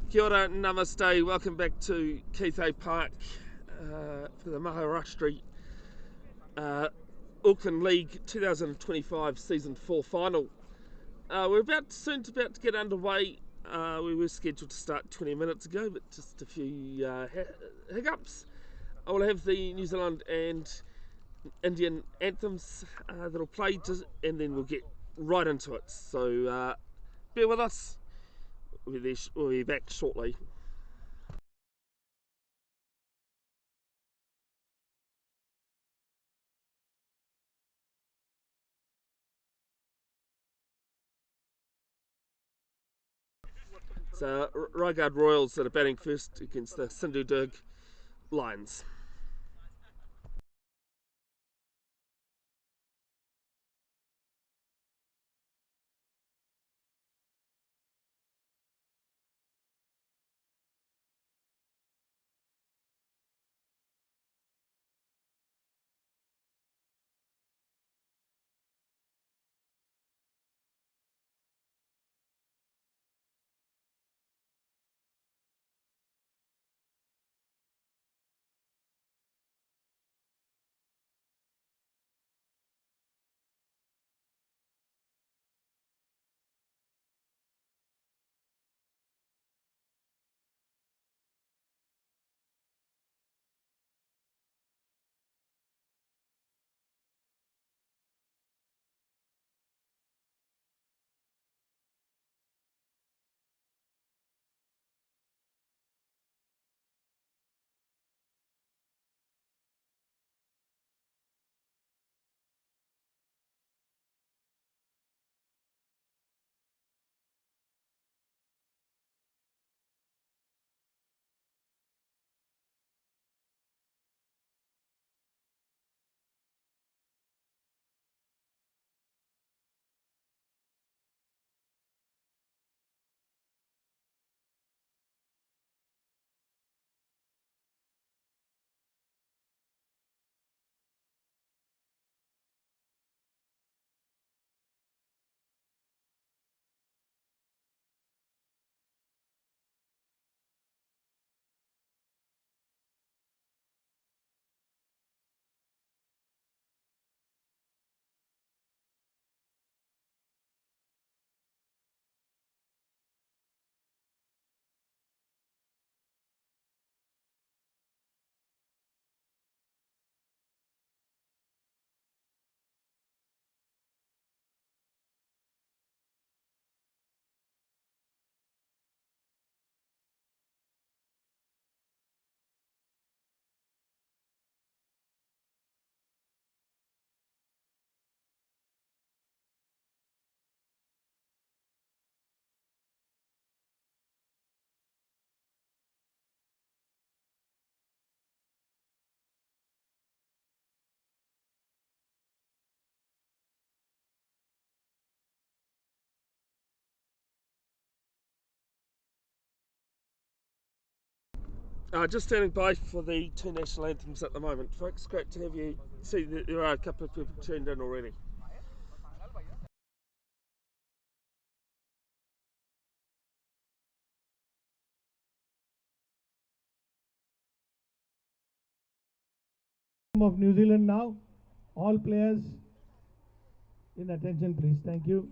Kia ora, namaste, welcome back to Keithay Park for the Maharashtra Auckland League 2025 Season 4 final. We're soon about to get underway. We were scheduled to start 20 minutes ago, but just a few hiccups. I will have the New Zealand and Indian anthems that'll play, and then we'll get right into it. So bear with us. We'll be back shortly. So Raigad Royals that are batting first against the Sindhudurg Lions. Just standing by for the two national anthems at the moment, folks. Great to have you. See, there are a couple of people tuned in already. Of New Zealand now. All players in attention, please. Thank you.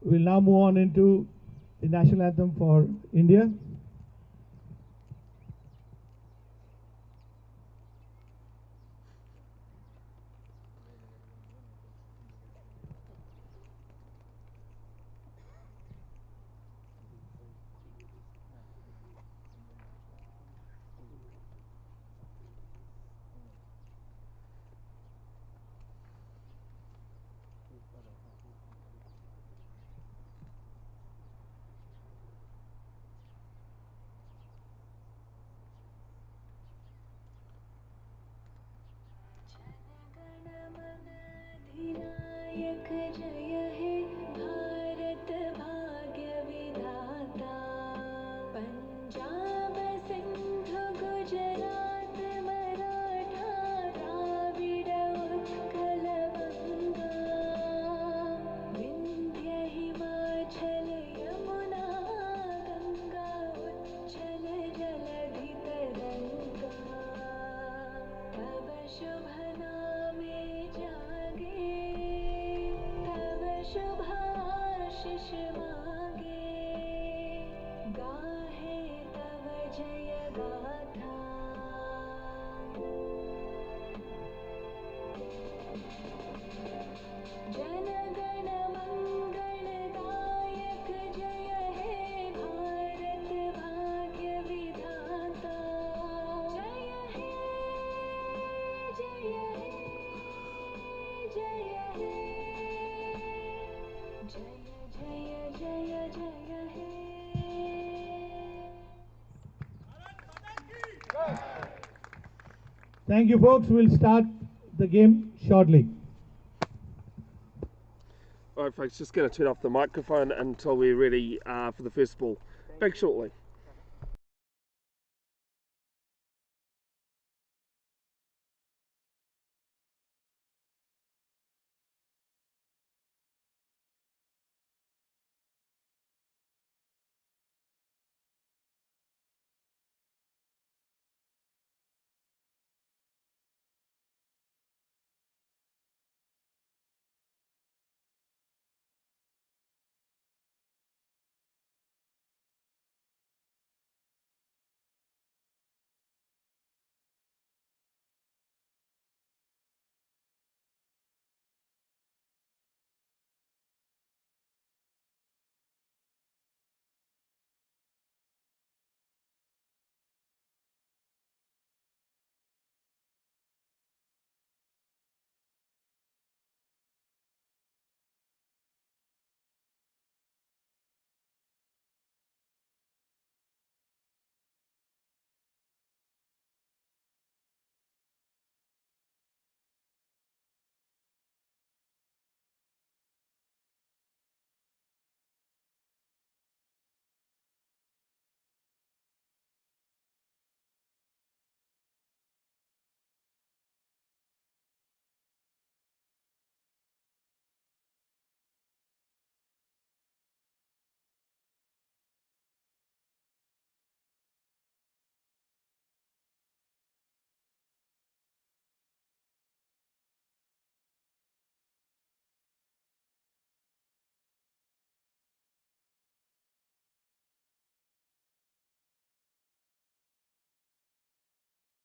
We'll now move on into the national anthem for India. जय हे भारत भाग्य विधाता पंजाब सिंध गुजरात मराठा द्राविड उत्कल बंगा विंध्य हिमाचल यमुना गंगा उच्चल जलधि तरंगा तब शुभ नामे जागे तब शुभाशिष मांगे गाहे तव जय गाथा जन गण मंगल दायक जय हे भारत भाग्य विधाता जय हे जय हे जय हे जय जय जय जय हे Thank you, folks. We'll start the game shortly. Alright folks, just going to turn off the microphone until we're ready for the first ball. Back shortly.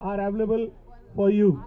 Are available for you.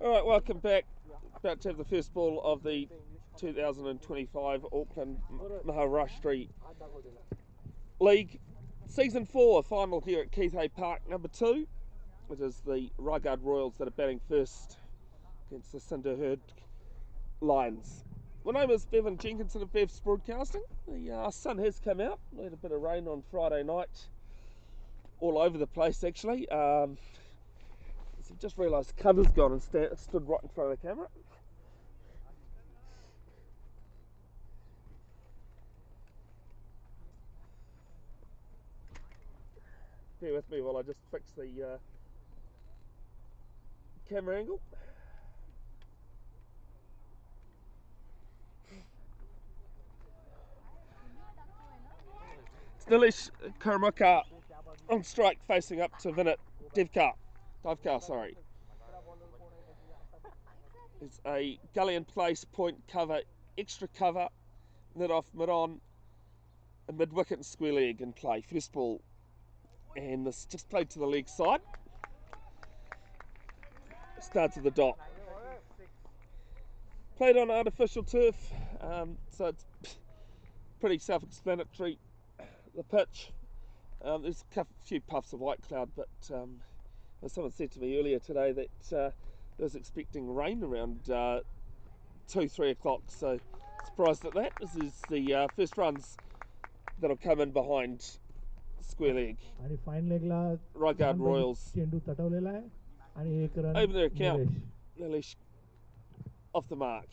Alright, welcome back. About to have the first ball of the 2025 Auckland Maharashtra League Season 4 final here at Keithhay Park, number 2. It is the Raigad Royals that are batting first against the Sindhudurg Lions. My name is Bevan Jenkinson of Bev's Broadcasting. The sun has come out. We had a bit of rain on Friday night, all over the place actually. So I've just realised the cover's gone and stood right in front of the camera. Bear with me while I just fix the camera angle. It's Nilesh Karamaka on strike facing up to Vinit Divkar, sorry. It's a gully in place, point cover, extra cover, mid off, mid on, a mid wicket and square leg in play. First ball, and this just played to the leg side. Starts at the dot. Played on artificial turf, so it's pretty self-explanatory. The pitch, there's a few puffs of white cloud, but as someone said to me earlier today that I was expecting rain around 2-3 o'clock, so surprised at that. This is the first runs that'll come in behind square leg. आणि fine लेगला Raigad Royals चेंडू तटवलेला आहे आणि एक run open their account. Nilesh. Nilesh off the mark.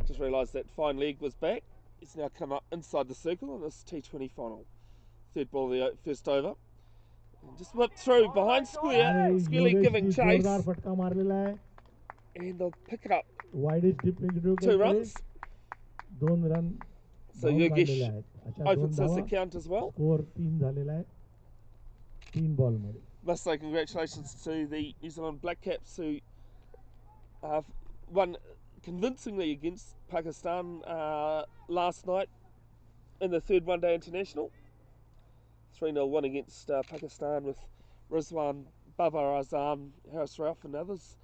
Just realised that fine leg was back. It's now come up inside the circle in this T20 final. Third ball of the first over. And just whipped through behind square. आणि Square leg giving Yogeshji chase. जोरदार फटका मारलेला आहे. And they'll pick up wide dip 2 runs. 2 run So Yogesh आहेत. अशा 2 opens his धावा. account as well. Score 3 झालेला आहे 3 बॉल मध्ये. Must say congratulations to the New Zealand Black Caps who won convincingly against Pakistan last night in the third one-day international. 3-0 win against Pakistan with Rizwan, Babar Azam, Haris Rauf and others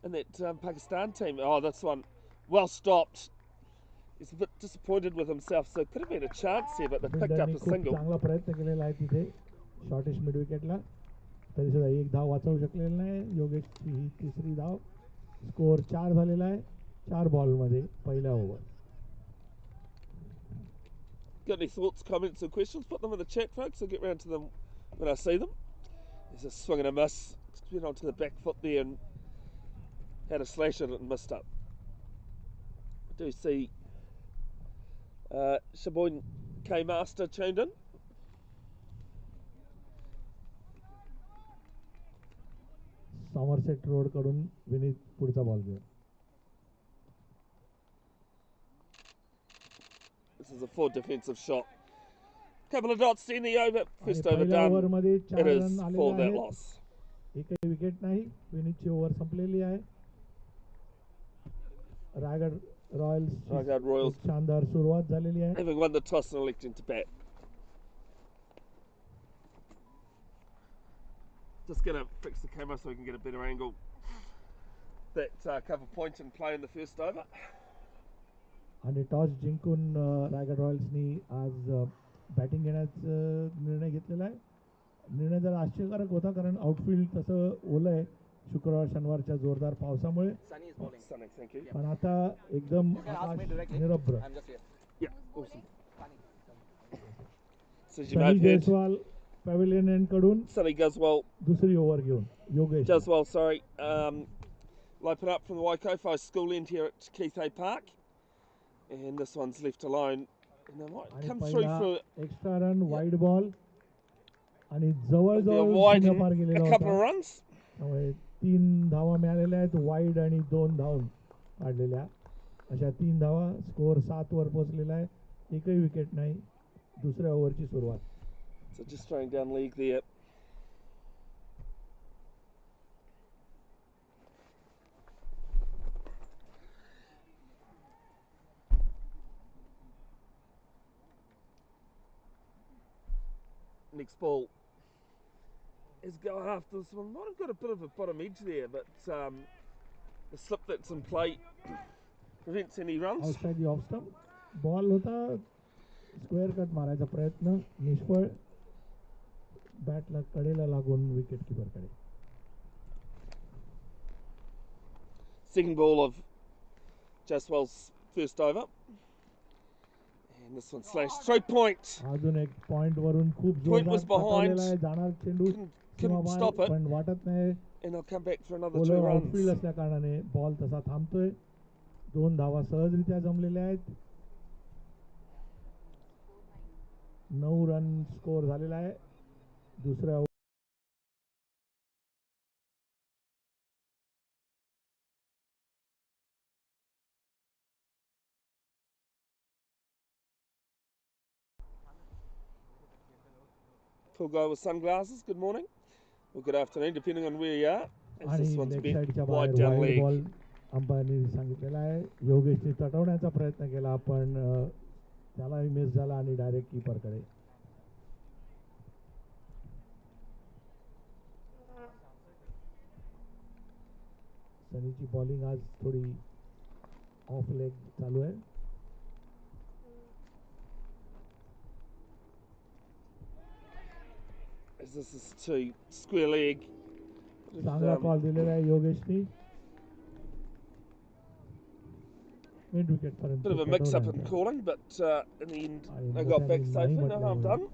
in that Pakistan team. Oh, this one well stopped. He's a bit disappointed with himself, so could have been a chance here, but they picked up बिल्डरनी a खूप single. चांगला प्रयत्न केलेला आहे तिथे शॉर्टिश mid विकेटला, तरी सुद्धा एक धाव वाचवू शकलेला नाही. योगेशची ही तिसरी धाव. स्कोर 4 झालेला आहे 4 बॉलमध्ये पहिल्या over. Got any thoughts, comments or questions? Put them in the chat, folks. I'll get round to them when I see them. There's a swing and a miss. Went onto the back foot there and had a slash at it and missed up. I do see Shaboyne K Master tuned in. Somerset road कडून विनीत पुढचा ball घेऊन. This is a full defensive shot. Couple of dots in the over. First over पहिल्या done. ओव्हरमध्ये 4 It is run for आलेले that आहेत. loss. एकही wicket नाही. विनीतची over संपलेली आहे. रायगड Raigad Royals एक शानदार सुरुवात झालेली आहे. having won the toss and electing to bat. Just going to fix the camera so we can get a better angle. That cover point in play in the first over. आणि toss जिंकून रायगड रॉयल्सनी आज batting घेण्याचा निर्णय घेतलेला आहे. निर्णय जरा आश्चर्यकारक होता, कारण आउटफील्ड तसं ओलं आहे शुक्रवार शनिवारच्या जोरदार पावसामुळे. Sunny, thank you. पण आता एकदम आकाश निरभ्र. Yeah, awesome. So as you may Sunny have heard, Jaiswal pavilion and कडून Sunny goes well. दुसरी ओव्हर घेऊन Yogesh. Does well, sorry. Open up from the Waikato school end here at Keithhay Park. And this one's left alone. And they might आणि come through पहिला for extra run wide ball आणि a जवळजवळ wide सीमापार and गेलेला a couple of होता. runs. त्यामुळे 3 धावा मिळालेल्या आहेत वाईड आणि 2 धावून काढलेल्या. अशा 3 धावा. स्कोर 7 वर पोहोचलेला आहे. एकही विकेट नाही. दुसऱ्या ओव्हरची सुरुवात. So just throwing down leg there. Next ball is going after this one. Might have got a bit of a bottom edge there, but the slip that's in play prevents any runs. Outside the off stump. Ball होता square cut मारायचा प्रयत्न निष्फळ बॅटला कडेला लागून wicket keeper कडे. Second ball of Jaswell's first over. And this one slashed through point. अजून एक point वरून खूप Point was जोरदार behind. पटवलेला आहे. जाणार चेंडू Couldn't stop it. पण वाटत नाही. And they'll come back for another bowler 2 outfield runs. असल्या कारणाने बॉल तसा थांबतोय. 2 धावा सहजरित्या जमलेल्या आहेत. 9 रन स्कोर झालेला आहे दुसऱ्या Full guy with sunglasses. Good morning. Or good afternoon, depending on where you are. As आणि this one's लेग bent साईडच्या wide बाहेर down वाईड leg. बॉल अंपायरने सांगितलेला आहे. योगेशने तटवण्याचा प्रयत्न केला पण त्यालाही मिस झाला आणि डायरेक्ट कीपरकडे. सनीची बॉलिंग आज थोडी ऑफ लेग चालू आहे. As this is to square leg. चांगला कॉल दिलेला आहे योगेशनी. मिड विकेट पर्यंत Bit of a mix up in calling, but in the end they got back safely. No harm done.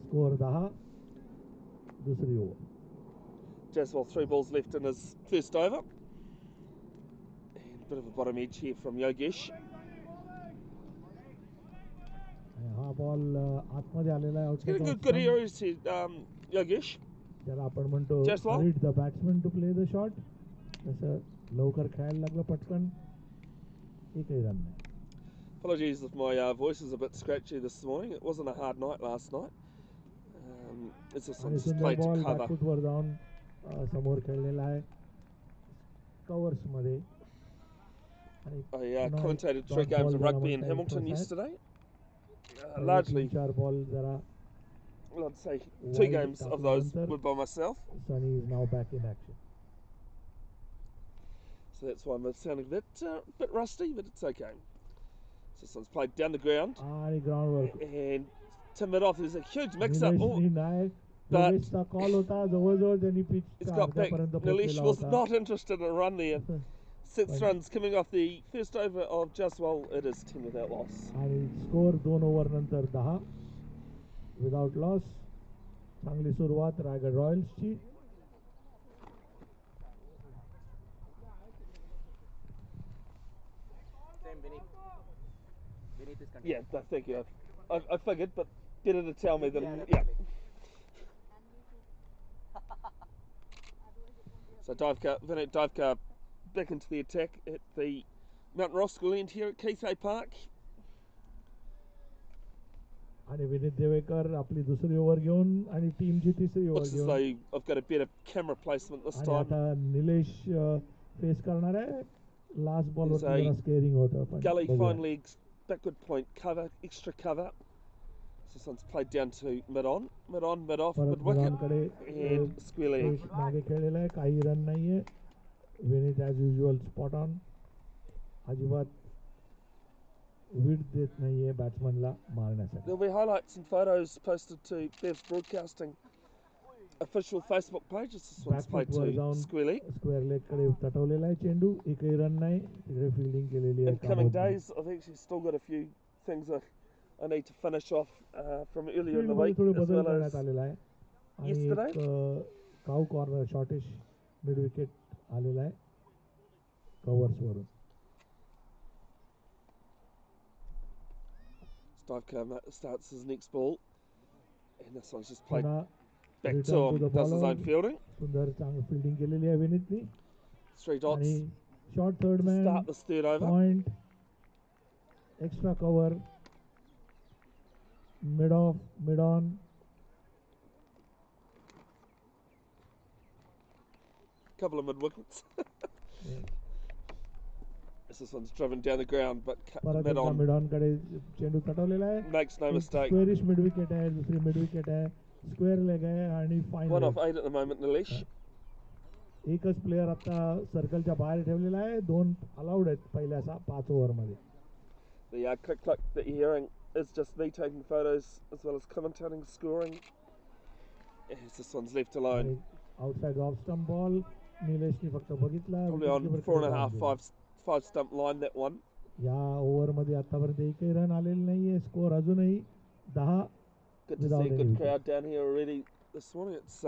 Score 10 दुसरी over. Jaswell 3 balls left in his first over. And a bit of a bottom edge here from Yogesh. हा ball आतमध्ये आलेला आहे. He's getting good areas here, Yogesh. ज्याला आपण म्हणतो Jaswell. Read the batsman to play the shot. तसं लवकर खेळायला लागलं पटकन. एकही रन नाही. Apologies if my voice is a bit scratchy this morning. It wasn't a hard night last night. It's just आणि just सुंदर played to बॉल cover. बॅकफूटवर जाऊन समोर खेळलेला आहे कव्हर्स मध्ये. आणि I commentated 3 games of rugby in Hamilton yesterday. Largely, 4 ball जरा. I'd say 2 Wide games of those were by myself. Sunny is now back in action. So that's why I'm sounding a bit rusty, but it's okay. So this one's played down the ground. आणि ground work. And to mid off, there's a huge mix-up. निलेशनी नाही. But योगेशचा call होता जवळजवळ त्यांनी pitch it's got back. Nilesh was not interested in a run there. 6 runs coming off the first over of Jaswell. It is 10 without loss. आणि score 2 over नंतर 10 without loss. चांगली सुरुवात Raigad रॉयल्सची. Yeah, thank you. I figured, but better to tell me than yeah. So Vinay Divekar back into the attack at the Mount Roskill end here at Keithway Park. आणि विनीत देवेकर आपली दुसरी over घेऊन आणि टीमची तिसरी over Looks as घेऊन. though I've got a better camera placement this आणि time. आता निलेश फेस करणार आहे. लास्ट बॉलवर There's a जरा स्केअरिंग होतं पण Gully बघूया. fine legs, backward point cover, extra cover. So this one's played down to mid on, mid off, परत mid wicket, मिरानकडे and square leg. मागे खेळलेला आहे. काही रन नाहीये. Vineet as usual spot on. अजिबात विड देत नाहीये बॅट्समनला मारण्यासाठी. There'll be highlights and photos posted to Bev's Broadcasting official Facebook page. This one's played बॅकफूटवर to जाऊन square leg. स्क्वेअर लेग कडे तटवलेला आहे चेंडू. एकही रन नाही. तिकडे फिल्डिंग केलेली आहे. In coming days, I've actually still got a few things I need to finish off from earlier in the week, थोडे as बदल well करण्यात as आलेला आहे. आणि yesterday. एक काऊ कॉर्नर शॉर्टिश मिड विकेट आलेला आहे कव्हर्स वरून. Divekar starts his next ball, and this one's just played पुन्हा back return to to him, the does his bowler. own fielding. सुंदर चांगली फिल्डिंग केलेली आहे विनीतनी. 3 dots आणि short third to man start this third over. Point extra cover mid of mid on. Couple of mid wickets. As this one's driven down the ground, but परत mid एकदा on mid on कडे चेंडू तटवलेला आहे. makes no एक mistake. स्क्वेअरिश mid wicket आहे, दुसरी mid wicket आहे, square leg आहे आणि fine 1 leg. off 8 at the moment, Nilesh. एकच प्लेयर आता सर्कलच्या बाहेर ठेवलेला आहे. 2 अलाउड आहेत पहिल्या 5 ओव्हरमध्ये. The click click that you're hearing is just me taking photos as well as commentating, scoring. Yes, this one's left alone. Outside off stump ball. निलेशनी फक्त बघितला. Probably on 4.5, 5 stump line, that one. या ओव्हरमध्ये आतापर्यंत एकही run आलेले नाहीये. Score अजूनही 10. Good to see a good crowd down here already this morning. It's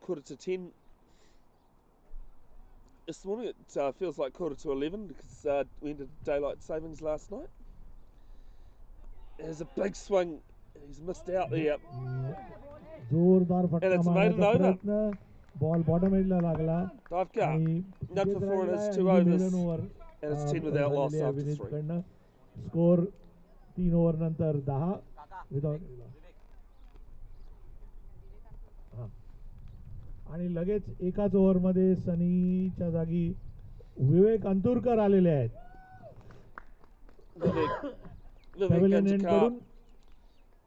quarter to 10. This morning it feels like quarter to 11 because we ended daylight savings last night. There's a big swing. He's missed out there. जोरदार फटका And it's made an मारण्याचा over. प्रयत्न. Ball bottom एजला लागला. Dive cut. आणि None for 4 and it's 2 overs. And it's 10 without loss after 3. Score 3 over नंतर 10 without. आणि लगेच एकाच ओव्हरमध्ये सनीच्या जागी विवेक अंतुरकर आलेले आहेत. Vivek Ganjakar.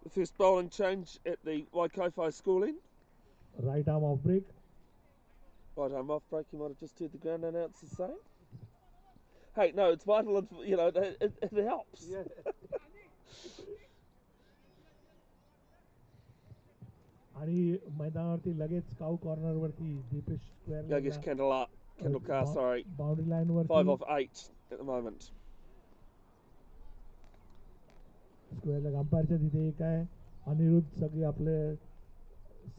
The first bowling change at the Waikato schooling. Right arm off break. Right arm off break, you might have just heard the ground announcer say. Hey, no, it's vital, you know, it helps. आणि मैदानावरती लगेच cow corner वरती Dipesh square Yogesh Kandalkar, sorry. Boundary line वरती 5 off 8 at the moment. Square leg अंपायरच्या तिथे एक आहे. अनिरुद्ध सगळे आपले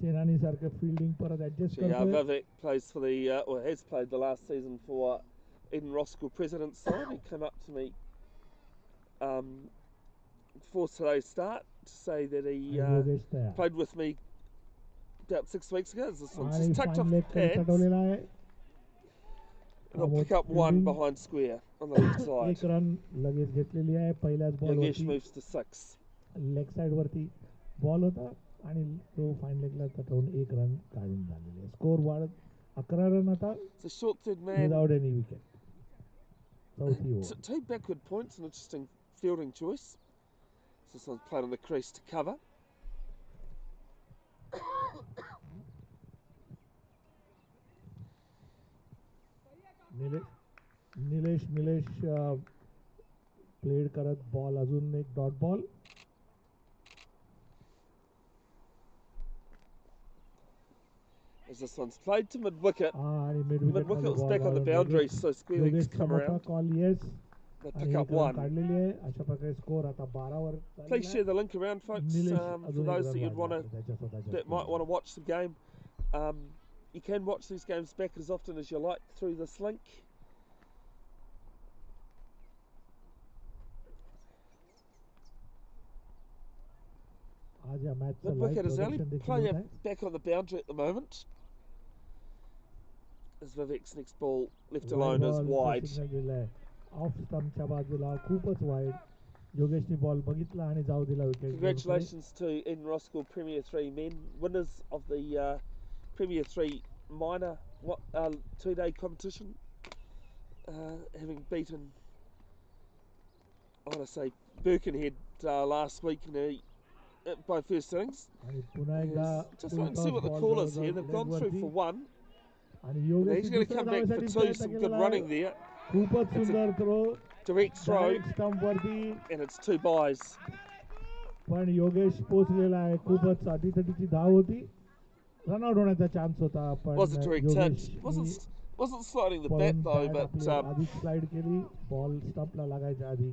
सेनानी सारखे फील्डिंग परत ऍडजस्ट करतोय. Vivek plays for the, or has played the last season for Eden Roskill President's side. He came up to me before today's start to say that he played with me about 6 weeks ago. This one's just tucked off the pads. They'll pick up 1 behind square on the left side. एक run लगेच घेतलेली आहे पहिल्याच ball Yogesh वरती. moves to 6. Leg side वरती ball होता आणि तो फाईन लेगला तटवून 1 रन काढून झालेले आहे. स्कोर वाढत 11 रन आता It's a short third man. Without any wicket. चौथी over. 2 backward points, an interesting fielding choice. So this one's played on the crease to cover. Nilesh played करत बॉल अजून एक dot ball. As this one's played to mid wicket. आणि Mid wicket was back on the boundary, so square legs come around. Call yes. They pick up 1. काढलेली आहे. अशा प्रकारे score आता 12 वर. Please share the link around, folks, for those that you'd want to, that might want to watch the game. You can watch these games back as often as you like through this link. Mid wicket is only player back on the boundary at the moment. As Vivek's next ball left alone is wide. Off स्टंपच्या बाजूला खूपच wide. योगेशनी ball बघितला आणि जाऊ दिला wicket. Congratulations to Eden Roskill Premier 3 men, winners of the Premier 3 minor 2-day competition, having beaten, I want to say, Birkenhead last week in the by first innings. Just want to see what the call is here. They've gone through for 1. And he's going to come back for 2. Some good running there. खूपच सुंदर throw. Direct throw. Stump वरती. And it's 2 byes. पण योगेश पोचलेला आहे. खूपच आधीतटीची धाव होती. Runout होण्याचा chance होता. पण Wasn't direct touch. Wasn't sliding the bat though, but आधी स्लाइड केली. बॉल स्टंपला लागायच्या आधी.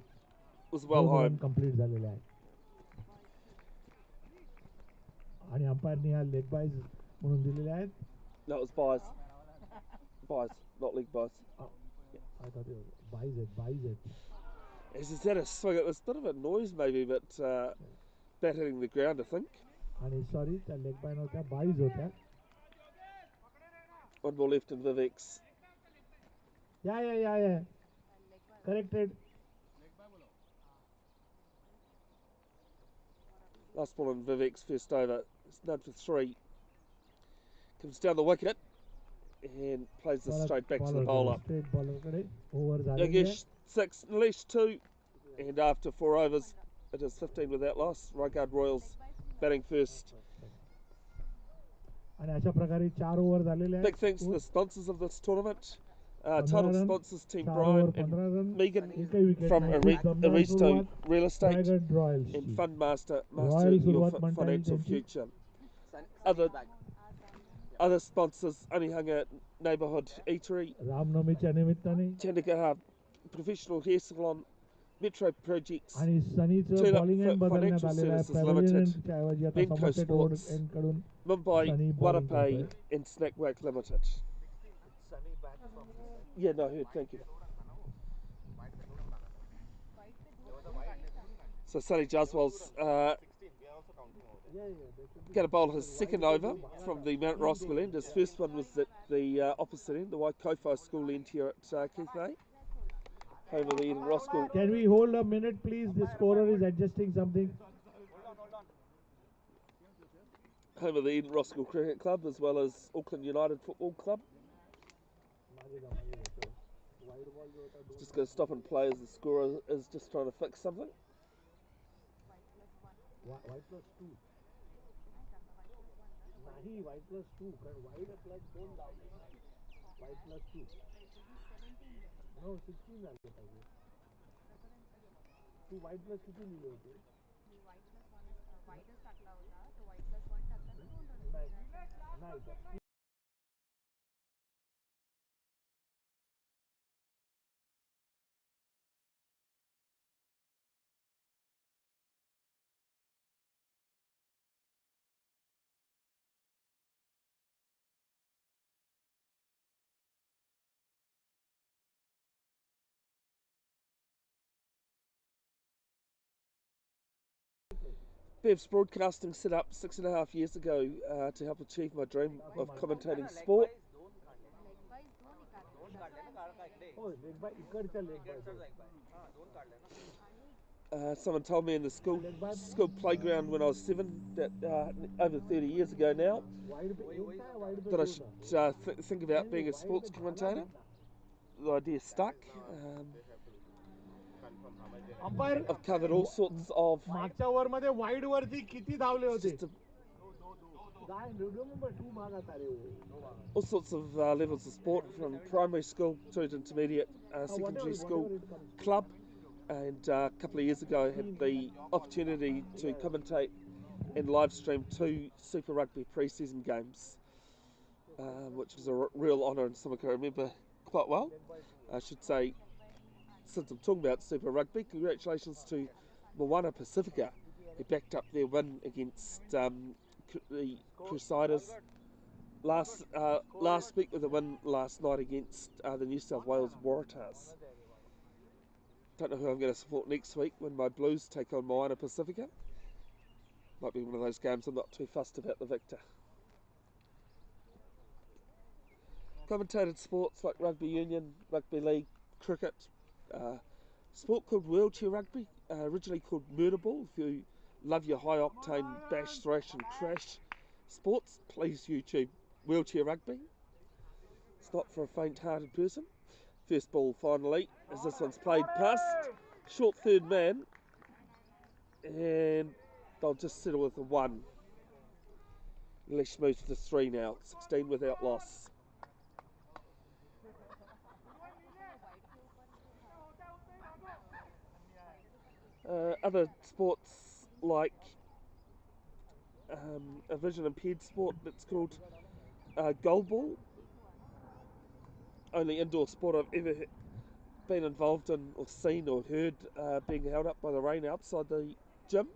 Was well home. कंप्लीट झालेला आहे. आणि अंपायरनी हा लेग बायज म्हणून दिलेले आहेत. No, it was byes. Byes, not leg byes. I thought it was buys it. He's had a swing at this, bit of a noise maybe, but bat hitting the ground, I think. आणि sorry त्या leg bye नव्हत्या, बाईज होत्या. 1 ball left in Vivek's. Yeah. Corrected. Last ball in Vivek's first over. It's nudged for 3. Comes down the wicket. and plays this परत straight back to the bowler bowler. कडे, straight bowler कडे over झालेली आहे. Yogesh 6, Nilesh 2, and after 4 overs, it is 15 without loss. Raigad Royals batting first. आणि अशा प्रकारे 4 over झालेले आहेत. Big thanks to the sponsors of this tournament. 15 Title run, sponsors Team 4 Brian over 15 and run, Megan एकही wicket from नाही. खूप दमदार Aristo सुरुवात Real Estate Raigad Royals and ची. Fundmaster, Royal mastering your सुरुवात म्हणता येईल financial त्यांची. future. Other sponsors, Anihanger Neighbourhood Eatery, रामनवमीच्या निमित्ताने Chandika Professional Hair Salon, Metro Projects, आणि सनीचं Tulip बॉलिंग एंड बदलण्यात Financial आलेलं आहे. Services पॅव्हलियन Limited, एंडच्या ऐवजी आता Benco Somerset road Sports, end कडून Mumbai Sunny bowling Warapay करतोय. and Snackwork Limited. Yeah, no, I heard, thank you. So Sunny Jaswal's going to bowl his second over from the Mount Roskill end. His first one was at the opposite end, the Waikofa school end here at Keithay. Home of the Eden Roskill. Can we hold a minute please? The scorer is adjusting something. Home of the Eden Roskill Cricket Club as well as Auckland United Football Club. Just going to stop and play as the scorer is just trying to fix something. White plus 2. नाही white plus 2. White plus 2 white plus 2. No 16 झाले पाहिजे. तू white plus किती लिहिले होते? white टाकला होता तो white plus 1 टाकला तर 2 नाही. Bev's broadcasting set up 6.5 years ago to help achieve my dream of commentating sport. Someone told me in the school playground when I was 7, that over 30 years ago now, that I should think about being a sports commentator. The idea stuck. I've covered all sorts of मागच्या over मध्ये wide वरती किती धावले होते? all sorts of levels of sport, from primary school to intermediate secondary school club, and a couple of years ago I had the opportunity to commentate and live stream 2 Super Rugby pre-season games, which was a real honour and something I remember quite well. I should say, since I'm talking about Super Rugby, congratulations to Moana Pacifica, who backed up their win against the Crusaders last week, with a win last night against the New South Wales Waratahs. Don't know who I'm going to support next week when my Blues take on Moana Pacifica. Might be one of those games I'm not too fussed about the victor. Commentated sports like rugby union, rugby league, cricket, sport called wheelchair rugby, originally called murder ball. If you love your high octane bash, thrash and crash sports, please YouTube wheelchair rugby. It's not for a faint-hearted person. First ball finally, as this one's played past, short third man, and they'll just settle with a 1. Lesh moves to 3 now, 16 without loss. Other sports like a vision impaired sport that's called goalball. Only indoor sport I've ever been involved in or seen or heard being held up by the rain outside the gym.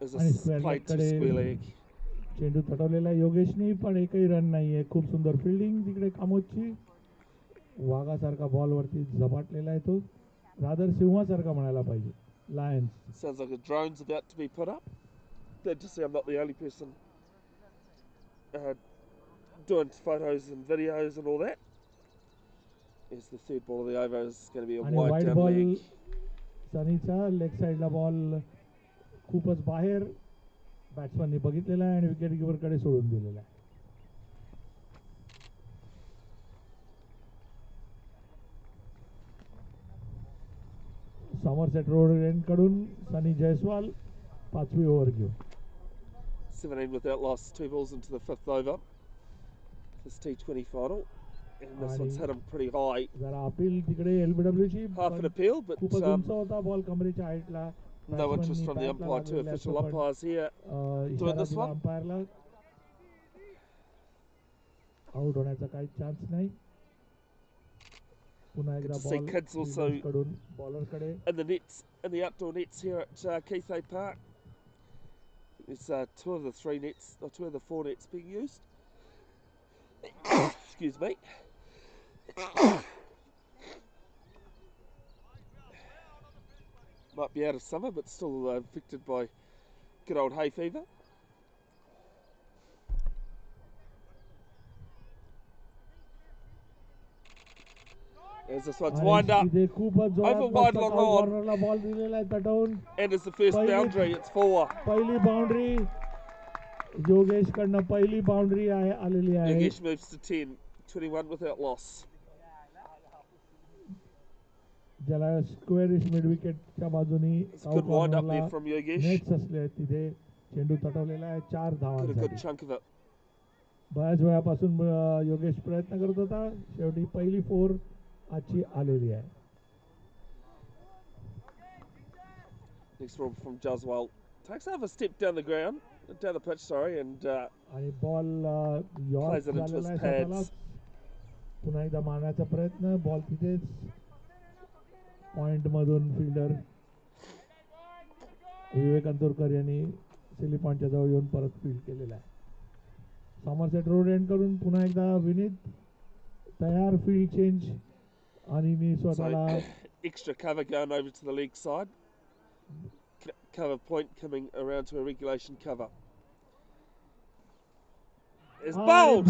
Is played to square leg. चेंडू तटवलेला योगेशनी, पण एकही run नाहीये. खूप सुंदर fielding तिकडे कामोची. वाघासारखा ball वरती झपाटलेला आहे तो. रादर सिंहासारखा म्हणायला पाहिजे. Lions. Sounds like a drone's about to be put up. Glad to see I'm not the only person doing photos and videos and all that. Here's the third ball of the over, is going to be a wide down leg. सनीचा leg साइडला ball खूपच बाहेर बॅट्समनने बघितलेला आहे आणि wicket keeper कडे सोडून दिलेला आहे. सॉमरसेट रोड एंड कडून सनी जयस्वाल 5वी ओव्हर घेऊ. 17 without loss, 2 balls into the 5th over. This T20 final, and this one's hit him pretty high. जरा अपील तिकडे LBW ची Half an appeal, but खूपच उंच होता ball कमरेच्या हाईटला. no interest from the umpire. 2 official umpires here doing this one. अंपायरला out होण्याचा काही chance नाही. पुन्हा एकदा Good to see ball kids also कडून बॉलर कडे. in the nets, in the outdoor nets here at Keithay Park. There's 2 of the 3 nets, or 2 of the 4 nets being used. Excuse me. Might be out of summer, but still affected by good old hay fever. As this one's wind up, over wide long on, and it's the first boundary, it's 4. पहिली boundary Yogesh कडनं पहिली boundary आहे आलेली आहे. Yogesh moves to 10, 21 without loss. ज्याला स्क्वेअरिश mid विकेटच्या बाजूनी good wind up there from Yogesh. Nets असले आहेत तिथे. चेंडू तटवलेला आहे 4 Got a good धावांसाठी. chunk of it. बऱ्याच वेळापासून योगेश प्रयत्न करत होता. शेवटी पहिली 4 आजची आलेली आहे. Next ball from Jaswal. Takes another step down the ground, down the pitch, sorry, and आणि ball York plays it into झालेला his आहे pads. स्वतःलाच. पुन्हा एकदा मारण्याचा प्रयत्न. बॉल तिथेच पॉइंट मधून फिल्डर विवेक अंतुरकर यांनी सिली पॉइंटच्या जवळ येऊन परत फील्ड केलेला आहे. सॉमरसेट रोड एंड करून पुन्हा एकदा विनीत तयार. फील्ड चेंज आणि मी स्वतःला Extra cover going over to the leg side. Cover point coming around to a regulation cover. It's bowled.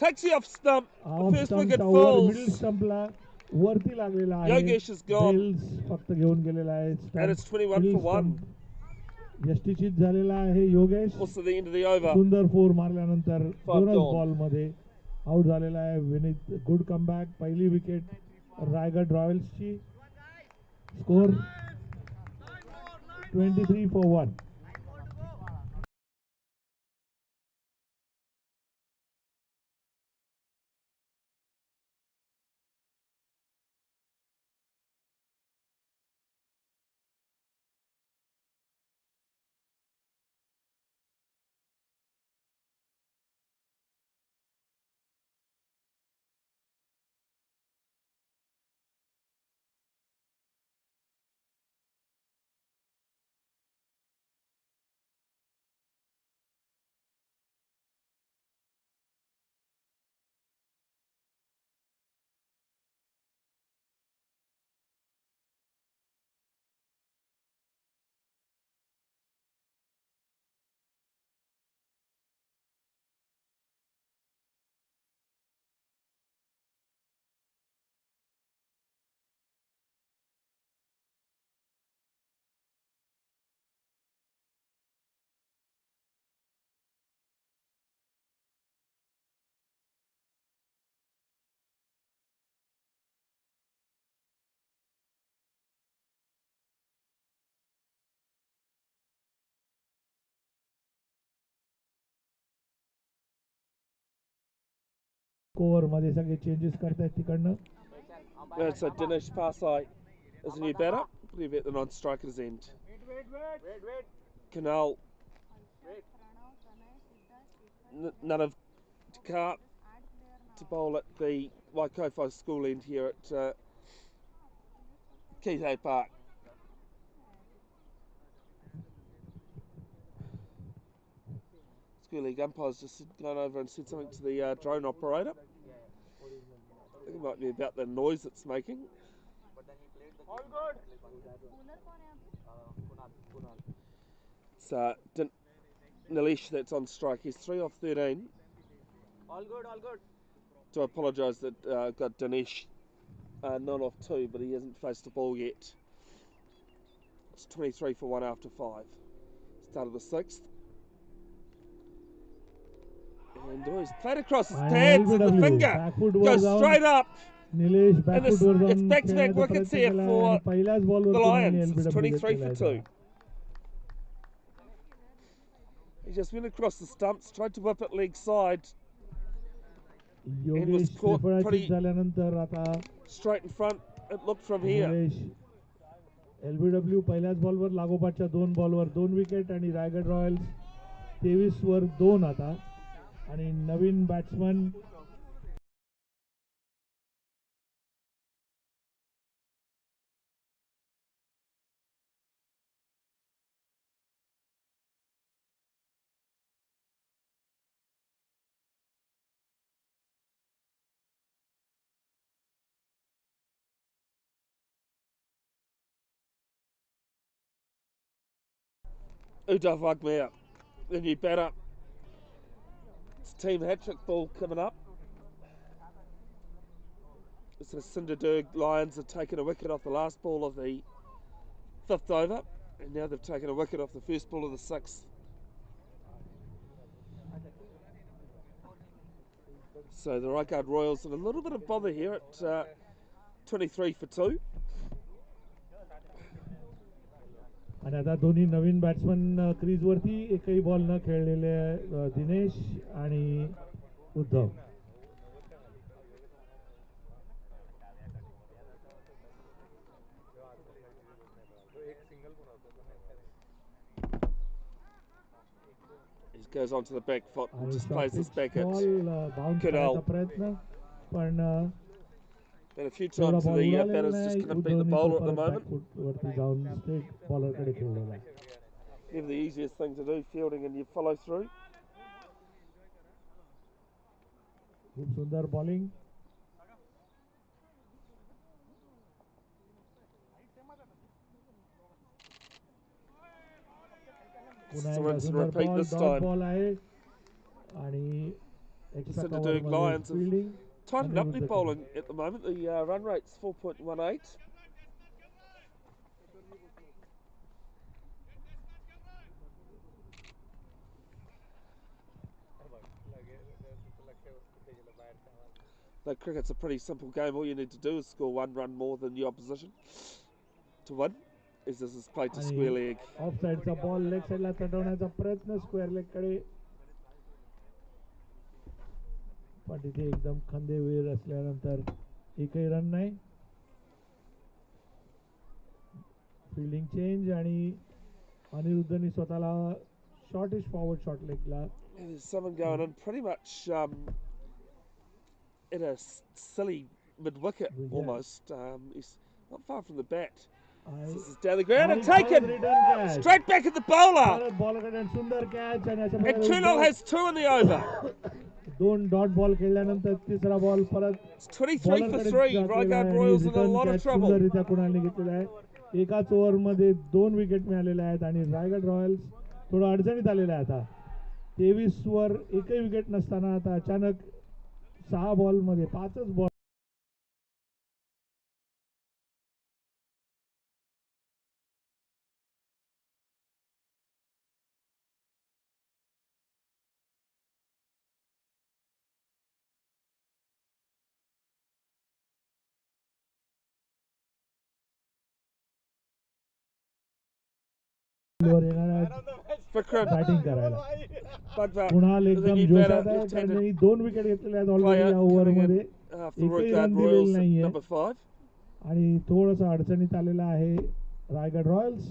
Takes the off stump. The first wicket falls. Middle स्टंपला वरती लागलेला आहे. Yogesh is gone. फक्त घेऊन गेलेला आहे. And it's 21 for 1. यष्टीचित झालेला आहे Yogesh. Also the end of the over. सुंदर 4 मारल्यानंतर 2 gone. बॉल मध्ये आउट झालेला आहे विनीत. Good comeback. पहिली विकेट रायगड रॉयल्सची. Score 23 for 1. ओव्हर मध्ये सगळे चेंजेस करतायत तिकडनं. So Dinesh Pasai is a new batter. We'll be at the non-striker's end. Canal. None of Dakar to bowl at the Waikofo school end here at Keithay Park. School League umpires just gone over and said something to the drone operator. I think it might be about the noise it's making. All good. It's Nilesh that's on strike. He's 3 off 13. All good, all good. Do apologise that got Dinesh none off 2, but he hasn't faced the ball yet. It's 23 for 1 after 5. Start of the 6th. And he's played across his pads and the finger goes straight up. Nilesh And बॅकफुटवर it's जाऊन back-to-back खेळण्याचा wickets प्रयत्न here केला for आणि पहिल्याच the बॉलवर कुणालने Lions. It's LBW 23 for 2. केला. He just went across the stumps, tried to whip it leg side, Yogesh caught त्रिफळाचीत pretty- झाल्यानंतर आता straight in front. It looked from here. Nilesh LBW पहिल्याच बॉलवर लागोपाठच्या 2 बॉलवर 2 wicket आणि Raigad Royals 23 वर 2 आता आणि नवीन batsman Udav Wagmeyer, the new batter. It's team hat-trick ball coming up. It's the Sindhudurg Lions have taken a wicket off the last ball of the 5th over, and now they've taken a wicket off the first ball of the 6th. So the Raigad Royals in a little bit of bother here at 23 for 2. आणि आता दोन्ही नवीन batsman क्रीजवरती एकही ball न खेळलेले दिनेश आणि Uddhav. He goes onto the back foot and आणि just plays this back at bounce Good करायचा old. प्रयत्न पण been a few तेवढा times बॉल the उडालेला batter's नाही. just going to beat the उद्धवने bowler तो at the परत moment. बॅकफुटवरती जाऊन straight बॉलरकडे खेळलेला आहे. Never the easiest thing to do, fielding and you follow through. खूप सुंदर बॉलिंग. पुन्हा So एकदा rinse and सुंदर repeat ball this dot time. Ball आहे आणि extra Sindhudurg कव्हरमध्ये Lions have fielding tightened up their bowling at the moment. The run rate's 4.18. But cricket's a pretty simple game. All you need to do is score 1 run more than the opposition to win. As this is played to square leg. Off साइडचा ball leg साइडला तटवण्याचा प्रयत्न square leg कडे पण तिथे एकदम खंदेवीर असल्यानंतर एकही रन नाही. फील्डिंग चेंज आणि अनिरुद्धनी स्वतःला शॉर्टिश फॉरवर्ड शॉट लेगला. There's someone going in pretty much in a silly mid-wicket almost. He's not far from the bat. This is down the ground and taken straight back at the bowler. सुंदर catch आणि अशा And Kunal has 2 in the over. 2 dot ball खेळल्यानंतर तिसरा ball परत It's 23 for 3. Raigad Royals in a lot of trouble. सुंदररित्या कुणालने घेतलेला आहे. एकाच ओव्हरमध्ये 2 wicket मिळालेल्या आहेत आणि रायगड रॉयल्स थोडं अडचणीत आलेला आहे. आता 23 वर एकही विकेट नसताना आता अचानक 6 बॉलमध्ये 5च बॉल वर येणार आहेत Vikram, बॅटिंग करायला. Bugva, कुणाल the एकदम new जोशात batter, आहे. left-handed त्यांनी 2 विकेट घेतलेल्या आहेत ऑलरेडी player या coming ओव्हरमध्ये. in for एकही Raigad रन Royals दिलेलं at नाहीये number 5. आणि थोडस अडचणीत आलेला आहे Raigad Royals.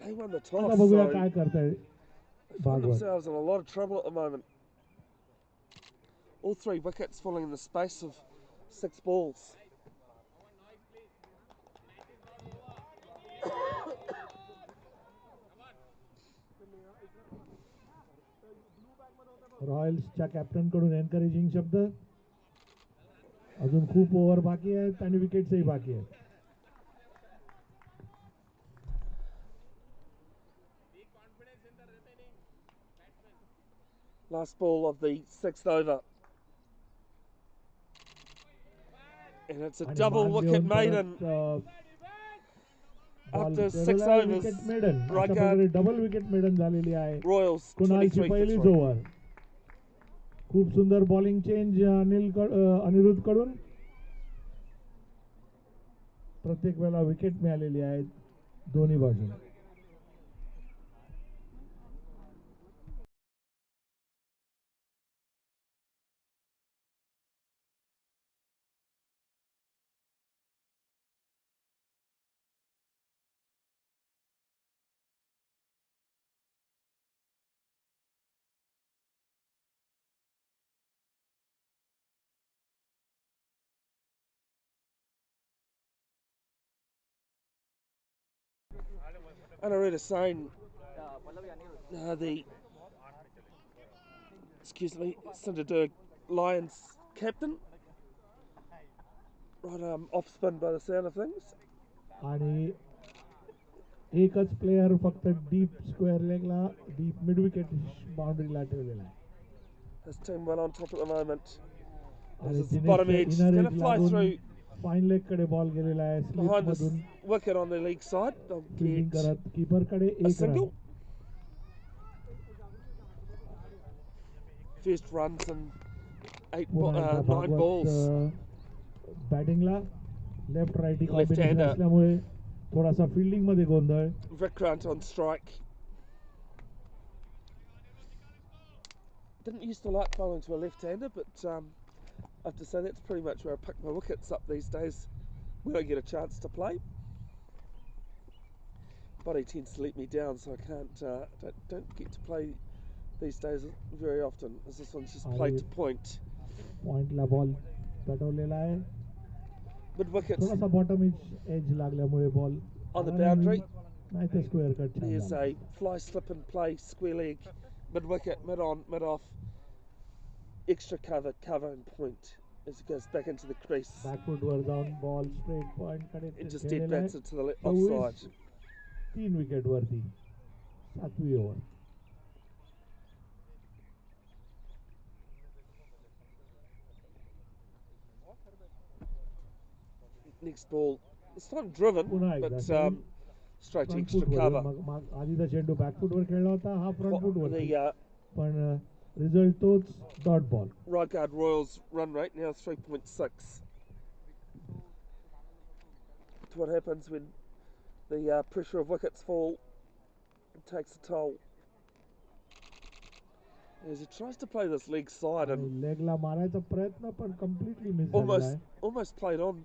They won the आता toss, बघूया so काय करताय find Bhagwat. themselves in a lot of trouble at the moment. All 3 wickets falling in the space of 6 balls. रॉयल्सच्या captain कडून एनकरेजिंग शब्द. अजून खूप ओव्हर बाकी आहेत आणि विकेट्सही बाकी आहेत. Last ball of the 6th over. And it's a आणि double मार्क wicket देऊन maiden. परत, After बॉल 6 केलेला आहे. overs, विकेट मेडन अशा Raigad प्रकारे डबल विकेट मेडन झालेली आहे. Royals कुणालची 23 for पहिलीच 3. ओव्हर. खूप सुंदर बॉलिंग चेंज अनिरुद्ध कडून. प्रत्येक वेळेला विकेट मिळालेली आहे दोन्ही बाजूने. And I read a saying, Sindhudurg Lions captain, right off spin by the sound of things. आणि एकच प्लेयर फक्त डीप स्क्वेअर लेगला डीप मिड विकेट बाउंड्रीला ठेवलेला आहे. His team well on top at the moment. आणि This is bottom edge. It's going to fly through fine leg कडे ball गेलेला आहे. स्लिप behind this मधून wicket on the leg side. They'll fielding get करत keeper कडे a एक run. single. First runs and पुन्हा एकदा 9 balls. बॅटिंगला left righty Left combination hander. असल्यामुळे थोडासा फिल्डिंग मध्ये गोंधळ. Vikrant on strike. Didn't used to like bowling to a left-hander, but I have to say that's pretty much where I pick my wickets up these days when I get a chance to play. Body tends to let me down, so I can't don't get to play these days very often, as this one's just played to point. पॉइंटला ball तटवलेला आहे. Mid wickets थोडासा bottom as लागल्यामुळे ball on the boundary. नाही तर square cut. There's a fly, slip and play, square leg, mid wicket, mid on, mid off, extra cover and point as it goes back into the crease. Back foot वर जाऊन ball straight point कडे It just dead bats it to the offside. 3 wicket वरती 7वी over. Next ball, it's not driven, पुन्हा but एकदा straight front extra foot वर. cover. मग आधीचा चेंडू बॅक फुट वर खेळला होता, हा फ्रंट फुट वर. The पण रिझल्ट तोच, dot ball. Raigad Royals run rate now 3.6. It's what happens when the pressure of wickets fall. It takes a toll. As he tries to play this leg side and लेगला मारायचा प्रयत्न पण completely miss झाला आहे. almost played on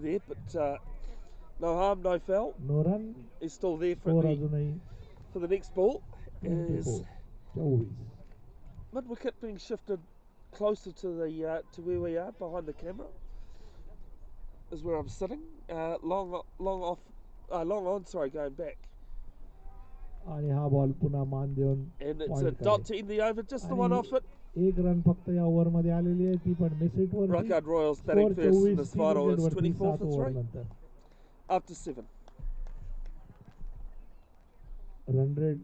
there, but no harm, no foul. No run. He's still there score अजूनही for the next ball. 24. Is mid wicket being shifted closer to the to where we are behind the camera is where I'm sitting. Long on, sorry, going back. आणि हा ball पुन्हा मान देऊन And it's a point dot to end the over, just the one off it. एक run फक्त या over मध्ये आलेली आहे, ती पण miss hit were. Raigad Royals batting first in this final. It's 24 for 3 नंतर after 7. रन रेट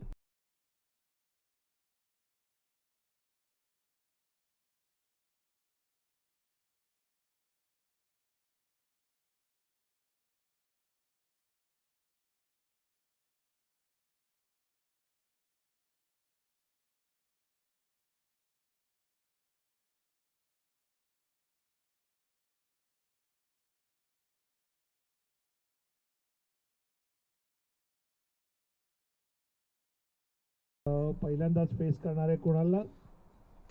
पहिल्यांदाच फेस करणारे कुणाला.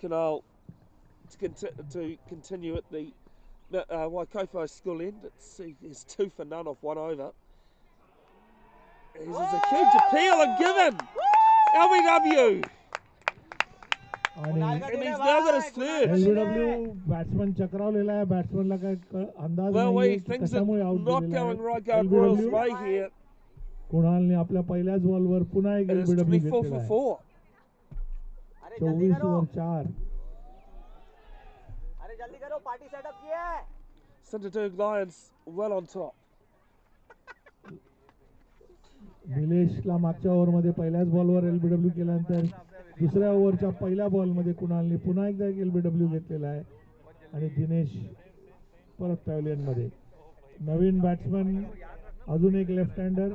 Canal to continue at the Waikofo school end. It's 2 for none off 1 over. This is a huge appeal and given. LBW. आणि And he's now got his third. LBW batsman चक्रावलेला आहे. बॅट्समनला काय अंदाज Well, नाहीये की things are कशामुळे out not दिलेला going आहे. Raigad Royals' LBW way here. कुणालने आपल्या पहिल्याच बॉलवर पुन्हा एक It is LBW 24 घेतलेला for आहे. 4. 24 ओव्हर 4. अरे जल्दी करो, पार्टी सेटअप किया है. Sindhudurg Lions well on top. निलेशला मागच्या ओव्हरमध्ये पहिल्याच बॉलवर LBW केल्यानंतर दुसऱ्या ओव्हरच्या पहिल्या बॉलमध्ये कुणालने पुन्हा एकदा एक LBW घेतलेला आहे. आणि दिनेश परत पॅव्हलियनमध्ये. नवीन बॅट्समन अजून एक लेफ्ट हँडर.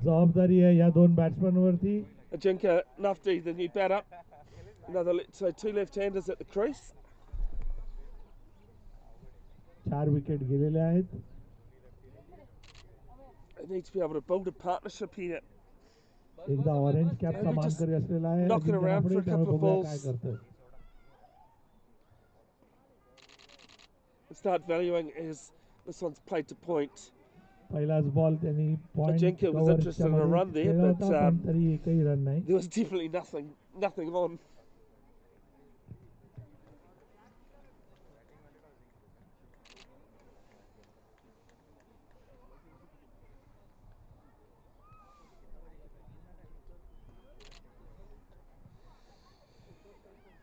जबाबदारी आहे या दोन बॅट्समन वरती. Ajinka Nufty, the new batter. So two left-handers at the crease. 4 wicket गेलेले आहेत. They need to be able to build a partnership here. एकदा ऑरेंज कॅपचा मानकरी असलेला आहे knock it around for a त्यामुळे couple of बघूया काय balls. करतोय. Start valuing as this one's played to point. पहिलाच बॉल त्यांनी point Ajinka was interested in a run there, but पण तरी एकही रन नाही. there was definitely nothing on.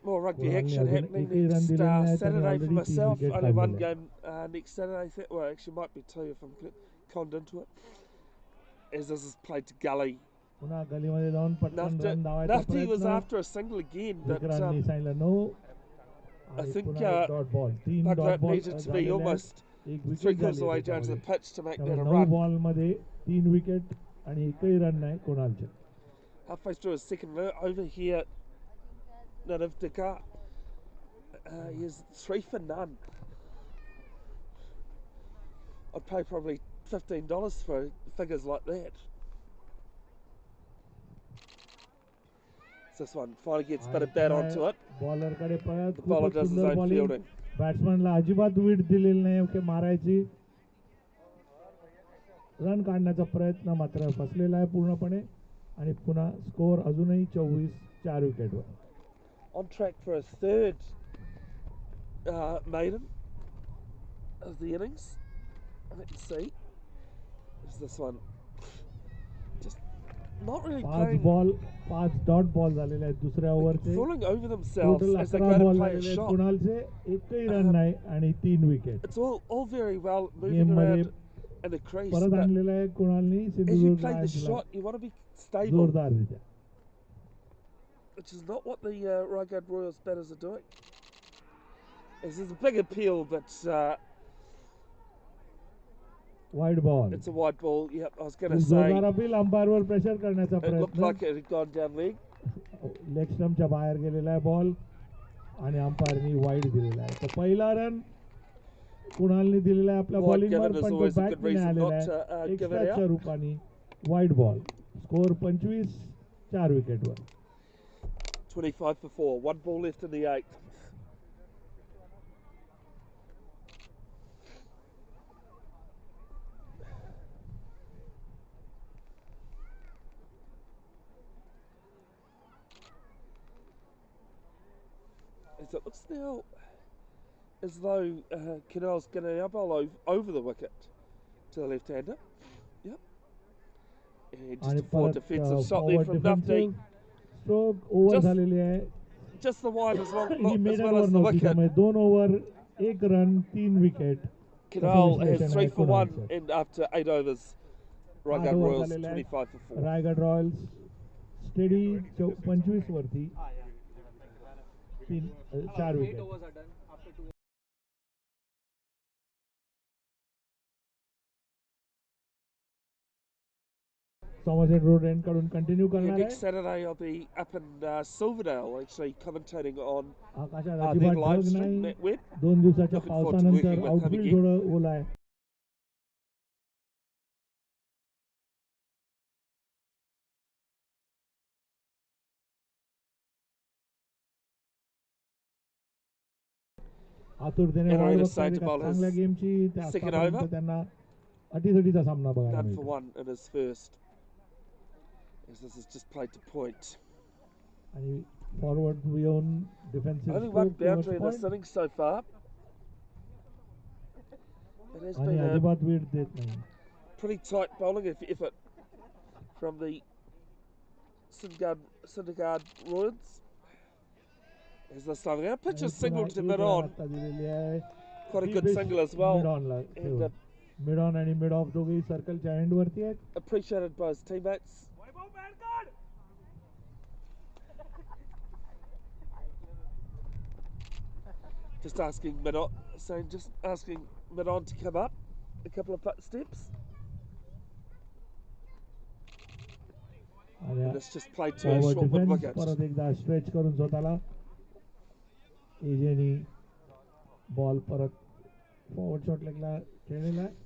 More rugby action happening next Saturday for myself. Only one game next Saturday. Well, actually might be two if I'm conned into it. As this is played to gully. पुन्हा गलीमध्ये जाऊन पटकन run धावायचा Nufty was प्रयत्न. after a single again, but विक्रांतनी सांगितलं no. I आणि think पुन्हा एक dot ball. 3 dot Bugler ball needed to be झालेले आहेत. almost एक 3 wicket quarters of the way झाली down to the त्याच्यामध्ये. pitch to make that त्यामुळे a 9 run. बॉलमध्ये 3 विकेट आणि एकही रन नाही कोणालचे. Halfway through his second over here, Nanav Dakar. He is 3 for none. I'd pay probably $15 for figures like that. This one finally gets a bit of bat onto it. बॉलरकडे पळत The bowler खूपच does his सुंदर own bowling. fielding. बॅट्समनला अजिबात wheat दिलेली नाही okay मारायची. Run काढण्याचा प्रयत्न मात्र फसलेला आहे पूर्णपणे आणि पुन्हा स्कोर अजूनही 24 4 विकेटवर. On track for a third maiden of the innings. Let's see. Is this one just not really 5 playing, ball 5 dot ball झालेले आहेत दुसऱ्या ओव्हरचे. falling over themselves total as they 11 go to ball play a झालेले आहेत shot. कुणालचे. एकही run नाही आणि 3 wicket. It's all very well moving game मध्ये around in the crease, परत but आणलेला आहे कुणालनी as you Sindhudurg play the लायन्सला shot, you want to be stable, जोरदाररित्या. which is not what the Raigad Royals batters are doing. This is a big appeal, but wide ball. it's a wide ball. Yep, I was going to say जोरदार appeal अंपायरवर pressure करण्याचा it looked प्रयत्न. like it had gone down leg. Leg स्टंपच्या बाहेर गेलेला आहे ball आणि अंपायरनी wide दिलेला आहे. तर पहिला रन कुणालनी दिलेला आहे आपल्या Wide बॉलिंगवर given is पण तो always a बॅट good ने reason आलेला not to, आहे. give it एक्स्ट्राच्या out. रूपाने wide ball. Score 25 4 विकेटवर. 25 for 4. 1 ball left in the 8th. As it looks now as though Canal's going to now bowl over the wicket to the left-hander. Yep. And आणि just a forward परत defensive shot there from Nufty. Stroke over Just- झालेली आहे. Just the wide as well, ही not as maiden well over as the नव्हती wicket. त्यामुळे 2 over 1 run 3 wicket. Canal विश्लेषण has आहे 3 for 1 कुणालचं. and after 8 overs. Raigad over Royals झालेले आहेत. 25 for 4. Raigad Royals steady 25 वरती 4 विकेट. Somerset रोड एंड कडून continue Yeah, करणार next आहे. Saturday I'll be up in Silverdale actually commentating on आकाशात their अजिबात live ढग stream, नाही. Net Web. 2 दिवसाच्या Looking forward to पावसानंतर working with him outfield again. थोडं ओलं आहे. आतुरतेने And वाट Arena बघतात Saint एका Ball has चांगल्या गेमची. त्या second आतापर्यंत over. त्यांना अटीतटीचा सामना बघायला None for मिळतो. 1 in his first. As this is just played to point. आणि फॉरवर्ड येऊन defensive Only one boundary in this innings so far. It has आणि been a अजिबात वेट देत नाही. pretty tight bowling effort from the Sindhudurg Royals. Is this time going to pitch a आणि single पुन्हा to एक mid run on? आता दिलेली आहे. Quite a Deep good pitch single as well. mid on ला And ठेवून. Mid on आणि mid off दोघेही सर्कलच्या एंड वरती आहेत. appreciated by his teammates. Just asking mid on, saying just asking mid on to come up a couple of steps. आणि And it's just played to a forward short mid defence wicket. परत एकदा stretch करून स्वतःला एजेनी ball परत forward shot लेगला खेळलेला आहे.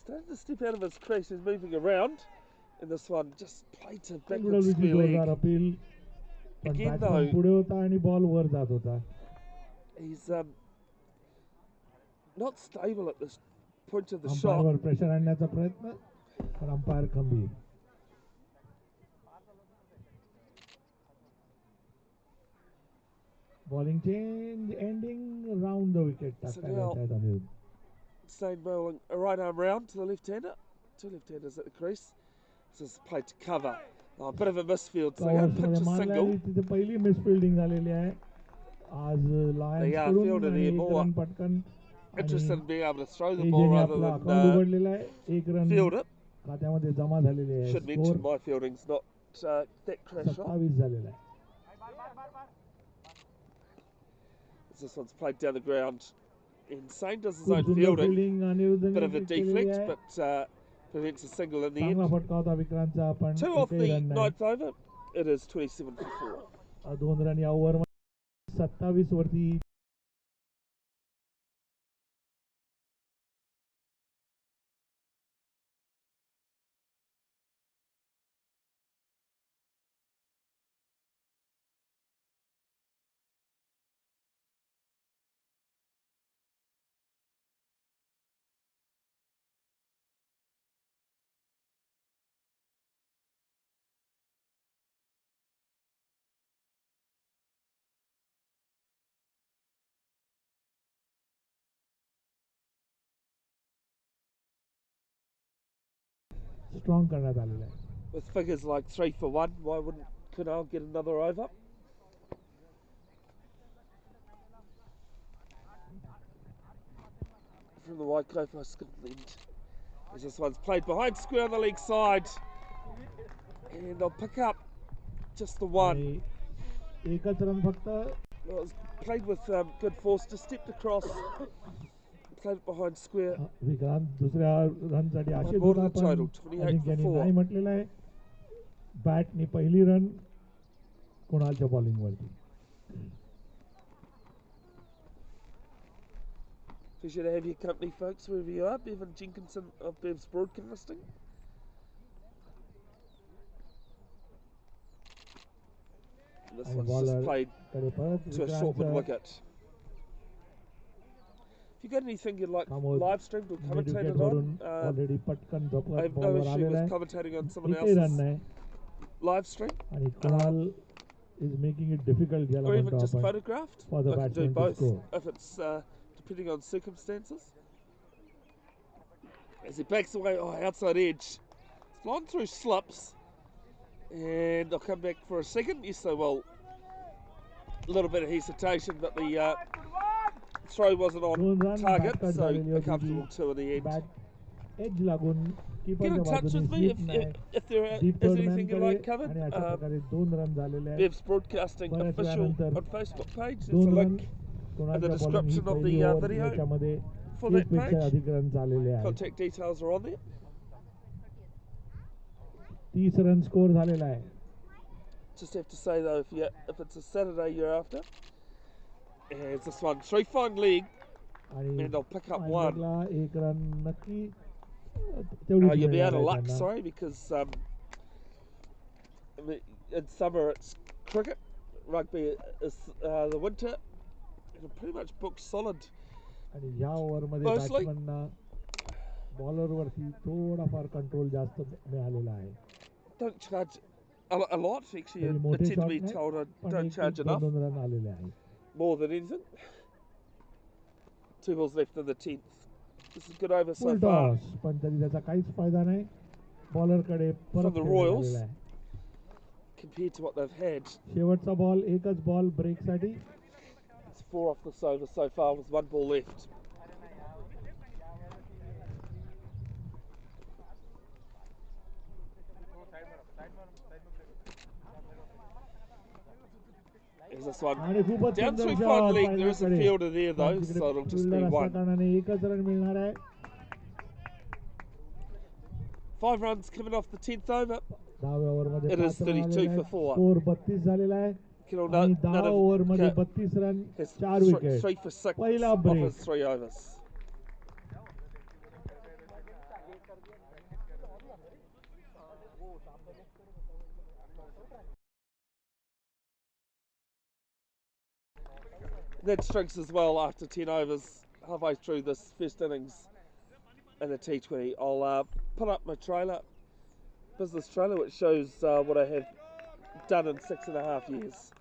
Starting to step out of his crease, he's moving around. And this one just played to backward बिलकुल square जोरदार leg. Appeal पण Again, batsman though, पुढे होता आणि बॉल वर जात होता. he's not stable at this point of the shot. अंपायरवर pressure आणण्याचा प्रयत्न पण अंपायर खंबीर. Bowling change ending round the wicket टाकायला now- येत आहेत अनिरुद्ध. Same bowling a right arm round to the left-hander. Two left-handers at the crease. This is played to cover. Oh, a bit of a misfield. So covers pitch मध्ये a मारली single. आणि तिथे पहिली मिसफिल्डिंग झालेली आहे आज लायन्स They are कडून fielded आणि here एक more. रन पटकन Interested in being able to throw the ball एजेने rather आपलं than अकाउंट उघडलेलं आहे. एक रन field it. खात्यामध्ये जमा झालेली आहे. Should score mention my fielding's not that crash shot. 27 झालेला आहे. This one's played down the ground. Insane does his खूप own सुंदर fielding. फिल्डिंग अनिरुद्धने Bit of a केलेली deflect, आहे. but prevents a single in the चांगला end. फटका होता विक्रांतचा पण 2 off एकही the रन नाही. ninth over. It is 27 for 4. 2 run या ओव्हर 27 वरती स्ट्रॉंग करण्यात आलेला आहे. With figures like 3 for 1, why wouldn't Kunal get another over? From the wide coast by Scotland. As this one's played behind square on the leg side. And they'll pick up just the one. आणि एकच run फक्त Well, it was played with good force, just stepped across, played it behind square. Vikrant दुसऱ्या रनसाठी आशेत more होता than the total, पण 28 अजिंक्यने for 4. नाही म्हटलेलं आहे. बॅटने पहिली run कुणालच्या बॉलिंगवरती. Pleasure to have your company, folks, wherever you are. Bevan Jenkinson of Bev's Broadcasting. And this आणि one's bowler just played कडे परत to a short mid विक्रांतचं wicket. If you got anything you'd like Kamod live streamed or mid commentated विकेटवरून on, already पटकन I झपकत have no बॉलवर issue आलेला with आहे. commentating on someone एकही run else's नाही live stream. आणि Kunal is making it difficult ज्याला Or even म्हणतो just आपण photographed. for the I can do batsman to both score. if it's depending on circumstances. As he backs away, outside edge. It's gone through slips. And they'll come back for a second. Yes, they will. A little bit of hesitation, but the throw wasn't on दोन run target, बॅटकट so झालेली a होती comfortable ती. 2 in the end. Bat edge लागून Get कीपरच्या in touch बाजूने with me slip if, नाही. if there deep is third anything you'd मॅनकडे like covered. आणि अशा प्रकारे 2 रन झालेले आहेत. Bev's Broadcasting बऱ्याच official वेळानंतर on Facebook page. There's 2 a run link in कुणालच्या the bowling he description of पहिली the ओव्हर video याच्यामध्ये for 1 that पेक्षा page. अधिक रन झालेले आहेत. Contact details are on there. 30 run score झालेला आहे. Just have to say though, if it's a Saturday you're after, it's this one 3 fine leg, आणि and they'll pick up one. माइंडला 1 run नक्की तेवढीच You'll be मिळणार out of आहे luck, त्यांना. sorry, because in summer it's cricket, rugby is the winter, and I'm pretty much booked solid. आणि ह्या ओव्हरमध्ये Mostly. बॅट्समनना बॉलरवरती थोडाफार control जास्त मिळालेला आहे. Don't charge a lot, actually. तरी I मोठे tend to शॉट be नाही told I पण don't charge enough, 1-2 रन आलेले आहेत. more than anything. 2 balls left in the 10th. This is good over so full far. Toss पण तरी त्याचा काहीच फायदा नाही. बॉलरकडे परत From the खेळण्यात Royals. आलेला आहे. Compared to what they've had. शेवटचा बॉल एकच ball ब्रेकसाठी. It's 4 off this over so far with 1 ball left. Is this one आणि खूपच down सुंदर through shot fine leg? There is a फायनलकडे. fielder there though, पण तिकडे so it'll just fielder be असल्या 1. कारणाने एकच रन मिळणार आहे. 5 runs coming off the 10th over. 10व्या ओव्हरमध्ये It is 5 run 32 आलेले for आहेत. 4. स्कोर 32 झालेला आहे Kittle आणि none 10 of ओव्हरमध्ये Cat 32 run has 4 wicket 3 for 6 पहिला off break his 3 overs. That strikes as well after 10 overs, halfway through this first innings in the T20. I'll put up my trailer, business trailer, which shows what I have done in 6.5 years.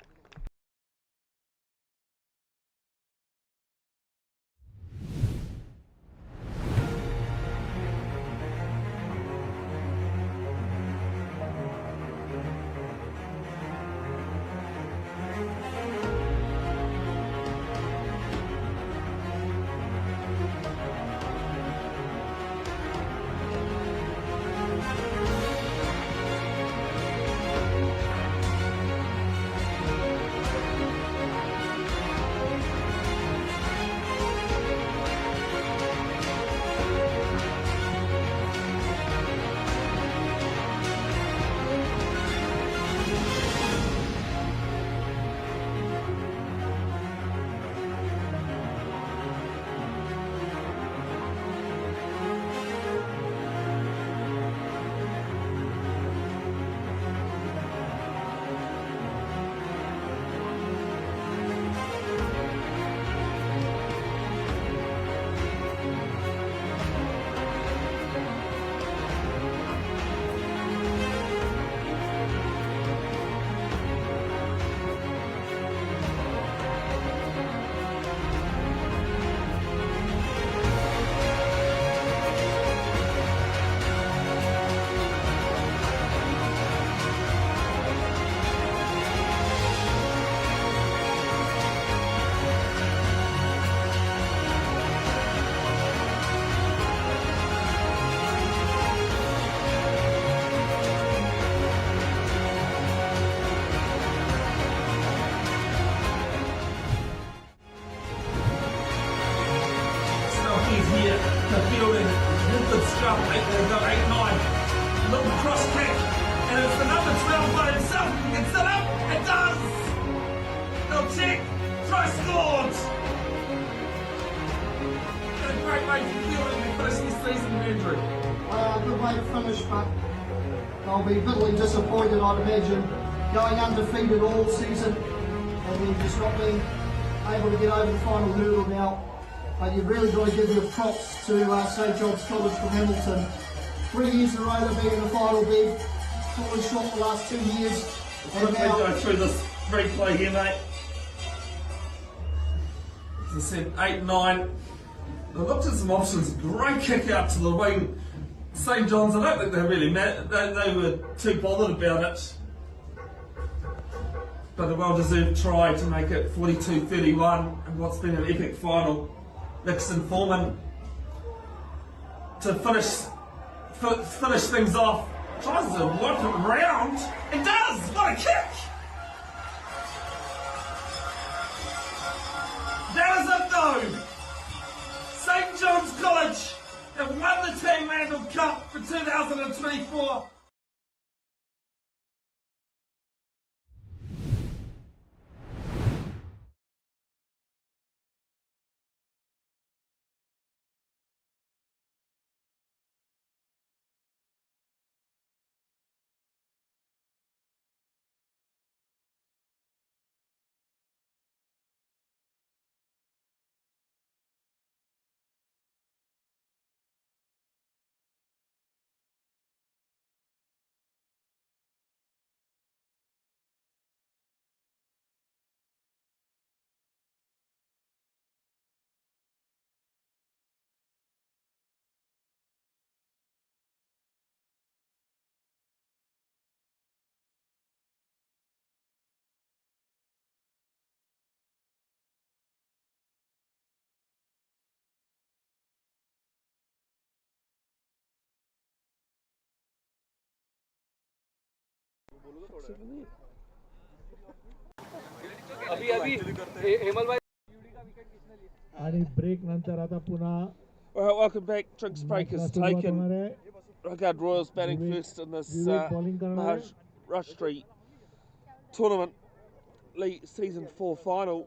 Here, the fielding, good scrum, they've got 8-9, little cross kick, and it's the number 12 by himself, he gets it up, it does! They'll check, try scored! And a great way for fielding to finish this season, Andrew. Good way to finish, but they'll be bitterly disappointed, I'd imagine, going undefeated all season and then just not being able to get over the final hurdle now. But you've really got to give your props to St John's College from Hamilton. 3 years in a row they've been in the final bid, fallen short the last 2 years. What if we go through this replay here, mate? As I said, 8-9. They looked at some options, great kick out to the wing. St John's, I don't think they really they were too bothered about it. But a well-deserved try to make it 42-31 and what's been an epic final. Nixon Foreman to finish things off. Tries to wipe it round. It does! What a kick! That is it though! St John's College have won the Team Randall Cup for 2024. आणि break नंतर आता पुन्हा Alright, welcome back. Drinks break is taken. Raigad Royals batting Vivek- first in this Vivek bowling करणार आहे. Maharashtra tournament season 4 final.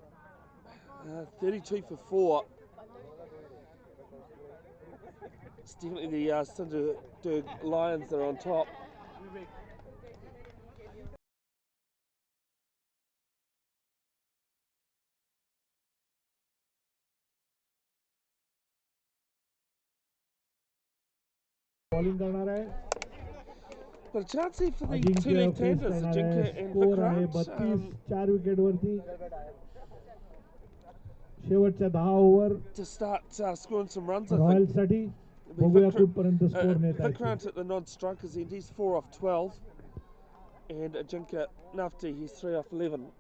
32 for 4. It's definitely the Sindhudurg Lions that are on top. Bowling करणार आहे. But a chance here for the two Ajinkya left face handers, करणार Ajinkya आहे. and score आहे Vikrant. 32, 4 wicket वरती. शेवटच्या 10 over To start scoring some runs, I royal think. साठी It'll be बघूया कुठपर्यंत स्कोर नेत आहे. Vikrant at the non-strikers end, he's 4 off 12. And Ajinkya Nafti, he's 3 off 11.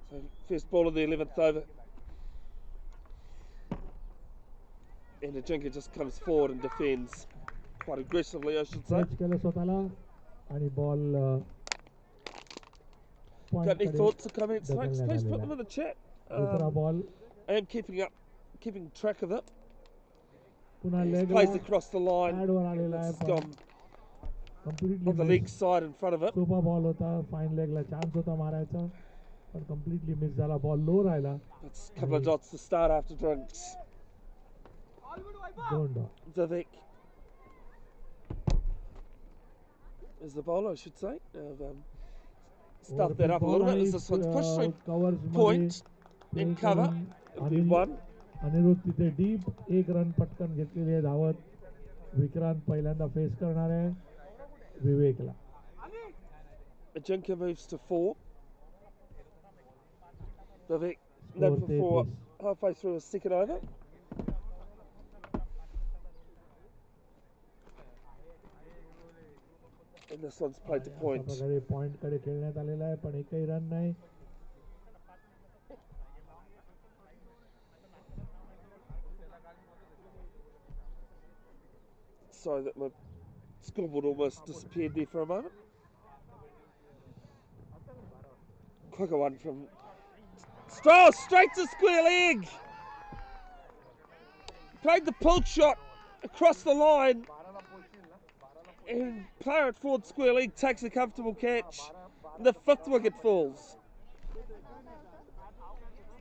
So first ball of the 11th over. And Ajinkya just comes forward and defends quite aggressively, I should say. Touch केलं स्वतःला आणि ball Got any thoughts or comments, folks? Please put them in the chat. दुसरा ball I am keeping track of it. पुन्हा He leg plays across the line. वर आलेला आहे It's पण gone on the completely leg side in front of it. सोपा ball होता. Fine लेगला chance होता मारायचा पण कम्प्लिटली मिस झाला. बॉल लो राहिला. It's a couple of dots to start after drinks. 2 dot. Vivek is the bowler, I should say. Stuffed that up a little bit as this one's pushed through covers point in cover. It'll be one. Aniruddh तिथे deep 1 run पटकन घेतलेली आहे धावत. विक्रांत पहिल्यांदा face करणार आहे विवेकला. Ajinkya moves to 4. Vivek, no for 4, halfway through his second over. And this one's played to point. Point कडे खेळण्यात आलेला आहे पण एकही रन नाही. Sorry that my scoreboard almost disappeared there for a moment. Quicker one from Strauss, straight to square leg. Played the pull shot across the line. And player at forward square leg takes a comfortable catch. And the 5th wicket falls.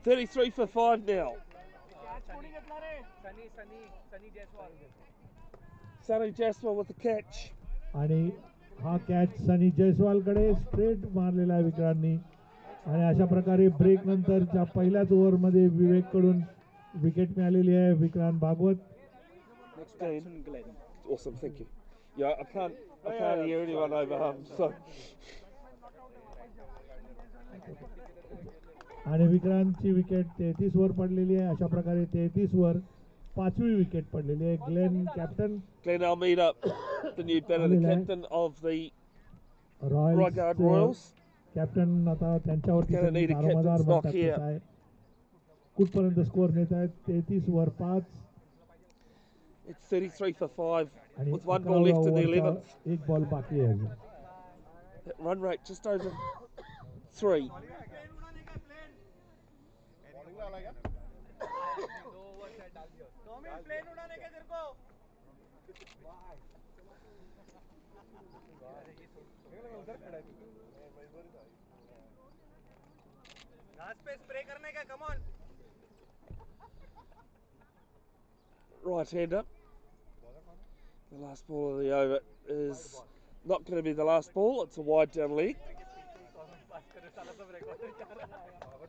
33 for 5 now. Sunny Jaswal with the catch. आणि हा catch Sunny Jaiswal कडे straight मारलेला आहे विक्रांतनी. आणि अशा प्रकारे break नंतरच्या पहिल्याच ओव्हर मध्ये विवेक कडून विकेट मिळालेली आहे. Vikrant Bhagavat. Next game. Awesome, thank you. Yeah, I can't hear anyone over home, so. आणि विक्रांतची विकेट 33 वर पडलेली आहे. अशा प्रकारे 33 वर 5वी विकेट पडलेली आहे. Glenn Almeida, the new batter, the captain of the Raigad Royals. Captain आता त्यांच्यावरती Gonna need a captain's knock here. आहे. कुठपर्यंत स्कोर नेत आहेत. 33 वर 5. It's 33 for 5 आणि with 1 ball left in the 11th. एक बॉल बाकी आहे अजून. That run rate just over 3. Right-hander. The last ball of the over is not going to be the last ball. It's a wide down leg.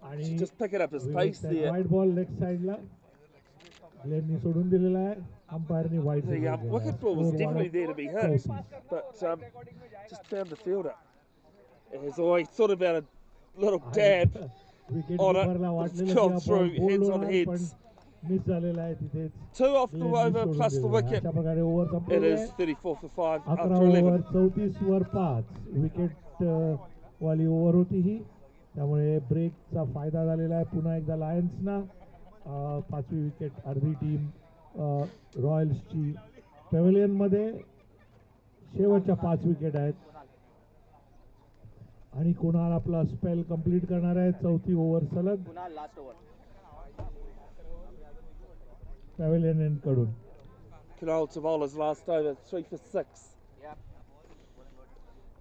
आणि Just pick it up his pace there. White ball left साइडला ग्लेननी सोडून दिलेला आहे. अंपायरनी white The wicket ball was definitely there to be hit, but just found the fielder. As I thought about a little dab on it, it's gone through, hands on heads. Miss झालेला आहे तिथे. 2 off the over plus the wicket. अशा प्रकारे over It संपलेली is आहे. 34 for 5 11 after 11. Over 34 were 5 wicket वाली over होती ही. त्यामुळे ब्रेकचा फायदा झालेला आहे पुन्हा एकदा लायन्सना. 5वी विकेट अर्धी टीम रॉयल्सची. पॅव्हिलियन मध्ये शेवटच्या 5 विकेट आहेत आणि कुणाल आपला स्पेल कंप्लीट करणार आहे. चौथी ओव्हर सलग Kunal last over. Pavilion and कडून. Kunal Tavalla's last over, 3 for 6. Yep.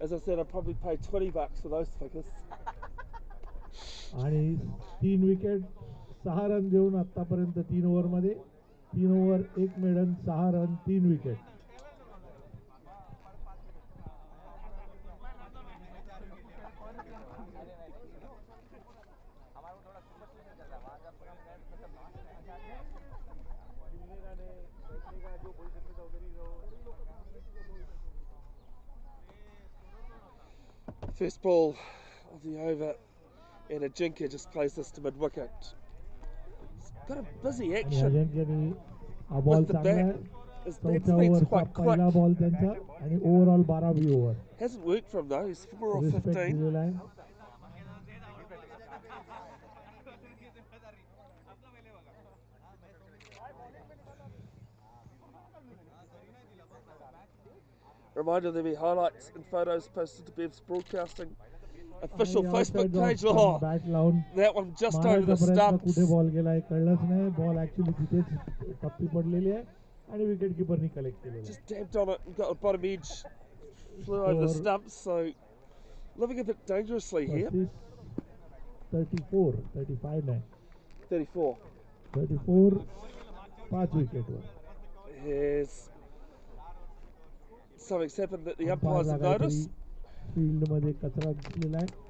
As I said, I'd probably pay $20 for those figures. आणि 3 विकेट 6 रन देऊन आतापर्यंत 3 ओव्हर मध्ये 3 over 1 maiden 6 run 3 wicket. First ball of the over, and Ajinka just plays this to mid wicket. It's got a busy आणि action अजिंक्यनी हा ball with the चांगला आहे. bat. His चौथ्या batsman's ओव्हरचा quite पहिला quick. Ball त्यांचा आणि overall 12वी over. Hasn't worked for him though. He's 4 or respect 15. दिलेला आहे. Reminder there'll be highlights and photos posted to Bev's Broadcasting official आणि Facebook outside page. off Oh, bat लावून that one just over मारायचा the प्रयत्न stumps. कुठे ball गेलाय कळलंच नाही. बॉल ऍक्च्युली तिथेच टप्पी पडलेली आहे आणि विकेट किपरनी कलेक्ट केलेला आहे. Just dabbed on it and got the bottom edge. Flew over the stumps, so living a bit dangerously here. 34 35 नाही 34. 34 5 विकेटवर. Yes. Something's happened that the umpires have noticed. Field मध्ये कचरा दिसलेला आहे.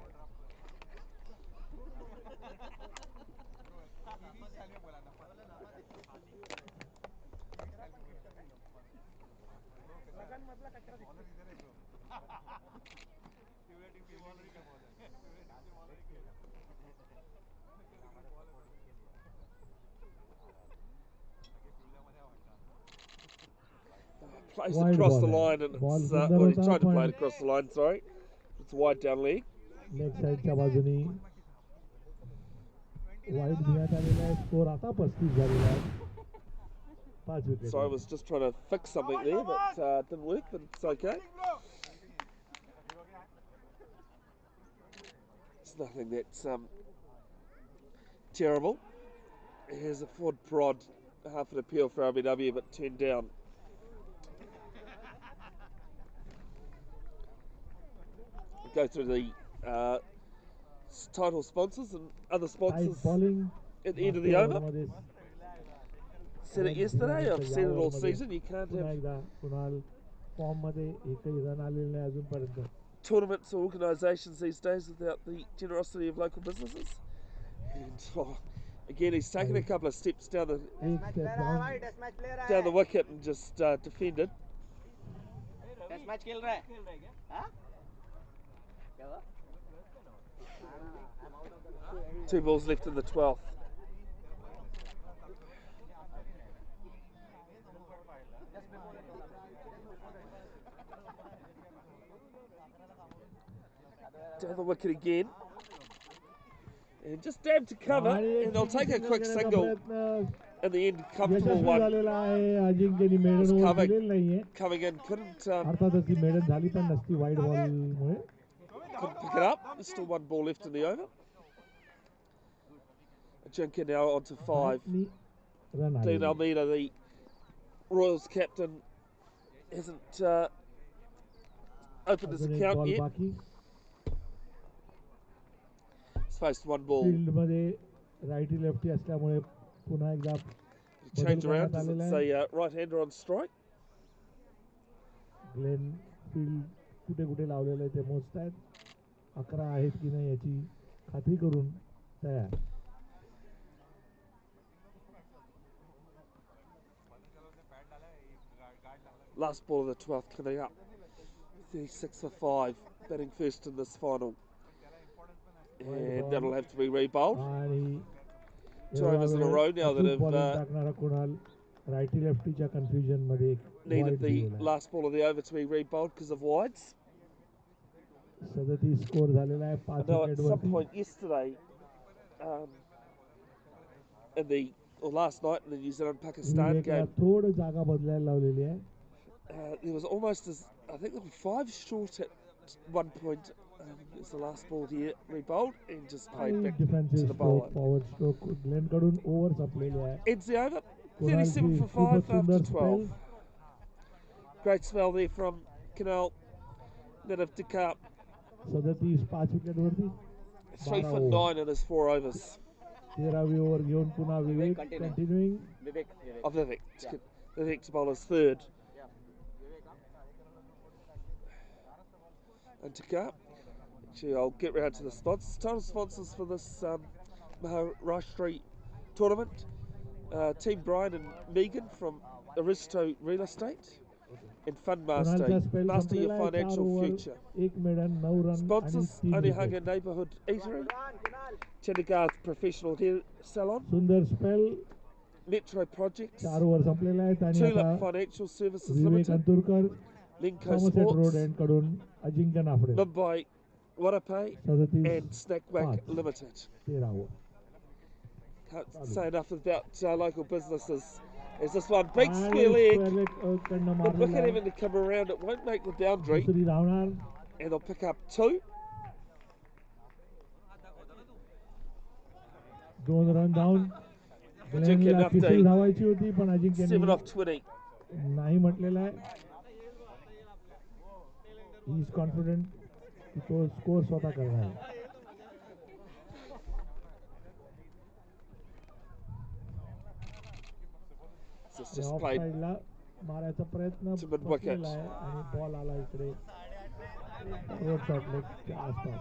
Plays Wide across the ball. line, and Ball it's सुंदर well, he होता, tried to play पण it across the line. Sorry, it's wide down leg. Leg साईडच्या बाजूनी wide घेण्यात आलेला आहे. स्कोर आता 35 झालेला आहे. 5 wicket. So I was just trying to fix something there, but didn't work. But it's okay. It's nothing that's terrible. Here's a forward prod, half an appeal for RBW, but turned down. Go through the title sponsors and other sponsors bowling at the end of the over. Said it yesterday, I've said it all season, you can't पुन्हा have एकदा Kunal form मध्ये एकही run आलेला नाही अजूनपर्यंत. tournaments or organisations these days without the generosity of local businesses. And again, he's taken a couple of steps down the एक step down. Test match player है. down the wicket and just defended. Test match खेल रहा है. हाँ? क्या हुआ? 2 balls left in the 12th. Down the wicket again. And just dabbed to cover, and they'll take a quick single in the end, comfortable Yashasvi one. झालेला आहे. अजिंक्यनी maiden over Coming. दिलेली नाहीये. Coming in, couldn't अर्थातच ती maiden झाली पण नसती wide बॉलमुळे. pick it up. There's still 1 ball left in the over. Ajinka now on to 5. Run Dean आले. Almeida, the Royals captain, hasn't opened his अजून एक account बॉल yet. बाकी. He's faced 1 ball. Field मध्ये righty lefty असल्यामुळे पुन्हा एकदा Change बदल around. करण्यात Does it आलेला say आहे. right-hander on strike? Glenn field कुठे कुठे लावलेलं आहे ते मोजत आहेत. 11 आहेत की नाही याची खात्री करून तयार. Last ball of the 12th coming up. 36 for 5, batting first in this final. And that'll have to be rebowled. आणि 2 overs in a row now that have टाकणारा कुणाल राईटी लेफ्टीच्या कन्फ्युजन मध्ये needed wide the दिलेला आहे. last ball of the over to be rebowled because of wides. 37 score झालेला आहे. I 5 know at wicket some वरती. point yesterday, in the or last night in the New Zealand Pakistan विवेकला game, थोडं जागा बदलायला लावलेली आहे. there was almost as I think they were 5 short at one point. It's the last ball here, re-bowled, and just played back to defensive the bowler. Stroke forward stroke ग्लेनकडून over संपलेली आहे. Ends the over, 37 कुणालची for खूपच 5 सुंदर after 12. Spell. Great spell there from Canal. Then of Decap, 37 5 wicket वरती. 3 for 9 in his 4 overs. 13वी over घेऊन पुन्हा Vivek continuing. Of Vivek. Vivek to bowl his 3rd. And Decap. Actually, I'll get round to the sponsors. Total sponsors for this Maharashtra tournament. Team Brian and Megan from Aristo Real Estate. And Fundmaster. कुणालचा spell Master your संपलेला आहे. 4 financial over future. 1 maiden 9 run आणि Sponsors 3 Only wicket. Hunger Neighbourhood Eatery. Chandigarh Professional Hair Salon. सुंदर spell. Metro Projects. 4 over संपलेला आहे. आणि Tulip आता Financial Services Vivek Limited. Anturkar Linko Somerset road Sports. End कडून Ajinkya Naphade. Mumbai Warapay. 37 And Snackwack 5. Limited. 13 over. Can't say enough about local businesses. Is this one big square leg? कडनं The wicket मारलेला having to come around, it won't make the boundary, दुसरी धावणार. and they'll pick up 2. 2 run down. Ajinkya ग्लेनला update. तिसरी धावायची होती पण 7 अजिंक्यने off 20. नाही म्हटलेलं आहे. ही इज कॉन्फिडेंट की तो स्कोर स्वतः करणार आहे. So it's just of played साइडला मारायचा प्रयत्न to mid wicket. बसलेला आहे आणि बॉल आला इकडे रोड शॉट लेगच्या आसपास.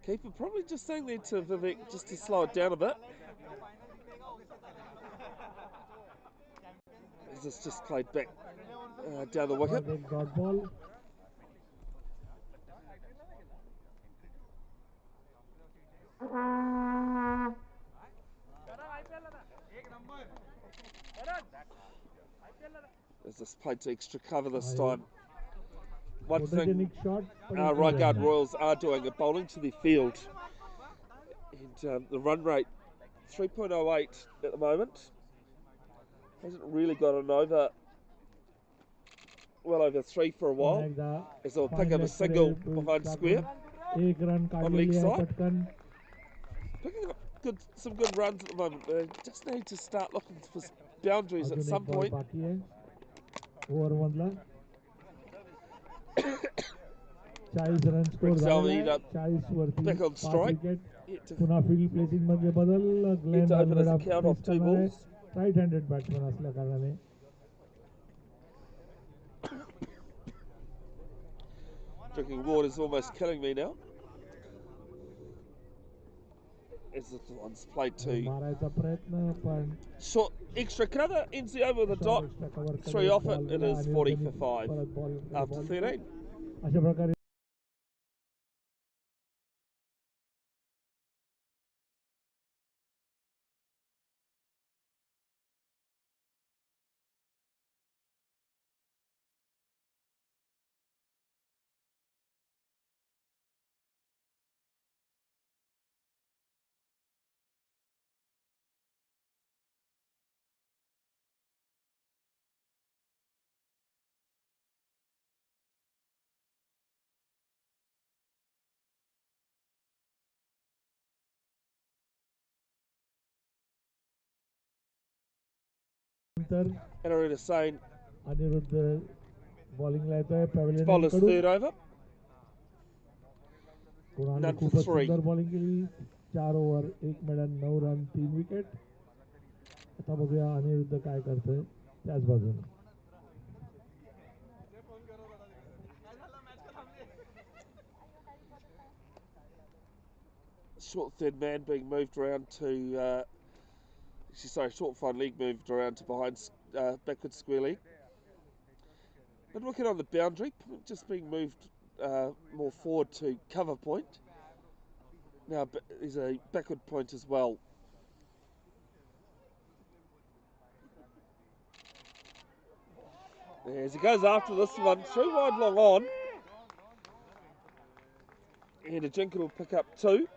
Keeper probably just saying there to Vivek just to slow it down a bit. As it's just played back down the wicket. Big dot ball. As this played to extra cover this time. One Photogenic thing shot. Raigad Royals are doing are bowling to their field. And the run rate, 3.08 at the moment. Hasn't really got an over, well over 3 for a while. As they'll pick up a single behind square एक run on leg काढलेली आहे side. पटकन. Picking up some good runs at the moment. They just need to start looking for boundaries at अजून some एक ball point. बाकी आहे over मधला. 40 run score Brings झालेला Almeida आहे. 40 वरती back on 5 strike. Wicket. Yet to पुन्हा field placing मध्ये बदल. Glenn to open his Almeida account off 2 balls. Right handed batsman असल्या कारणाने Drinking water is almost killing me now. As the one's played to मारायचा प्रयत्न पण short extra cover, ends the over with a dot. 3 off it, it is 40 for 5 after 13. अशा प्रकारे नंतर Anarita saying Anirudh बॉलिंगला येतोय pavilion bowler's कडून. 3rd over. कुणालने None for खूपच 3. सुंदर बॉलिंग केली. 4 ओव्हर 1 मिडन 9 रन 3 विकेट. आता बघूया अनिरुद्ध काय करतोय त्याच बाजूने. Short third man being moved around to, short fine leg moved around to behind backward square leg. But looking on the boundary, just being moved more forward to cover point. Now there's a backward point as well. As he goes after this one, 3 wide long on. And Ajinkya will pick up 2.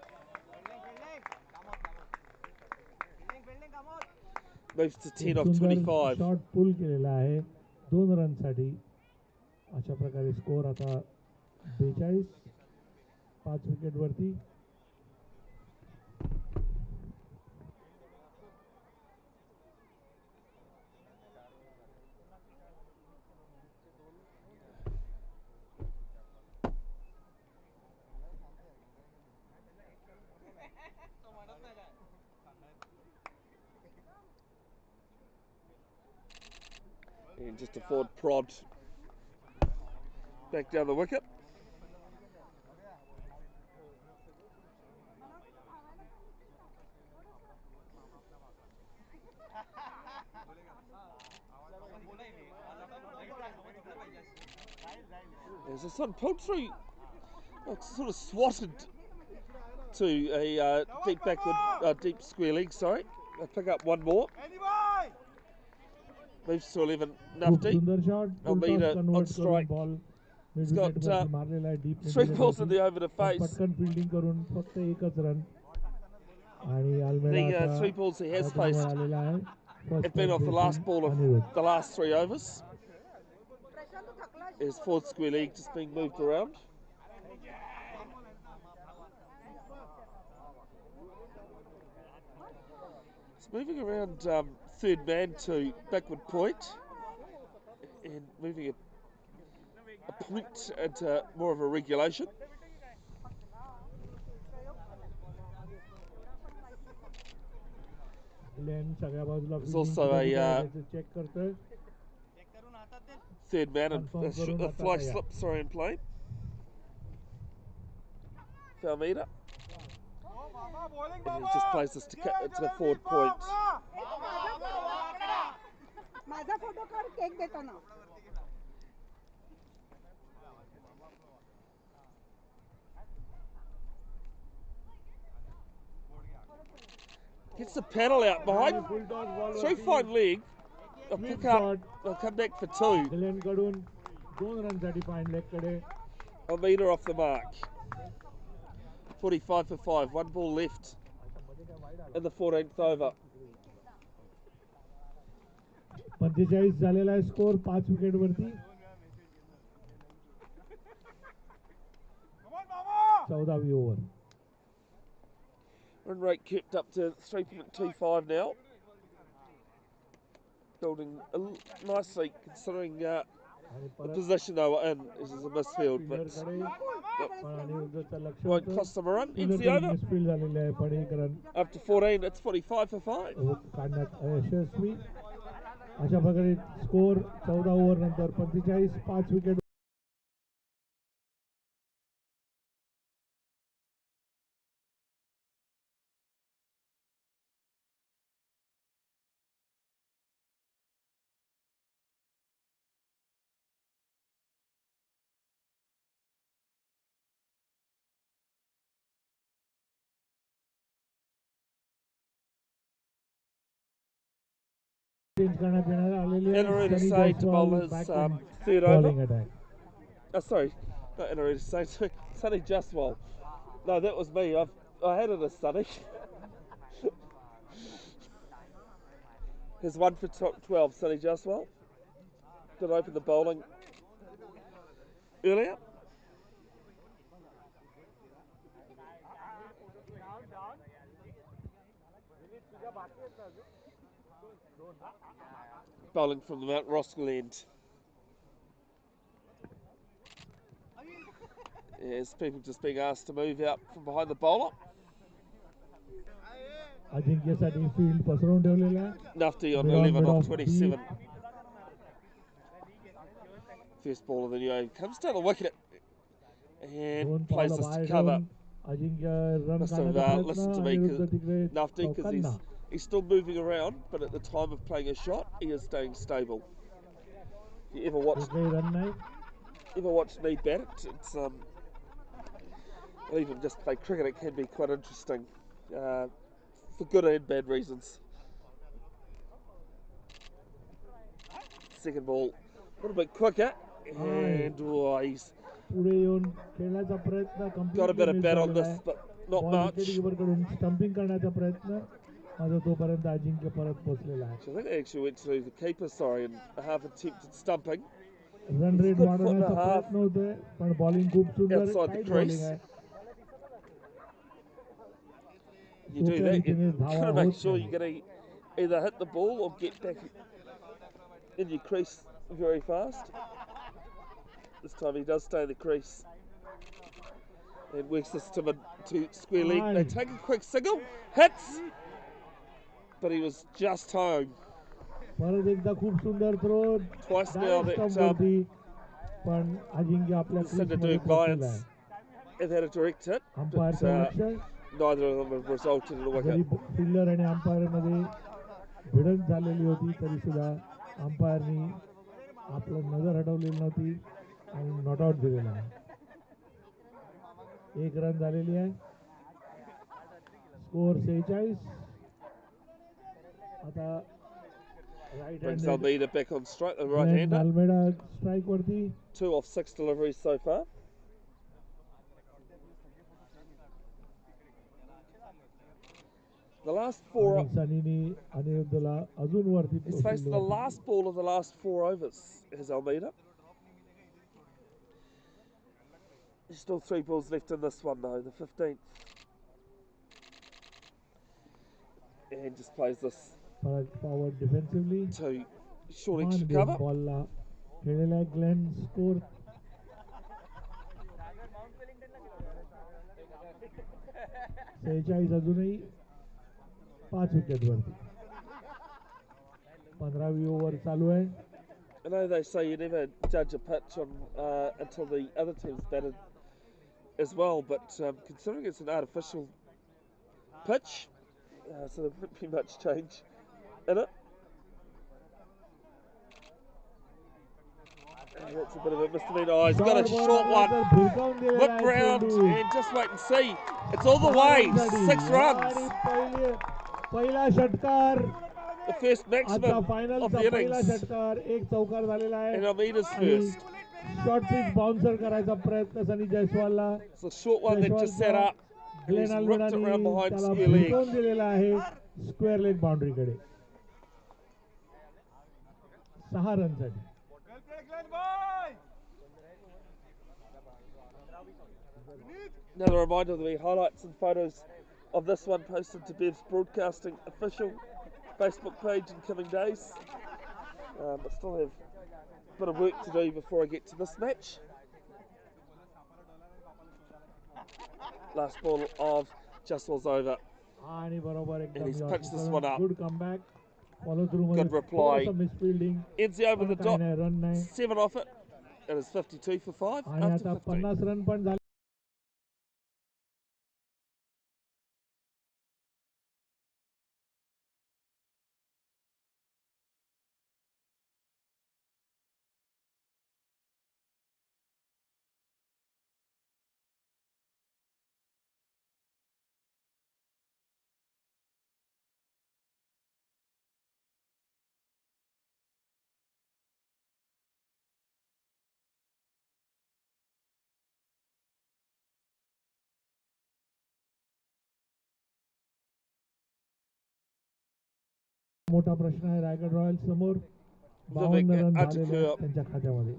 Moves to 10 एक off सुंदर 25. Shot पुल केलेला आहे 2 रनसाठी. अशा प्रकारे score आता 42, 5 विकेटवरती. And just a forward prod back down the wicket. As this one pulled through, sort of swatted to a deep backward, deep square leg, sorry. They'll pick up one more. Moves to 11, खूप Nufty. सुंदर shot. Almeida on strike. Ball He's got मारलेला आहे deep 3 balls in the over to face. पटकन fielding करून फक्त एकच run. आणि Almeida The आता 3 balls he has बॅटिंगवर faced आलेला आहे. have been off the last ball of the last 3 overs. His forward square leg just being moved around. It's moving around third man to backward point and moving a point into more of a regulation. सगळ्या बाजूला There's also a check करतोय. third man and Confirm a करून fly आता slip, sorry, in play. Falmeida. And he just plays this to the forward point. माझा photo काढ cake देतो ना. Gets the paddle out behind. 3 fine leg. They'll pick up. They'll come back for 2. England कडून 2 रनसाठी fine leg कडे. Almeida off the mark. 45 for 5. 1 ball left in the 14th over. 45 झालेला आहे score 5 wicket वरती. 14वी over. Run rate kept up to 3.25 now. Building nicely considering the position they were in. This is a misfield, but won't cost them a run. Ends the over. Misfield झालेली आहे. पण एक run Up to 14, it's 45 for 5. काढण्यात यशस्वी. अशा प्रकारे score 14 over नंतर 45, 5 wicket. Change करण्यात येणार आलेली आहे. Inarita Sunny Say to bowl Jaiswal his back on third bowling over. attack. Oh, sorry, not Inarita Say. Sunny Jaiswal. No, that was me. I had it as Sunny. Here's 1 for 12, Sunny Jaiswal. Did open the bowling earlier. Bowling from the Mount Roskill end. As people just being asked to move out from behind the bowler. अजिंक्यसाठी field पसरवून ठेवलेला आहे. Nufty on Mid on, 11 mid off off 27. First ball of the new over comes down the wicket and plays this to cover. Ajinkya run Must have काढण्याचा listened to प्रयत्न me, Anirudh तिकडे Nufty, because चौकांना. he's still moving around, but at the time of playing a shot, he is staying stable. If you एकही run नाही. ever watched me bat it, it's or even just play cricket, it can be quite interesting for good and bad reasons. Second ball, a little bit quicker, and he's पुढे येऊन खेळण्याचा प्रयत्न got a bit of bat on this, but not ball much. Wicketkeeper कडून stumping करण्याचा प्रयत्न माझं तोपर्यंत अजिंक्य परत पोहोचलेला आहे. I think it actually went to the keeper, sorry, and a half attempted stumping. Run rate Good वाढवण्याचा foot and a half प्रयत्न होतोय पण बॉलिंग खूप सुंदर outside the tight crease. Bowling आहे. You do सोप्या that, रीतीने you've धावा got to make होत sure नाही. you're going to either hit the ball or get back in your crease very fast. This time he does stay in the crease and works this to square leg. They take a quick single, hits, but he was just home. परत एकदा खूप सुंदर throw Twice now that पण अजिंक्य आपल्या the क्रीजमध्ये Sindhudurg पोहोचलेला Lions आहे. have had a direct hit, अंपायरचं but लक्ष neither of them have resulted in a zari wicket. Fielder आणि अंपायर मध्ये भिडंत झालेली होती तरी सुद्धा अंपायरनी आपलं नजर हटवलेली नव्हती आणि नॉट आउट दिलेला आहे. एक रन झालेली आहे. स्कोर 46. आता right Brings handed Almeida back on strike, the right-hander. Almeida strike वरती. 2 off 6 deliveries so far. The last 4 आणि सनीनी अनिरुद्धला अजून वरती he's faced the last ball of the last 4 overs, has Almeida. There's still 3 balls left in this one though, the 15th. And just plays this forward defensively to short extra cover. बॉलला खेळलेला आहे. Glen score 46 अजूनही 5 wicket वरती. 15वी over चालू आहे. I know they say you never judge a pitch on until the other team's batted as well, but considering it's an artificial pitch, so there won't be much change in it. And that's a bit of a misdemeanor. Oh, he's got a short one. Whip round and just wait and see. It's all the way. 6 runs. पहिला षटकार The first आजचा maximum of फायनलचा the पहिला innings. षटकार एक चौकार झालेला आहे. And Almeida's first. Short pitch bouncer करायचा प्रयत्न Sunny जयस्वालला. It's a short one that just set up. And he's Glen ripped it अल्मेडानी round behind त्याला square leg. भिडकवून दिलेला आहे स्क्वेअर लेग बाउंड्रीकडे. 6 रनसाठी. Another reminder there'll be highlights and photos of this one posted to Bev's Broadcasting official Facebook page in coming days. I still have a bit of work to do before I get to this match. Last ball of Justwell's over. आणि बरोबर एकदम And he's pitched this yorker. one up. Good comeback. Follow through मध्ये Good reply. थोडंसं मिसफिल्डिंग Ends over the dot. Run नाही. 7 off it. It is 52 for 5 आणि after आता 15. 50 run पण झाले. मोठा प्रश्न आहे रायगड रॉयल्स समोर. 52 रन झालेले आहेत त्यांच्या खात्यामध्ये.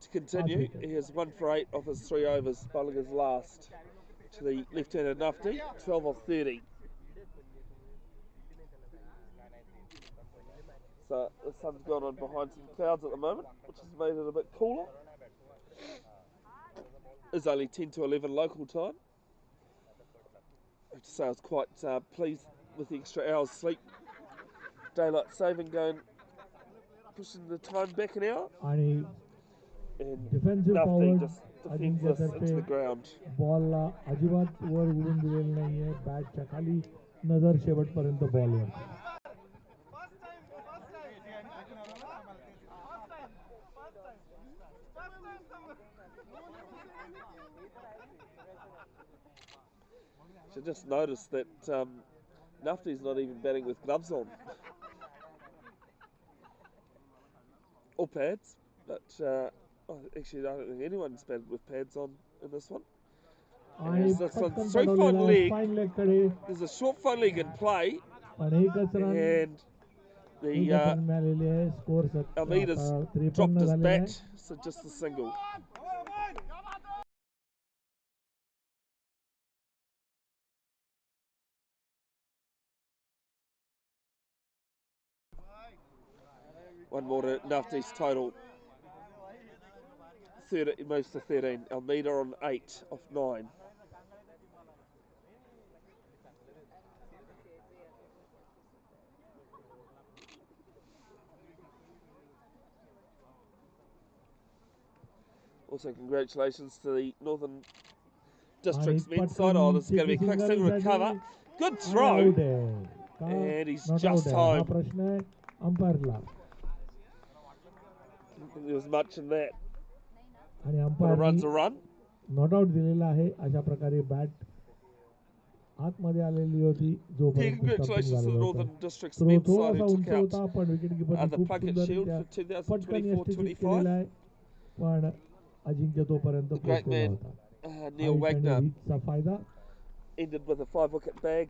To continue, he has 1 for 8 off his 3 overs, bowling his last to the left-handed Nufty, 12 off 30. So the sun's gone on behind some clouds at the moment, which has made it a bit cooler. It's only 10 to 11 local time. I have to say I was quite pleased with the extra hour's sleep. Daylight saving going, pushing the time back an hour. आणि And defensive Nufty forward just defends this into the अजिंक्यतर्फे ground. बॉलला अजिबात वर उडून दिलेलं नाहीये. बॅटच्या खाली नजर शेवटपर्यंत बॉलवर. Should just notice that Nufty's not even batting with gloves on. Or pads, but actually I don't think anyone's batted with pads on in this one. आणि This one's पटकन straight fine पडवलेला leg. Fine leg कडे. There's a short fine leg in play, पण एकच run And एकच the run मिळालेली आहे. Score Almeida's आता dropped 53 his झालेला आहे. bat, so just the single. One more to Nafti's total. 30, most to 13. Almeida on 8 off 9. Also, congratulations to the Northern District's men's side. Oh, this is going to be a quick single recover. Good throw. Out आहे. का And he's not just out आहे? हा home. प्रश्न आहे अंपायरला. I don't think there was much in that. आणि But a run's अंपायरनी a run. Not out दिलेला आहे. अशा प्रकारे बॅट आतमध्ये आलेली होती Yeah, जोपर्यंत congratulations to the झालेलं Northern होतं. District's थ्रो men's side थोडासा who उंच took out होता पण विकेट किपरने the खूप Plunkett सुंदर Shield रित्या for पटकन 2024-25. यष्टिचित केलेला आहे. पण अजिंक्य तोपर्यंत The great पोहोचलेला man होता. Neil हाईट आणि Wagner रीचचा फायदा. ended with a 5-wicket bag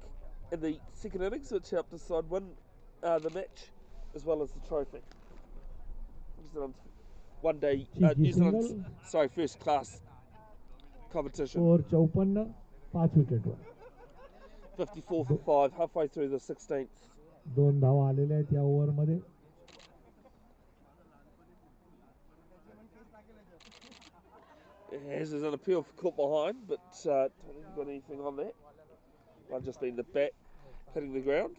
in the second innings, which helped his side win the match as well as the trophy. New Zealand's one day, Cheeky New Zealand's single. first class competition. Score 54 5 विकेटवर 54 for 5, halfway through the 16th. 2 धावा आलेल्या आहेत या ओव्हरमध्ये. As is an appeal for caught behind, but don't think we've got anything on that. Might just been the bat hitting the ground.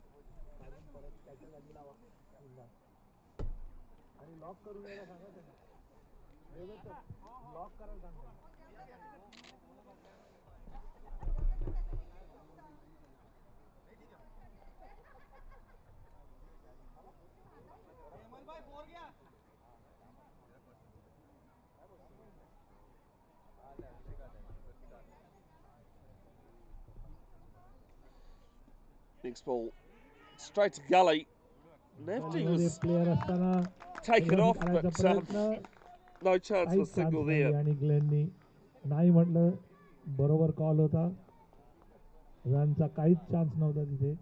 Next ball, straight to gully. Nafty was player असताना taken off, करायचा but प्रयत्न no chance of a काहीच chance single नाही there. आणि ग्लेननी नाही म्हटलं बरोबर call होता. रनचा काहीच चान्स नव्हता तिथे.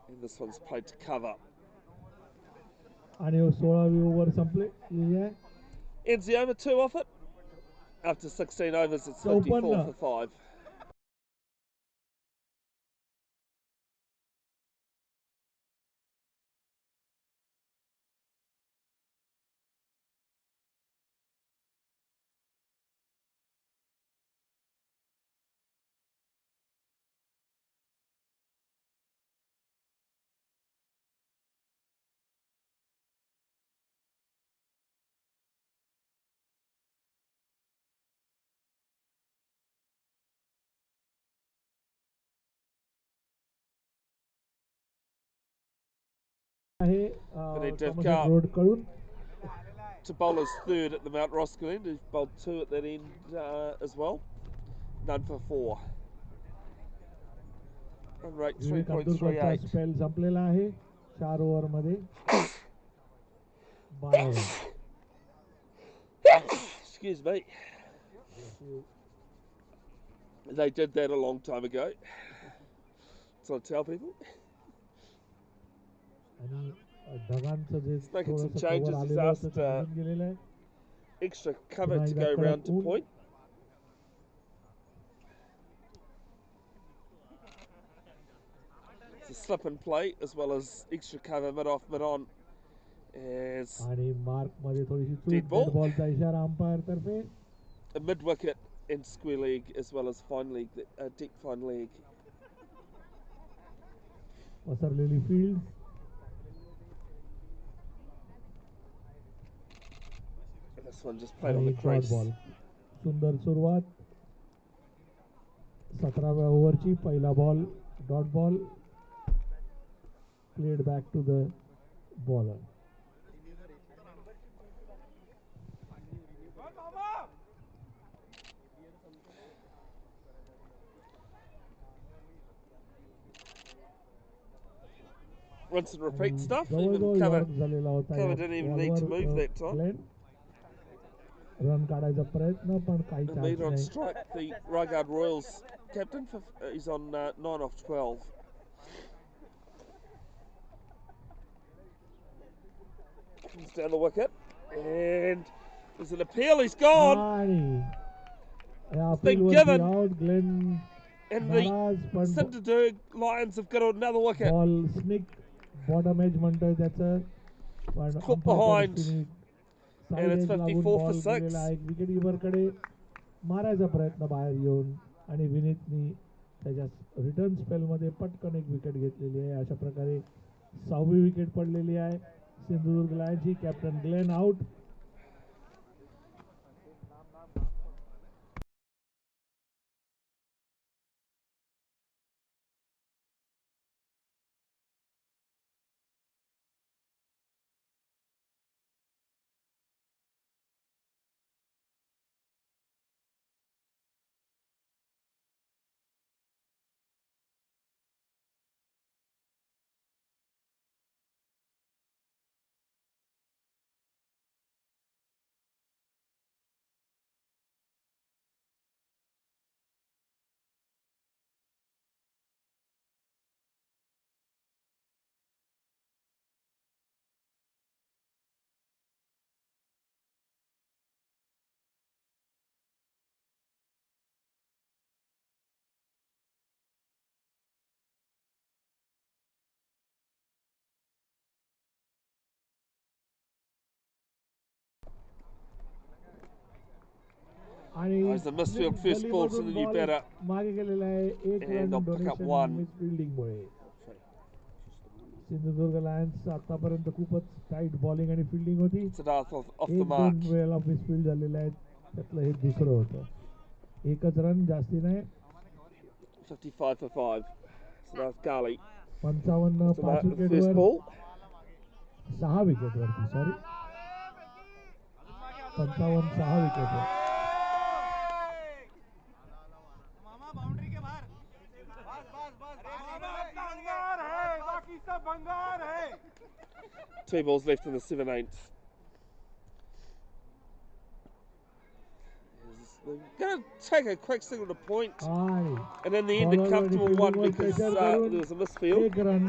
And this one's played to cover. आणि 16वी ओव्हर संपलेली आहे. Ends the over 2 off it. After 16 overs, it's 54 for 5. आहे रोड कडून To bowler's third at the Mount Roskill end, who's bowled 2 at that end as well. None for 4. Run rate 3.38. Spell संपलेला आहे 4 over मध्ये. 12 Excuse me. They did that a long time ago. So I tell people. आणि ढगांचं जे making some थोडंसं changes. cover He's आलेलं होतं asked ते निघून गेलेलं आहे. extra cover to Right, go that round to correct. point. It's a slip and play as well as extra cover mid off, mid on. As आणि mark मध्ये थोडीशी चूक. Dead ball. डेड बॉलचा इशारा अंपायर तर्फे. a mid wicket and square leg as well as fine leg, deep fine leg. पसरलेली field. And this one just played on आणि the dot crease. Ball. सुंदर सुरुवात 17व्या ओव्हरची. पहिला ball dot ball. Played back to the bowler. rinse and repeat आणि stuff. जवळजवळ Even cover york झालेला होता या didn't even need to move बॉलवर that time. ग्लेन रन काढायचा प्रयत्न पण काही And चान्स lead on नाही. strike, the Raigad Royals captain, he's on 9 off 12. Comes down the wicket, and there's an appeal, he's gone. आणि या It's been appeal वरती given. Out Glenn And नाराज the पण Sindhudurg Lions have got another wicket. Ball sneak bottom as म्हणतोय त्याचं पण Caught behind. Side And it's as लागून 54 for ball 6. गेलेला आहे. विकेट किपरकडे मारायचा प्रयत्न बाहेर येऊन आणि विनीतनी त्याच्या रिटर्न स्पेलमध्ये पटकन एक विकेट घेतलेली आहे. अशा प्रकारे 6वी विकेट पडलेली आहे सिंधुदुर्ग लायन्सची. Captain Glen out. आणि There's a misfield first ball to the new batter. मागे गेलेला आहे. एक And run they'll pick up donation one. मिसफिल्डिंगमुळे. सिंधुदुर्ग लायन्स आतापर्यंत खूपच टाईट बॉलिंग आणि फिल्डिंग होती. It's an off the एक mark. दोन वेळेला मिसफिल्ड झालेले आहेत. त्यातलं हे दुसरं होतं. एकच रन जास्ती नाही. 55 for 5. So that's Gali. 55 It's 5 the first विकेटवर ball. 6 विकेटवरती सॉरी 55 6 विकेटवर. Two balls left in the 7/8. They're going to take a quick signal to point, आणि and in the end, a comfortable one because there was a misfield. एक run.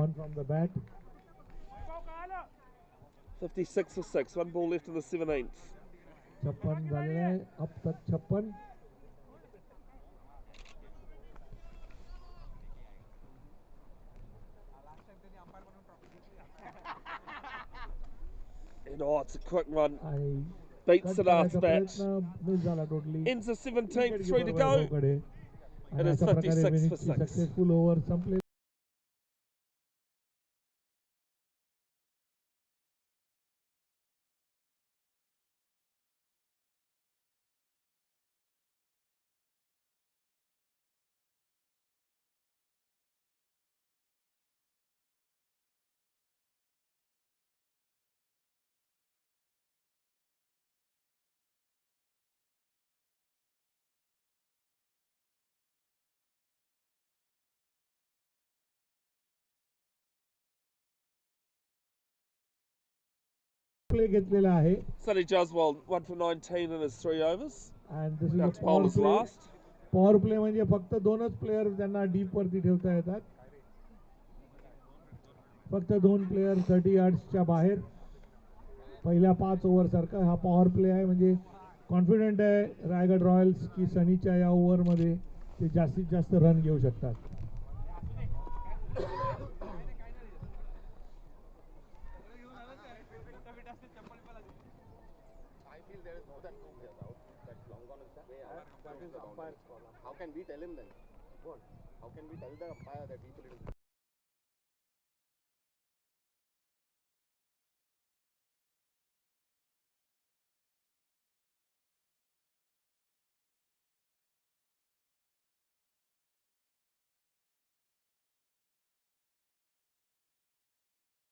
One from the bat. 56 for 6. One ball left in the 7/8. 56 झालेले आहे. अब तक 56. And oh, it's a quick run. आणि Beats it after that. Miss झाला totally. Ends the 17th, 3 to go. आणि it's अशा प्रकारे 56 for विनीतची 6. सक्सेसफुल ओव्हर संपले. प्ले घेतलेला आहे. Sonny Juswell, 1 for 19 in his 3 overs. And this is About a to bowl power his play. last. Power play म्हणजे फक्त दोनच प्लेयर त्यांना डीप वरती ठेवता येतात. फक्त 2 प्लेयर 30 यार्ड्सच्या बाहेर. पहिल्या 5 ओव्हर सारखा हा पॉवर प्ले आहे. म्हणजे कॉन्फिडेंट आहे रायगड रॉयल्स की सनीच्या या ओव्हरमध्ये ते जास्तीत जास्त रन घेऊ शकतात. How can we tell him then? What? How can we tell the umpire that we feel it is?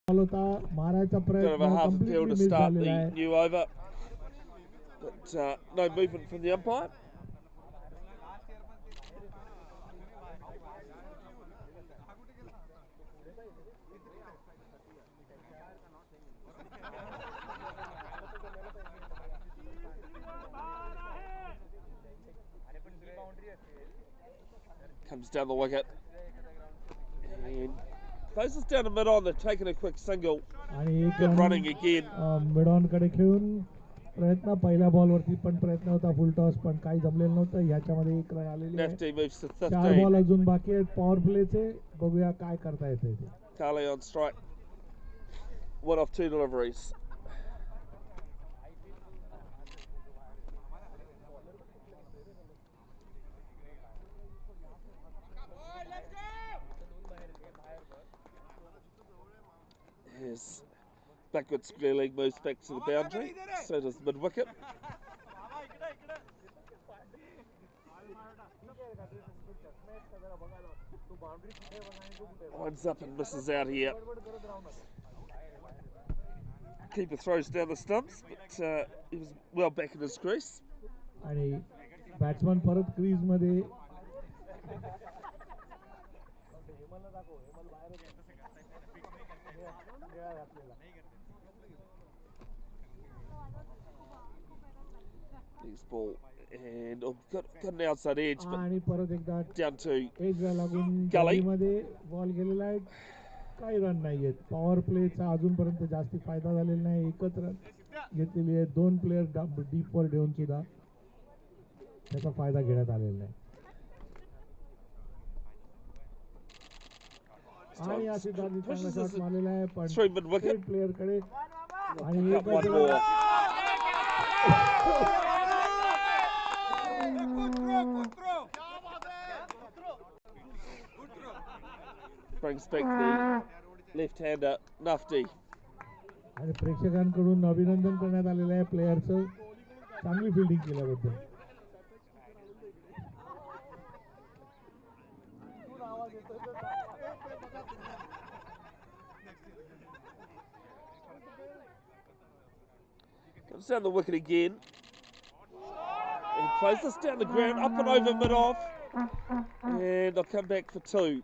होता मारायचा Bit of प्रयत्न a half a completely field to miss start झालेला the आहे. new over. But no movement from the umpire. Comes down the wicket. And closes down to mid-on. They've taken a quick single. आणि एक Good run, running again. Mid on कडे खेळून प्रयत्न पहिल्या बॉलवरती पण प्रयत्न होता फुल टॉस पण काही जमलेलं नव्हतं. ह्याच्यामध्ये एक रन आलेली आहे. Nafty moves to 4 ball 15. अजून बाकी आहेत पॉवर प्लेचे. बघूया काय करता येते ते. Carly on strike. 1 off 2 deliveries. His backward square leg moves back to the boundary. So does mid wicket. Winds up and misses out here. Keeper throws down the stumps, but he was well back in his crease. आणि batsman परत crease मध्ये. Next ball and got an outside edge, but आणि परत एकदा down to as लागून Gully. गलीमध्ये ball गेलेला आहे. काही रन नाही आहेत. पॉवर प्लेचा अजूनपर्यंत जास्ती फायदा झालेला नाही. एकच रन घेतलेली आहे. 2 प्लेयर डीप वर ठेवून सुद्धा त्याचा फायदा घेण्यात आलेला नाही. आणि या सिद्धांत चांगला शॉट मारलेला आहे पण through mid wicket. Straight player कडे. आणि Got one more. Brings back the left-hander Nafty. आणि प्रेक्षकांकडून अभिनंदन करण्यात आलेलं आहे प्लेयरचं चांगली फिल्डिंग केल्याबद्दल. Comes down the wicket again. And plays this down the ground, up and over mid-off. And they'll come back for 2.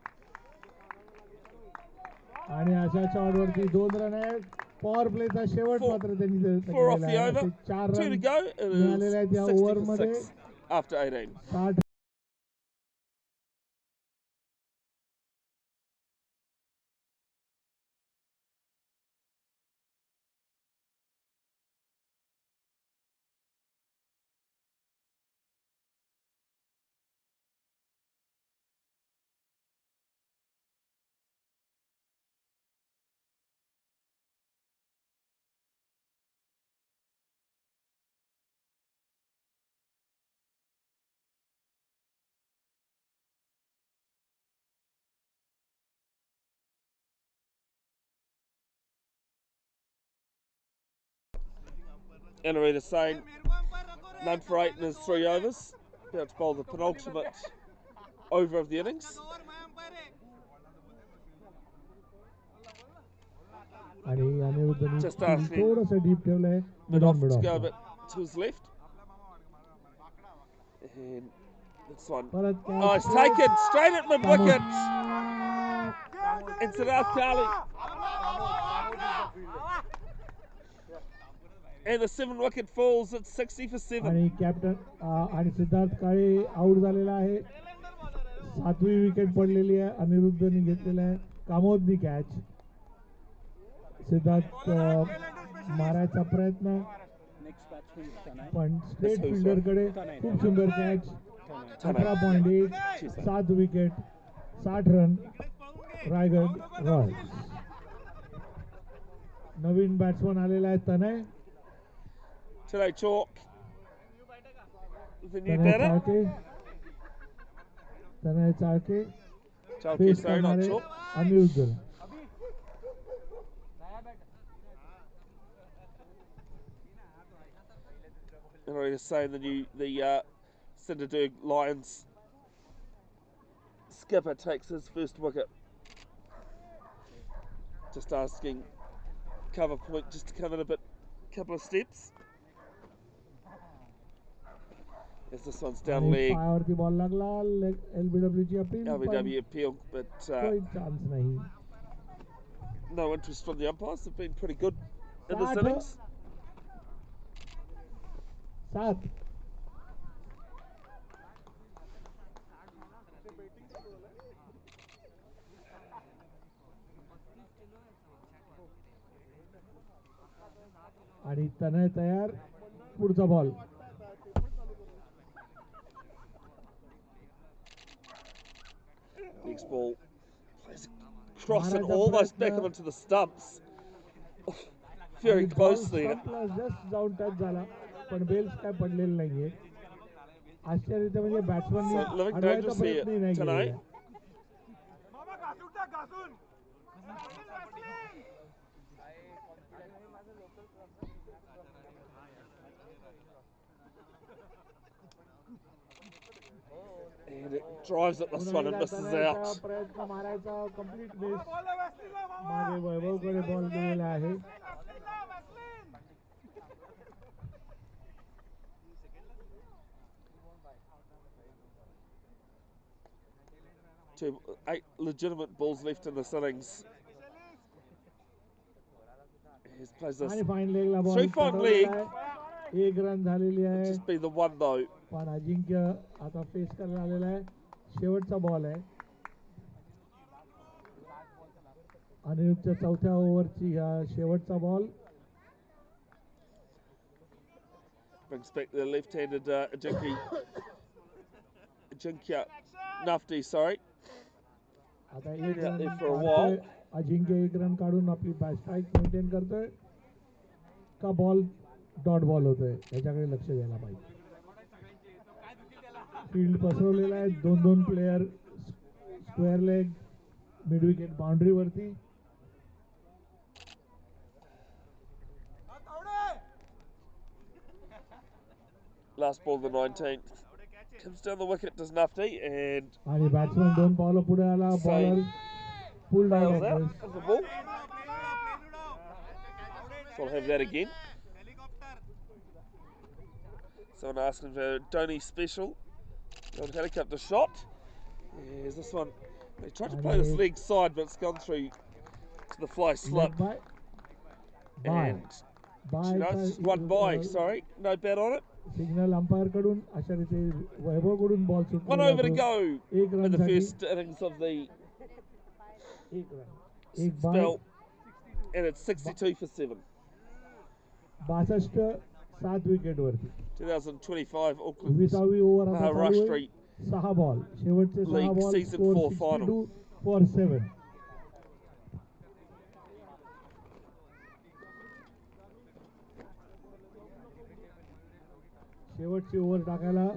आणि अशा शॉटवरती 2 रन आहेत. पॉवर प्लेचा शेवट मात्र त्यांनी 4 off the over. 4 2 to run go. It मिळालेले आहेत is या 60 for ओव्हरमध्ये. 6 after 18. 60 Anarita Sane, none for 8 in his 3 overs. About to bowl the penultimate over of the innings. आणि अनिरुद्धनी Just asking. थोडंसं डीप ठेवलंय. Mid-off to go a bit to his left. And this one. Oh, it's taken straight at mid-wicket. And Siddharth Kali. And the 7 wicket falls at 60 for 7. आणि captain आणि सिद्धार्थ काळे out झालेला आहे. 7वी wicket पडलेली आहे. अनिरुद्धनी घेतलेला आहे. कामोदनी कॅच. सिद्धार्थ मारायचा प्रयत्न पण स्ट्रेट फिल्डर कडे खूप सुंदर catch. 18.8 7 wicket 60 run Raigad Royals. नवीन बॅट्समन आलेला आहे तनय. Today Chalk with a new batter. Tanay Chalke Chalky, sorry, not Chalk. Aniruddha. And I just saying the Sindhudurg Lions skipper takes his first wicket. Just asking cover point just to come in a couple of steps. As this one's down leg. पायावरती ball लागला. LBW ची appeal. LBW appeal, but कोई chance नाही. no interest from the umpires. They've been pretty good in this 60 innings. 7 आणि तनय तयार पुढचा ball Next ball. Plays across and almost back onto the stumps. Very close there. Just जाऊन touch झाला पण bells काय पडलेले नाहीये आश्चर्य म्हणजे batsman So living अडवायचा dangerous here प्रयत्न नाही tonight. केलेला And it drives at this one and misses out. प्रयत्न मारायचा कंप्लीट मिस मागे वैभवकडे बॉल गेलेला आहे Eight legitimate balls left in this innings. He plays this आणि फाईन लेगला बॉल Three fine leg. एक रन झालेली आहे just be the one though. पण अजिंक्य आता फेस करायला आलेला आहे शेवटचा बॉल आहे अनिरुद्धच्या चौथ्या ओव्हरची शेवटचा ball Brings back the left-handed Ajinkya Nafti, sorry. आता एक Yeah, run there for a while. Ajinkya एक रन काढून आपली बॅट स्ट्राईक मेंटेन करतोय का बॉल डॉट बॉल होतोय याच्याकडे लक्ष द्यायला पाहिजे फील्ड पसरवलेला आहे दोन दोन player square leg mid wicket boundary वरती Last ball of the 19th. Comes down the wicket, does Nafti, and आणि बॅट्समन दोन पावलं पुढे आला bowler pull bails down out of the ball. So I'll have that again. Someone asking for a Donny special. The helicopter shot. Here's this one. They tried to play this leg side, but it's gone through to the fly slip. And no, it's just one by, sorry. No bat on it. Signal umpire कडून अशा रीते वैभव कडून ball सुटला One over to go एक in run the first innings of the एक run एक bye spell. And it's 62 for 7. 62 7 wicket वरती 2025 Auckland 20वी over आता चालू Maharashtra आहे 6 बॉल शेवटचे 6 League ball season score 4 final. 62 for 7 शेवटची ओव्हर टाकायला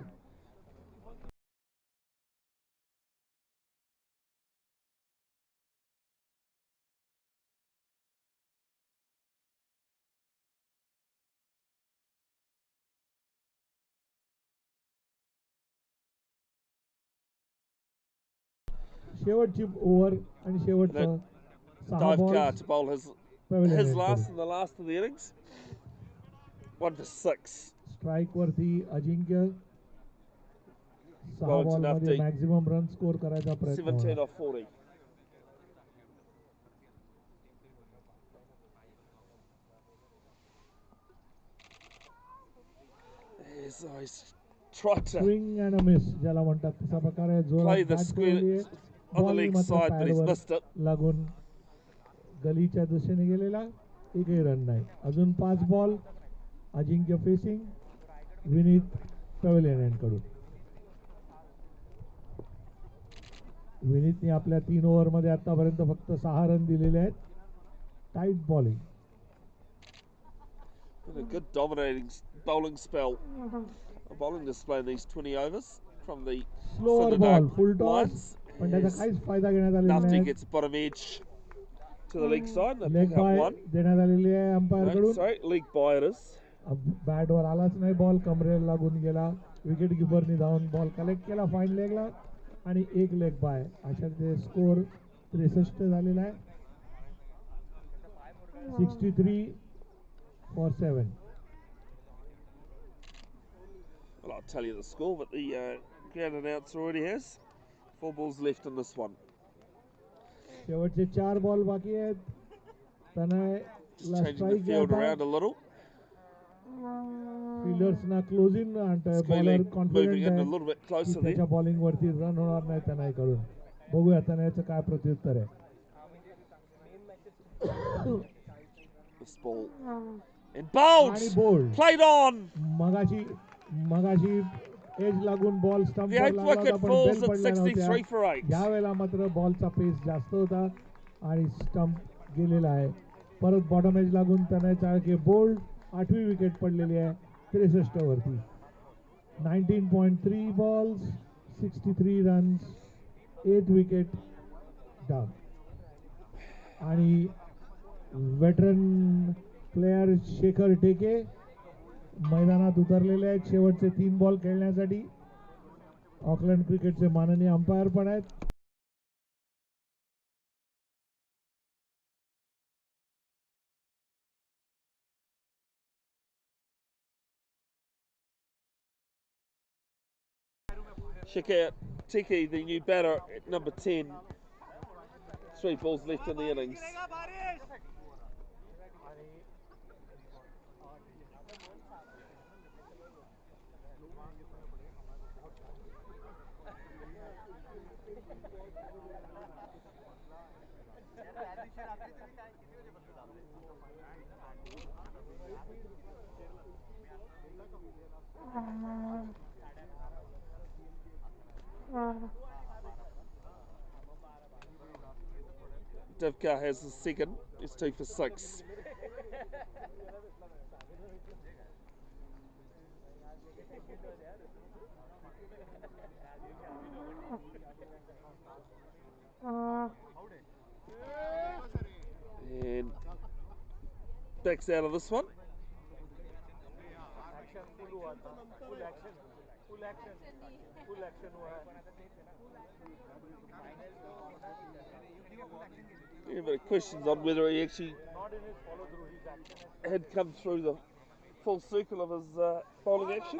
शेवटची ओव्हर आणि शेवटचं 6 Dive ball car to bowl his last and the last of the innings. 1 for 6. Strike वरती अजिंक्य 6 Bowling to बॉल मध्ये Nafti. मॅक्झिमम रन स्कोर करायचा प्रयत्न 17 होता. off 40. Yes, he's tried to swing and a miss ज्याला म्हणतात तसा प्रकारे play जोरात the bat square ठेवली आहे. on the Ball leg मात्र side, but he's pad were missed it. लागून गलीच्या दिशेने गेलेला एकही रन नाही अजून 5 ball Ajinkya facing Vineet pavilion कडून विनीतने आपल्या 3 ओव्हर मध्ये आतापर्यंत फक्त 6 रन दिलेले आहेत tight bowling A good dominating bowling spell. A bowling display in these 20 overs from the slower Sindhudurg ball full toss lines. पण त्याचा As काहीच फायदा घेण्यात आलेला Nafti नाही gets bottom edge to the leg side. They leg pick up bye one. देण्यात आलेली आहे अंपायर No, कडून sorry, leg by it is. Bat वर आलाच नाही बॉल कमरेला लागून गेला विकेट किपरनी धावून बॉल कलेक्ट केला फाईन लेगला आणि एक लेग बाय अशा ते स्कोर 63 झालेला आहे 63 for 7 Well, I'll tell you the score, but the ground announcer already has. 4 balls left in this one. शेवटचे 4 बॉल बाकी आहेत तनय Just Last changing the strike field आता. around a little. फिल्डर्सना close in आणि bowler Squealy moving confident in a आहे little bit की closer त्याच्या there. Bowling वरती रन होणार नाही त्यांना कळून. बघूया त्यांना याचं काय प्रत्युत्तर आहे. This ball. And bowled! आणि बोल्ड. Played on! मगाशी एज लागून बॉल The स्टंपवर 8th लागला होता wicket पण falls बेल at पडल्या नव्हत्या. 63 for 8. यावेळेला मात्र बॉलचा पेस जास्त होता आणि स्टंप गेलेला आहे. परत बॉटम एज लागून त्यांना चाळके बोल्ड. 8वी विकेट पडलेली आहे 63 वरती. 19.3 balls 63 runs 8 विकेट डाऊन. आणि वेटरन प्लेयर शेखर टेके मैदानात उतरलेले आहेत शेवटचे 3 बॉल खेळण्यासाठी. ऑकलंड क्रिकेटचे माननीय अंपायर पण आहेत. Shikar Tiki, the new batter at number 10. 3 balls left in the innings. Divkar has the second. It's 2 for 6. And backs out of this one. Yeah, but questions on whether he actually had come through the full circle of his bowling action.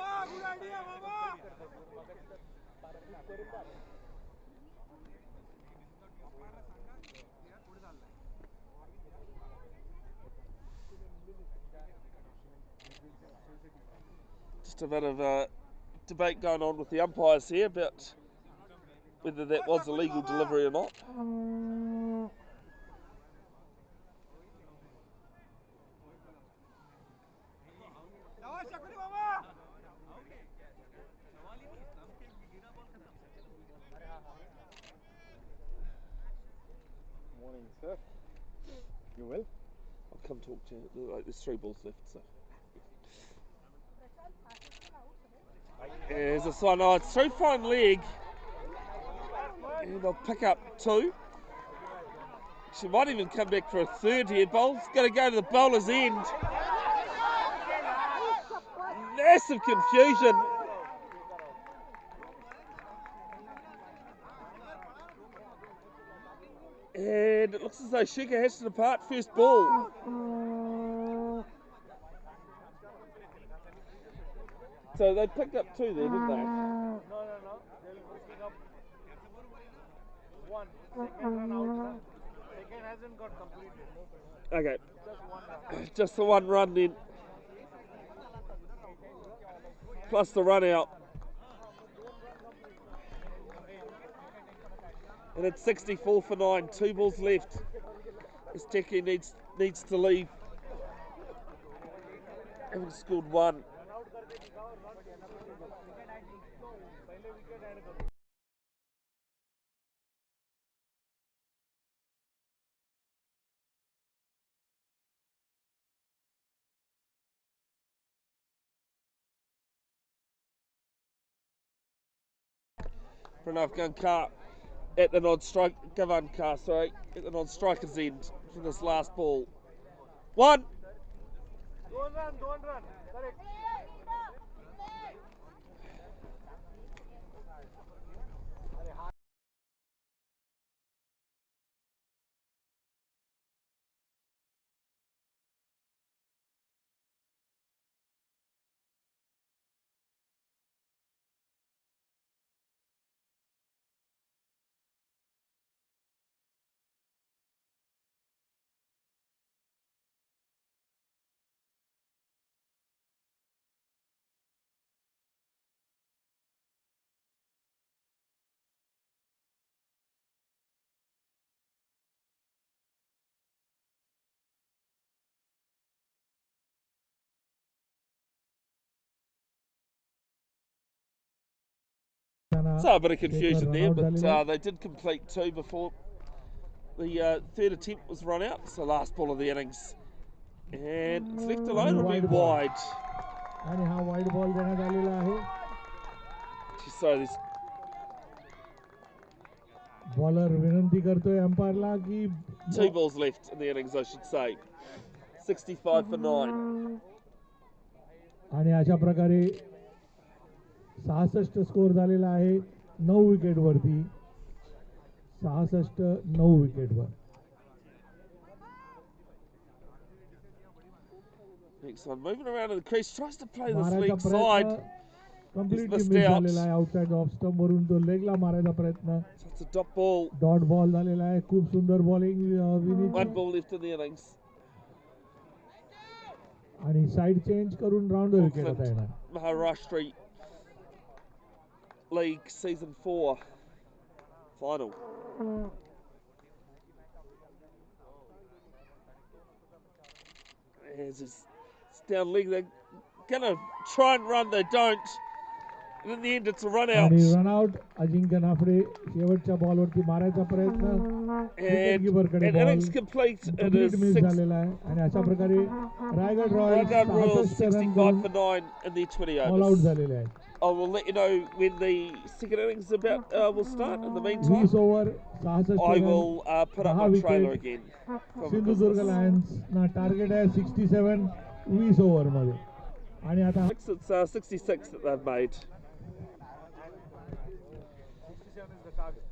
Just a bit of debate going on with the umpires here about whether that was a legal delivery or not. Morning, sir. You well? I'll come talk to you. Like, there's 3 balls left, so. Here's this one. Oh, it's through fine leg. And they'll pick up 2. She might even come back for a third here. Bowl's going to go to the bowler's end. Massive confusion. And it looks as though Shika has to depart first ball. So they picked up 2 there, didn't they? No. They're picking up 1. Second run out. Second hasn't got completed. Okay. Just 1 run. Just the 1 run then. Plus the run out. And it's 64 for 9. 2 balls left. This Teki needs to leave. Having scored 1. Pranav Gankar at the non-strike, Gavankar, sorry, at the non-striker's end for this last ball. 1. Don't run. Correct. त्यांना So a bit of Shekhar confusion there, run out but झालेला आहे. they did complete 2 before the third attempt was run out. So last ball of the innings. And it's left alone, it'll be Wide ball. wide. आणि हा wide ball देण्यात आलेला आहे. So there's bowler विनंती करतोय अंपायरला की 2 balls left in the innings, I should say. 65 for 9. आणि अशा प्रकारे 66 स्कोर झालेला आहे 9 विकेटवरती. 66 9 विकेटवर. Next one, moving around in the crease, tries to play this मारायचा leg side. Completely missed miss out. झालेला आहे. आउटसाइड ऑफ स्टंप वरून तो लेगला मारायचा प्रयत्न. So it's a dot ball. Dot ball झालेला आहे. खूप सुंदर bowling Vineet. 1 ball left in the innings. आणि साइड चेंज करून राऊंड विकेट आता Auckland येणार. Maharashtra League Season 4 final. As it's down leg, they're gonna try and run, they don't. And in the end, it's a run out. आणि runout Ajinkya Naphade शेवटच्या बॉलवरती मारायचा प्रयत्न. And innings complete. It complete is miss 6. झालेला आहे. आणि अशा प्रकारे Raigad Raigad Royals 66 run 65 for 9 in the 20 all out overs. झालेले आहेत. I will let you know when the second innings will start. In the 20 meantime, over 66 I run. will put up 10 my trailer wicket. again. from Sindhudurg business. Lions ना target आहे 67 20 over मध्ये. आणि आता It's 66 that they've made. 67 is the target.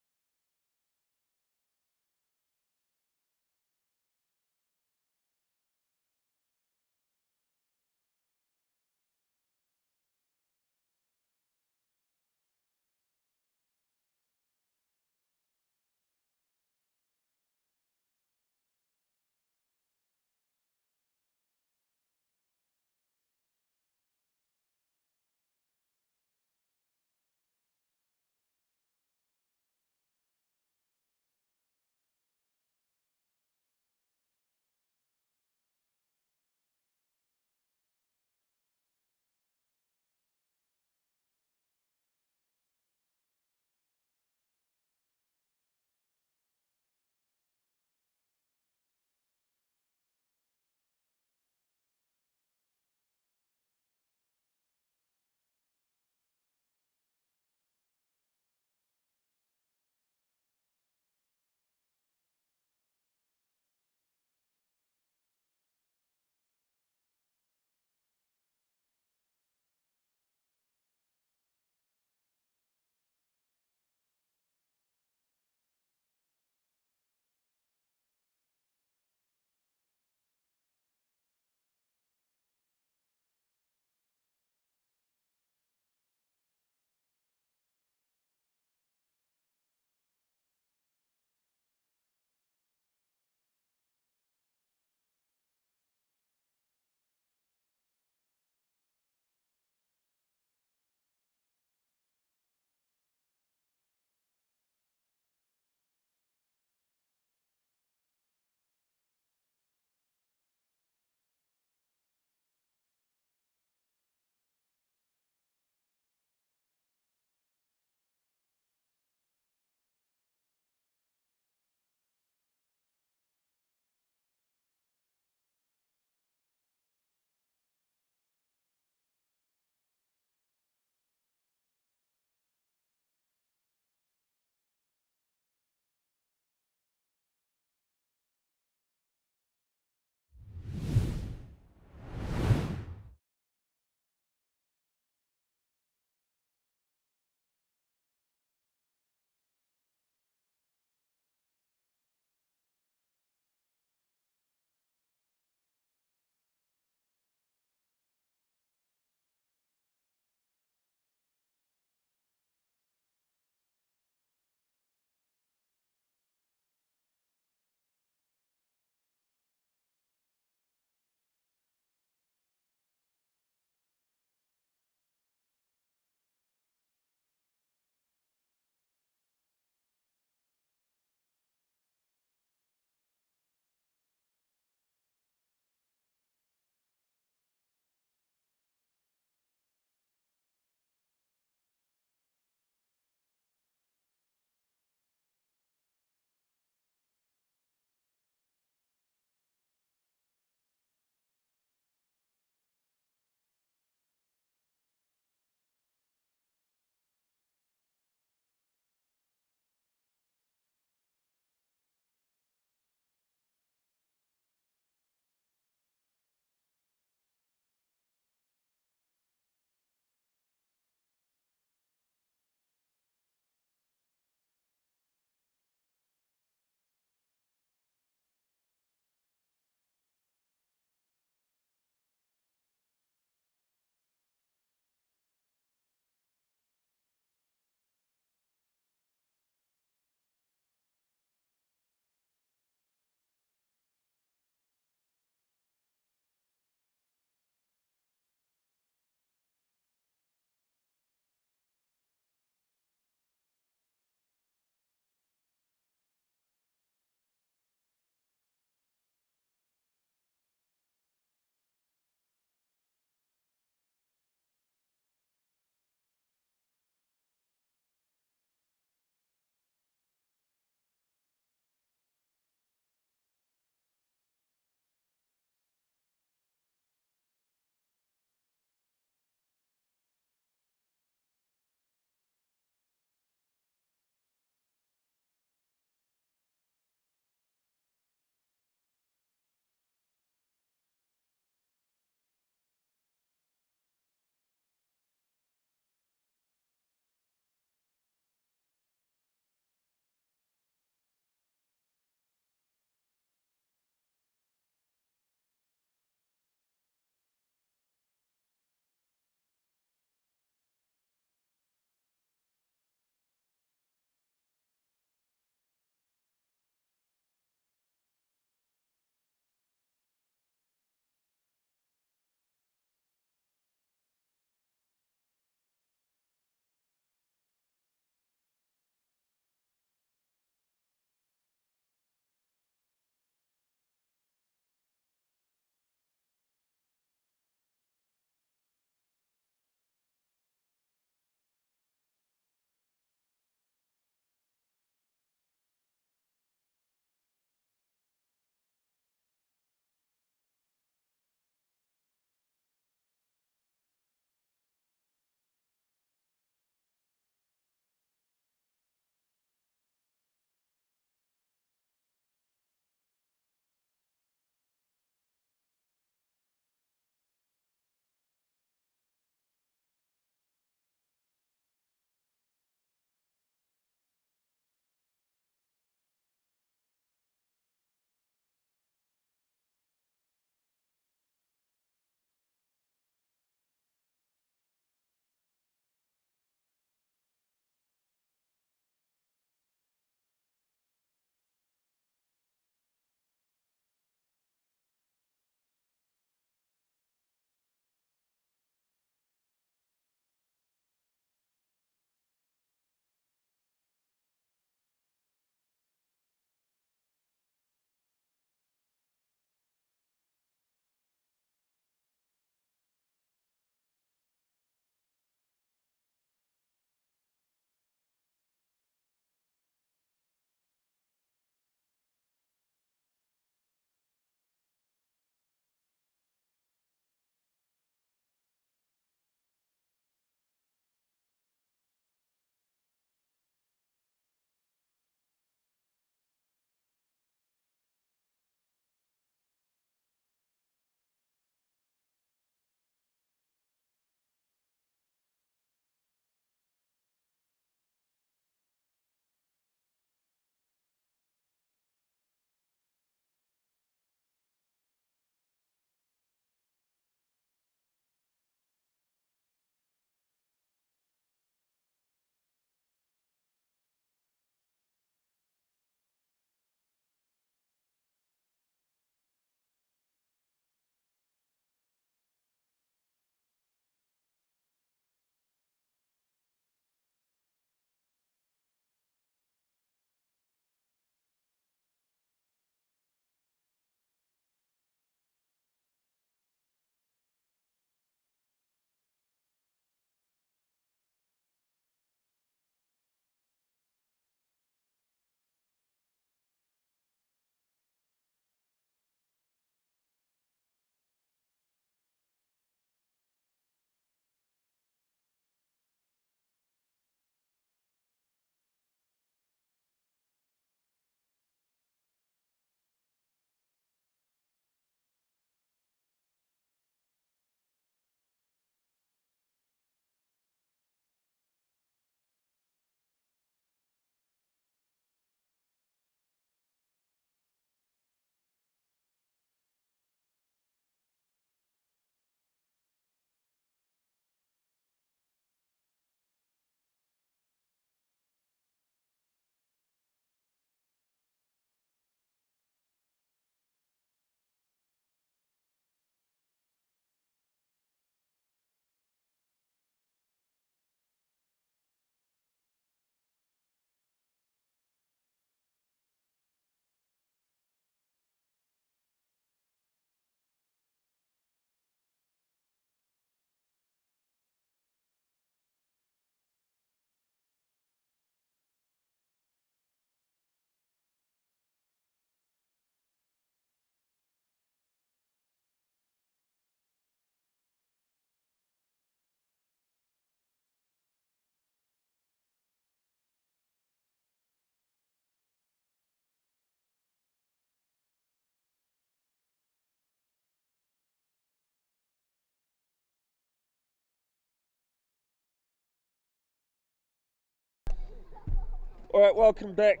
All right, welcome back.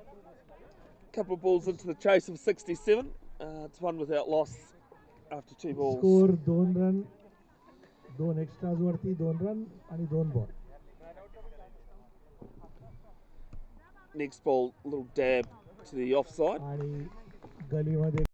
Couple of balls into the chase of 67. It's one without loss after 2 balls. Score 2 run 2 extras वरती 2 run आणि 2 ball. Next ball, a little dab to the offside. आणि गलीमध्ये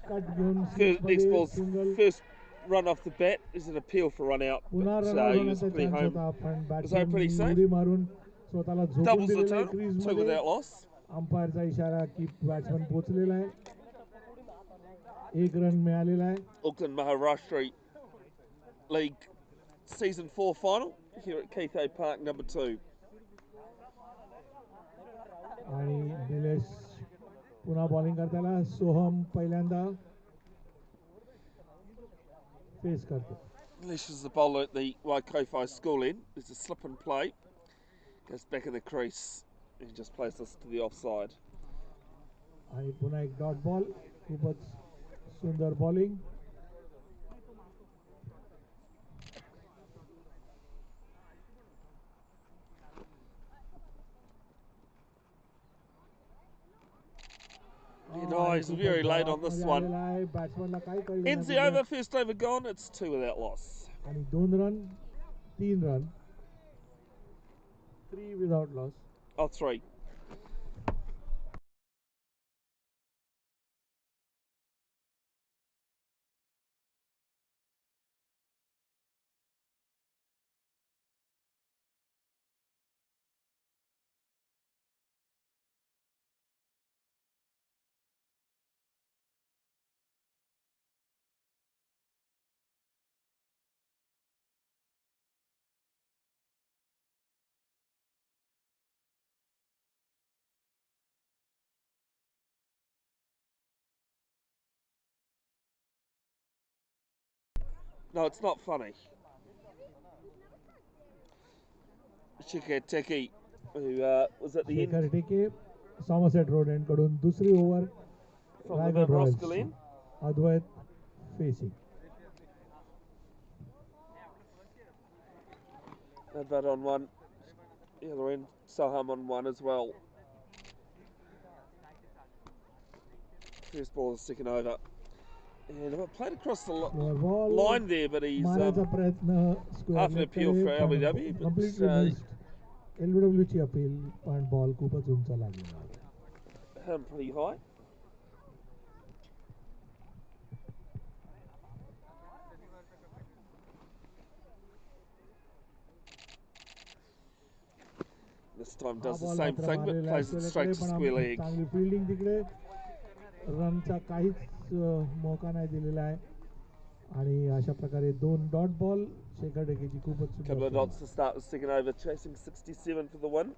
cut घेऊन Next ball's single first run off the bat is an appeal for run out. पुन्हा So run he was होण्याचा pretty chance home. होता पण Was that pretty batsman safe? उडी मारून स्वतःला झोपून Doubles the दिलेला आहे total, क्रीज 2 मध्ये. without loss. अंपायरचा इशारा की बॅट्समॅन पोहोचलेला आहे. 1 रन मिळालेला आहे. Auckland Maharashtra League Season 4 final here at Keithay Park, number 2. आणि निलेश पुन्हा बॉलिंग करताना सोहम पहिल्यांदा फेस करतो. This is the bowler at the Waikowhai school end. There's a slip and play. Goes back in the crease and just plays this to the offside. आणि पुन्हा एक dot ball. खूपच सुंदर bowling. No, he's very late on this one. बॅट्समॅनला काही कळलं Ends the over, first over gone. It's 2 without loss. आणि 2 run 3 run 3 without loss. Oh, 3. No, it's not funny. Shikha Teki, who was at the Shekhar end टिके Somerset Road end कडून दुसरी over from the Raigad Roskill Royals. end. Advait facing. Advert on one. The other end, Soham on one as well. First ball, the second over. And I played across the ball line there, but he's मारायचा प्रयत्न half an appeal for LBW, but completely missed. LBW ची appeal पण ball खूपच उंच लागलेला आहे. him pretty high. This time हा does the ball same मात्र thing, but मारलेला plays it straight to पण square leg. चांगली फिल्डिंग तिकडे. रनचा काहीच मौका नाही दिलेला आहे. आणि अशा प्रकारे 2 डॉट बॉल. शेखर टेकेची खूपच Couple of सुंदर dots to start the second over, chasing 67 for the win.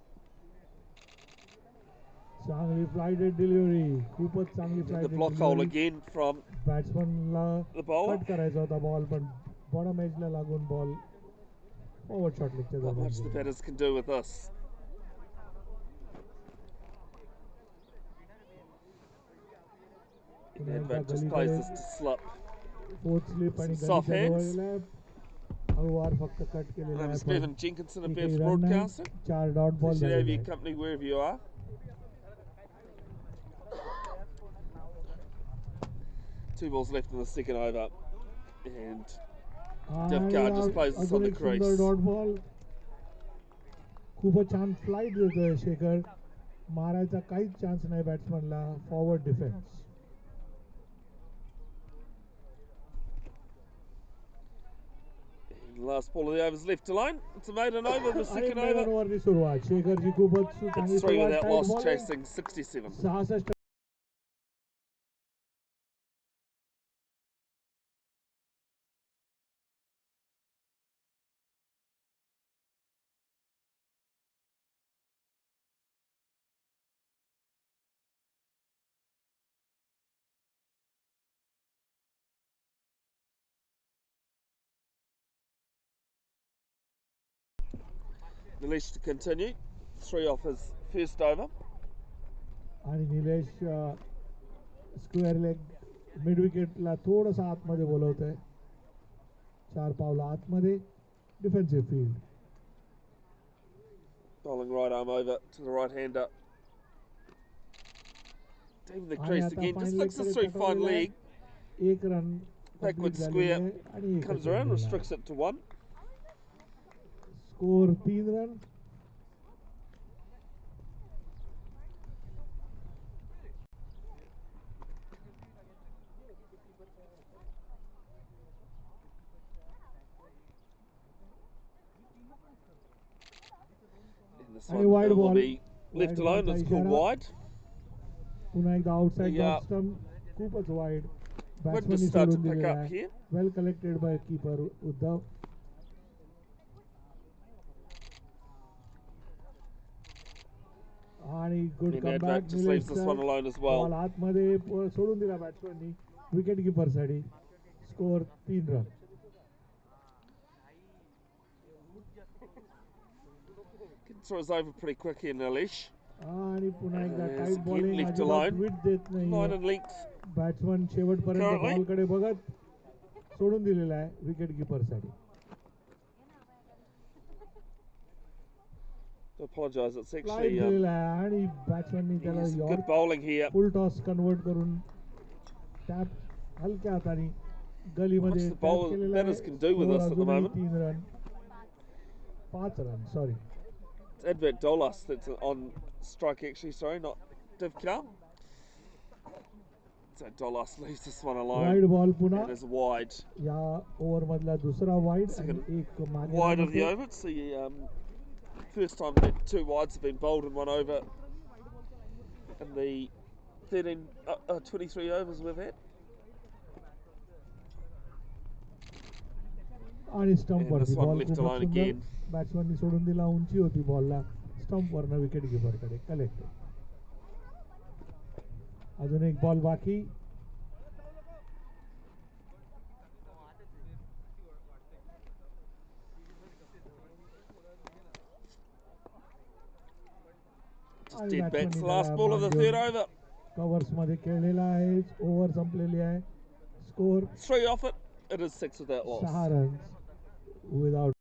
चांगली फ्लाइटेड डिलिव्हरी. खूपच चांगली The flighted block hole delivery. again from बॅट्समनला the bowler. Cut करायचा होता बॉल पण बॉटम एजला लागून बॉल फॉरवर्ड शॉट लेगच्या Not दरम्यान much the गेला. batters can do with this. And Advent just plays this to slip. Fourth slip आणि Some soft गलीच्या जवळ hands. गेलाय. हळूवार फक्त कट केलेला I'm आहे Stephen पण Jenkinson, a एकही Bev's रन नाही. broadcaster. 4 डॉट बॉल Appreciate झालेले your आहेत. company wherever you are. Two balls left in the second over. And Devkar just plays this on अजून the एक सुंदर crease. Dot ball. खूपच छान फ्लाइट देतोय शेखर. मारायचा काहीच चान्स नाही बॅट्समनला. Forward defence. And last ball of the over is left alone. It's a maiden over, the आणि second मेन over. ओव्हरची सुरुवात. शेखरची खूपच चांगली It's 3 सुरुवात. without tight loss, bowling. chasing 67. 66. Nilesh to continue. 3 off his first over. आणि Nilesh square leg mid विकेटला थोडंसं आतमध्ये बोलवत आहे. 4 पावलं आतमध्ये defensive field. Bowling right arm over to the right hander. Even the crease again, just fixes through fine leg. 1 run Backward square comes around, restricts it to 1. Score 3 run. And this And one wide will ball. be left Wide alone. ball It's चा called इशारा. wide. पुन्हा एकदा outside Yeah. Dot stump खूपच wide. Good to बॅट्समननी start to सोडून pick दिलेला up आहे. here. Well collected by keeper Uddhav. आणि good And comeback. Advert just leaves this one alone as well. Ball आतमध्ये सोडून दिला बॅट्समननी विकेट कीपरसाठी. Score 3 run. Throws over pretty quick here, Nilesh. आणि पुन्हा एकदा Yes, tight again, bowling left अजिबात alone. विट देत 9 नाही. in length. बॅट्समन शेवटपर्यंत Currently. बॉलकडे बघत सोडून दिलेला आहे विकेट कीपरसाठी. To apologise, it's flight actually दिलेला आहे आणि बॅट्समननी त्याला yes, good यॉर्क bowling here. Full toss convert करून टॅप हलक्या हाताने गलीमध्ये Much the bowler- केलेला आहे. batters can do with score us at the अजूनही moment. 3 run. 5 run sorry. It's Advert Dolas that's on strike actually, sorry, not Divkar. So Dolas leaves this one alone. Wide ball पुन्हा And is wide. या over मधला दुसरा wide आणि Second एक मागे Wide of the होतो. over. It's the first time that 2 wides have been bowled in 1 over in the 23 overs we've had. आणि stump And वरती this one बॉल left खूपच alone सुंदर. again. बॅट्समननी सोडून दिला. उंची होती बॉलला. स्टंप वरनं विकेट कीपरकडे कलेक्टेड. अजून एक बॉल बाकी. Just dead back to the last ball of the third over. Covers मध्ये खेळलेला आहे. ओव्हर संपलेली आहे. Score 3 off it. It is 6 without loss. 6 runs without.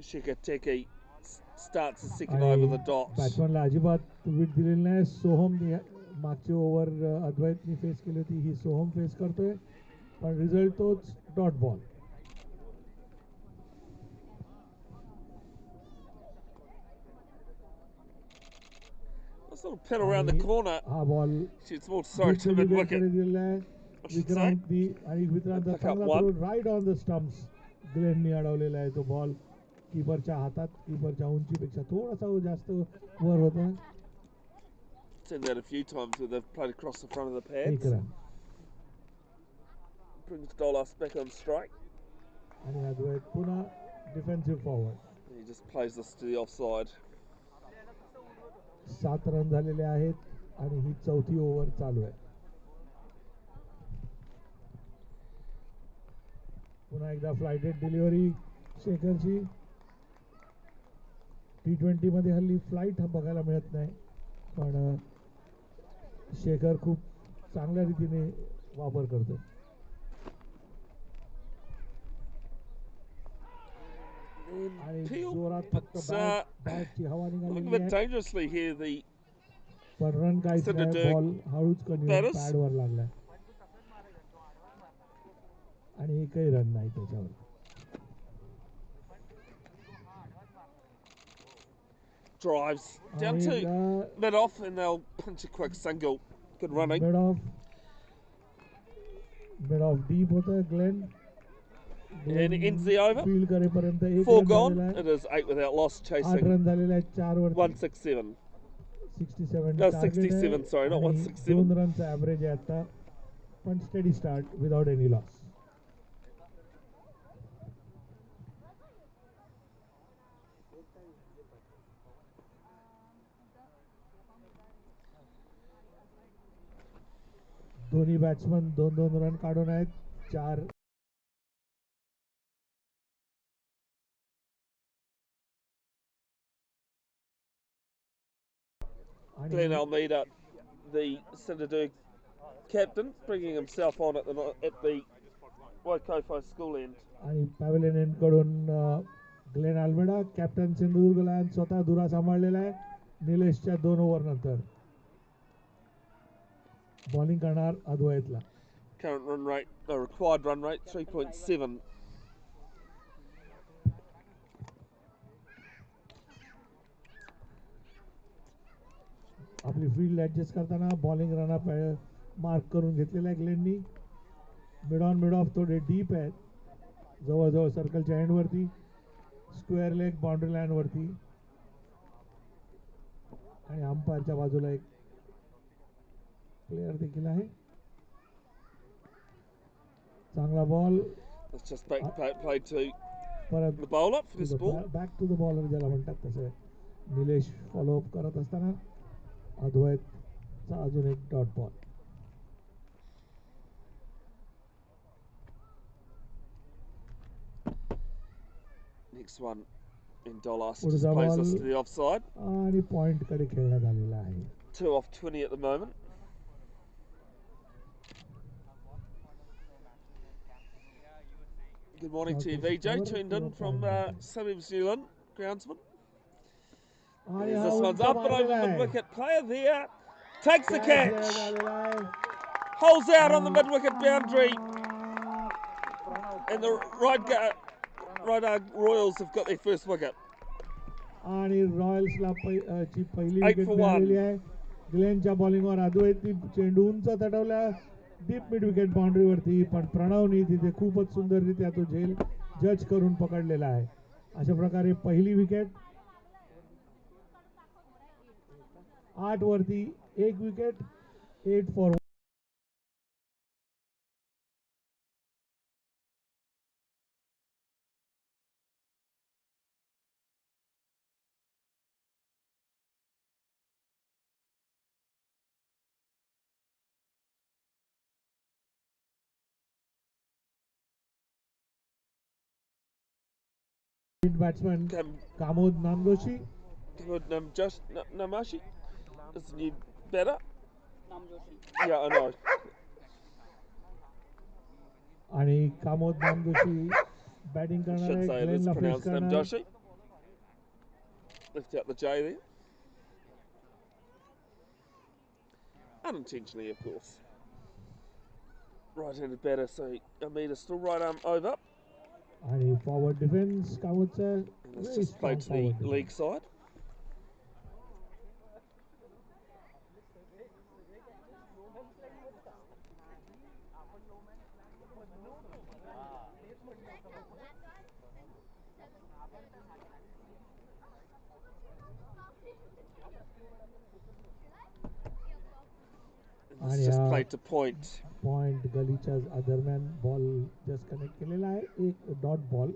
Shikateki starts the second over the dots. बॅट्समनला अजिबात विट दिलेली नाही. सोहम मागची ओव्हर अद्वैतनी फेस केली होती. ही सोहम फेस करतोय पण रिझल्ट तोच dot ball. This little pin around the corner. हा ball Shoots more sorry to mid wicket. दिलेला आहे. should विक्रांती आणि विक्रांतचा Pick up चांगला one. Throw right on the stumps. ग्लेननी अडवलेला आहे तो बॉल. कीपरच्या हातात. कीपरच्या उंचीपेक्षा थोडासा जास्त वर होता. Seen that a few times where they've played across the front of the 1 pads. Run. Brings Dolas back on strike. आणि अद्वैत पुन्हा defensive forward. He just plays this to the offside. 7 run झालेले आहेत आणि ही 4थी over चालू आहे. पुन्हा एकदा flighted delivery शेखरची. T20 मध्ये हल्ली फ्लाईट हा बघायला मिळत नाही पण शेखर खूप चांगल्या रीतीने वापर करतो. आणि जोरात फक्त बॅटची हवा Looking a निघालेली bit आहे. dangerously here. The पण रन काहीच नाही. Sindhudurg बॉल हळूच कमी batters. पॅडवर लागलाय आणि एकही रन नाही त्याच्यावर. drives down आणि to एकदा mid off and they'll punch a quick single. Good running. Mid off deep होतं Glen. And it ends the over. Field करेपर्यंत 1 4 रन gone. झालेला आहे. It is 8 without loss, 8 chasing run झालेले आहेत 4 वरती. 167. 67 No, target 67, sorry, not आहे 167. 2 रनचा average आहे आता, पण steady start without any loss. दोन्ही बॅट्समन 2-2 रन काढून आहेत. 4 Glenn Almeida, the Sindhudurg captain, bringing himself on at the Waikofo school end. आणि पॅव्हलियन एंड कडून Glenn Almeida captain Sindhudurg Lions स्वतः धुरा सांभाळलेला आहे. निलेशच्या 2 ओव्हर नंतर बॉलिंग करणार अद्वैतला. Current run rate, the required run rate, 3.7. आपली फील्ड ॲडजस्ट करताना बॉलिंग रनअप मार्क करून घेतलेला आहे ग्लेननी. मिड ऑन मिड ऑफ थोडे डीप आहेत, जवळजवळ सर्कलच्या एंडवरती, स्क्वेअर लेग बाउंड्री लाईनवरती, आणि अंपायरच्या बाजूला एक प्लेयर देखील आहे. चांगला ball Let's just play to परत the bowler for this ball. Back to the bowler ज्याला म्हणतात तसे निलेश फॉलोअप करत असताना अद्वैतचा अजून एक dot ball. Next one in Dolas, just पुढचा plays us ball to the offside. आणि पॉइंट कडे खेळण्यात आलेला आहे. 2 off 20 at the moment. Good morning to you, VJ, tuned in from suburbs New Zealand, groundsman. आणि As हा this one's उंच up and over मारलेला mid आहे. wicket, player there, takes the Catch catch, झालेला आहे. holds out on the mid wicket boundary, and the Raigad Royals have got their first wicket. आणि रॉयल्सला ची पहिली 8 विकेट for मिळालेली 1. आहे. ग्लेनच्या बॉलिंगवर अद्वैतनी चेंडू उंच तटवला डीप मिड विकेट बाउंड्रीवरती, पण प्रणवनी तिथे खूपच सुंदररित्या तो झेल जज करून पकडलेला आहे. अशा प्रकारे पहिली विकेट. 8 वरती 1 wicket, 8 for batsman Kamod Namjoshi. Good, Namashi is the new batter. Yeah, I know. आणि कामोद नामजोशी बॅटिंग करणार Should आहे. say it is ग्लेनला फेस pronounced करणार. Namjoshi. Left out the J there. Unintentionally, of course. Right-handed batter, so Amida still right arm over. आणि forward defence कामोदचं And it's just played to the league side. And it's just played to point. Point गलीच्या दरम्यान ball just connect केलेला आहे. एक dot ball.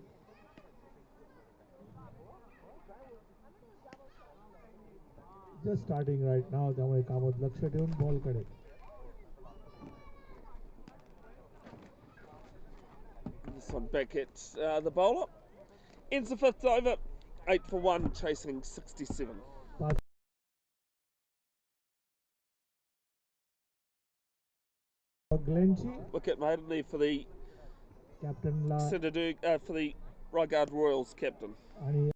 Just starting right नाव, त्यामुळे कामोद लक्ष ठेवून बॉल कडे. This one back at the bowler. Ends the 5th over. 8 for 1, chasing 67. ग्लेनची Wicket made in there for the कॅप्टनला Sindhudurg, for the Raigad Royals captain. आणि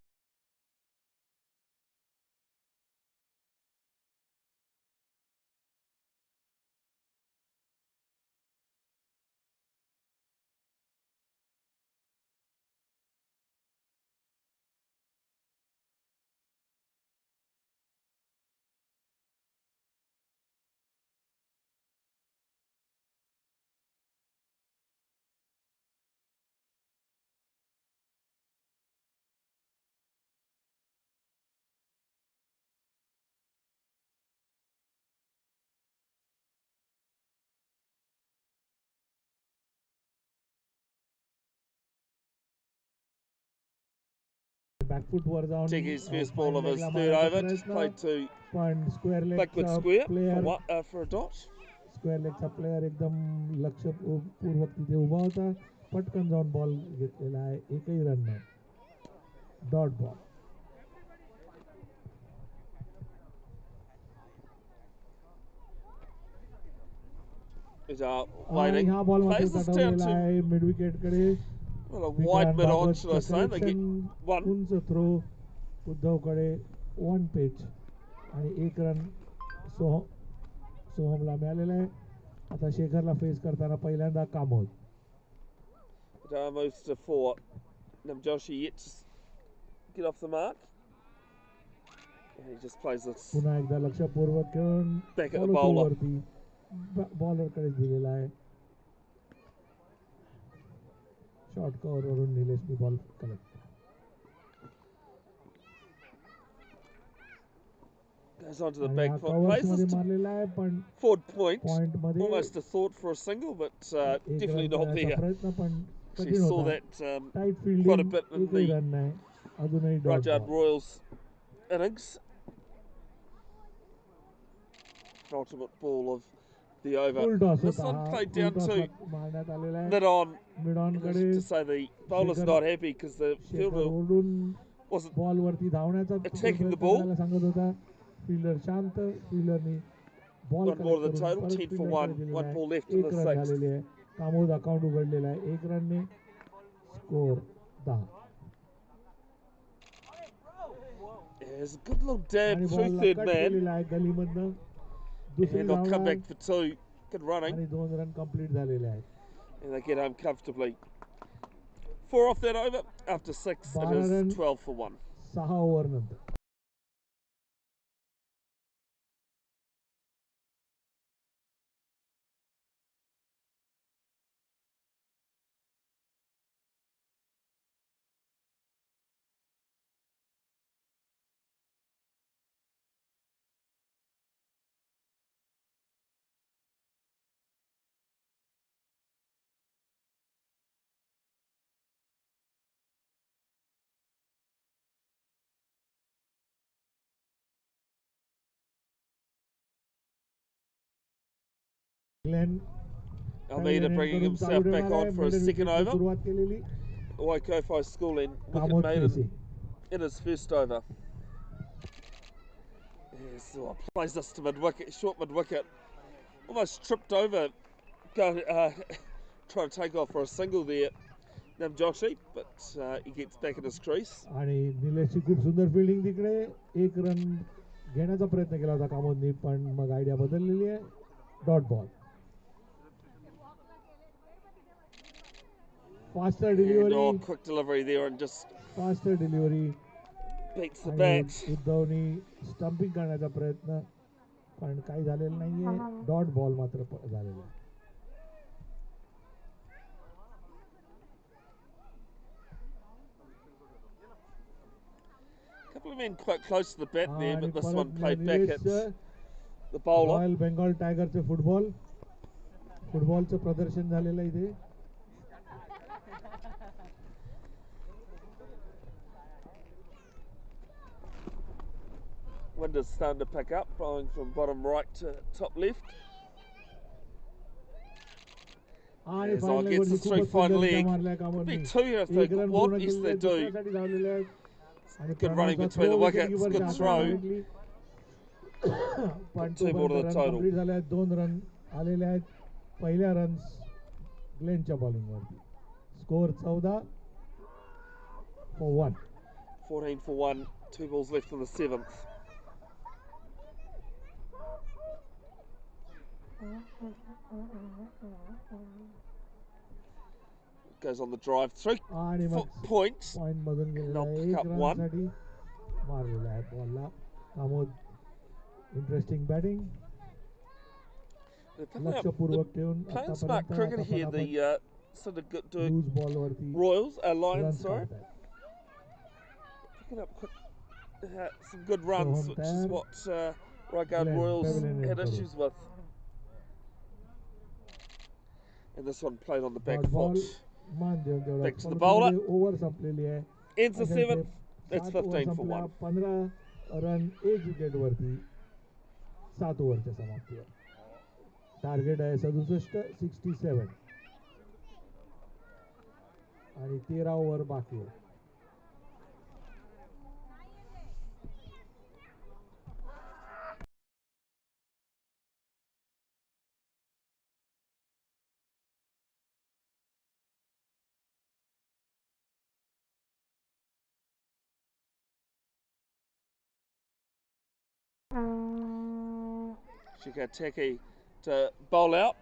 back foot वर जाऊन Tegu's first ball of his find third मारायचा over, just प्रयत्न, played to पण square backward लेगचा square player for a dot. Square लेगचा player एकदम लक्षपूर्वक तिथे उभा होता, पटकन जाऊन बॉल घेतलेला आहे, एकही रन नाही, डॉट बॉल. Waiting. ह्या बॉल मात्र Plays this down तटवलेला to आहे मिड विकेट कडे. well, a wide mid on, should I say? They get one. उंच थ्रो उद्धवकडे, 1 पिच आणि 1 रन सोहमला मिळालेला आहे. आता शेखरला फेस करताना पहिल्यांदा Kamod. Moves to 4. Namjoshi yet to get off the mark. And he just plays this पुन्हा एकदा लक्षपूर्वक घेऊन back at the bowler. वरती बॉलर कडे दिलेला आहे. शॉर्ट कव्हर वरून निलेशनी ball collect. Goes on to the back foot. Plays this मारलेला आहे पण forward point. पॉइंट मध्ये Almost a thought for a single, but एक definitely रन not करायचा there. प्रयत्न पण She कठीण saw होता. that tight quite a fielding, bit in एकही the रन नाही, अजूनही dot Raigad ball. Royals innings. Ultimate ball of the over. Full toss This होता one हा, played full down toss to मारण्यात आलेला आहे. mid on. मिड ऑन कडे To say the bowler's Shekhar- not happy because the Shekhar fielder ओढून wasn't ball वरती धावण्याचा attacking the प्रयत्न ball. करायला सांगत होता. फिल्डर शांत, फिल्डरनी ball One more than collect total, करून परत 10 for फिल्डरकडे 1. दिलेला 1 आहे. ball left in 1 the run 6th. झालेली आहे. कामोद अकाउंट उघडलेला आहे. 1 रनने score 10. There's a good little dab आणि through ball third cut man. केलेला आहे गलीमधनं. दुसरी And they'll come धावणार back for 2. Good running. आणि 2 रन कंप्लीट झालेले आहेत. And they get home comfortably. 4 off that over. After 6, it 12 is run. 12 for 1. 6 over नंतर. Glenn Almeida bringing himself back on for his second over. सुरुवात केलेली. Waikofi School in wicket Kamod maiden KC. in his first over. Yes, so plays this to mid wicket, short mid wicket. Almost tripped over, trying to take off for a single there. Namjoshi, but he gets back in his crease. आणि निलेशची खूप सुंदर fielding तिकडे. 1 run घेण्याचा प्रयत्न केला होता कामोदनी, पण मग idea बदललेली आहे. Dot ball. Faster And delivery, quick delivery there and just faster delivery beats the आणि bat. उद्धवनी स्टंपिंग करण्याचा प्रयत्न, पण काही झालेलं नाहीये. डॉट बॉल मात्र झालेला आहे. Couple of men quite close to the bat there, आणि but this परत one played back at Nilesh the bowler. Royal Bengal टायगरचे फुटबॉलचं प्रदर्शन झालेलं आहे इथे. Wind is starting to pick up, blowing from bottom right to top left. आणि As I final gets वरती the three खूपच final सुंदर leg. मारलाय कामोदनी. Be 2 here if they 1 run want. पूर्ण Yes, they केलेलं do. दुसऱ्यासाठी धावलेले आहेत. आणि Good running प्रणवचा between the throw wickets, wicketkeeperच्या good हातात throw. directly. पण 2 more to the run total. Complete झाले आहेत. 2 रन आलेले आहेत. पहिल्या रन्स ग्लेनच्या बॉलिंग वरती. Score 14 for 1. 14 for 1, 2 balls left in the 7th. Goes on the drive through. आणि मग Points. Point मधून गेलेला They'll आहे. pick 1 up run one. साठी मारलेला आहे बॉलला. Kamod interesting batting. They're picking up, लक्षपूर्वक ठेवून playing smart cricket here, the sort of good doing loose ball वरती Royals, Lions, रन्स sorry. काढतायत. Picking up quick, some good runs, Soham which is Tair, what Raigad Glenn Royals Pavilion had in issues with. And this one played on the back dot ball foot. मान देऊन तेवढा Back to the bowler. Over संपलेली आहे. Ends the 7th, That's 7 over 15 for संपल्या, 1. 15 run 1 विकेटवरती 7 ओव्हरच्या समाप्तीवर. Target आहे 67, 67 आणि 13 over बाकी आहे. Shikateki to bowl out.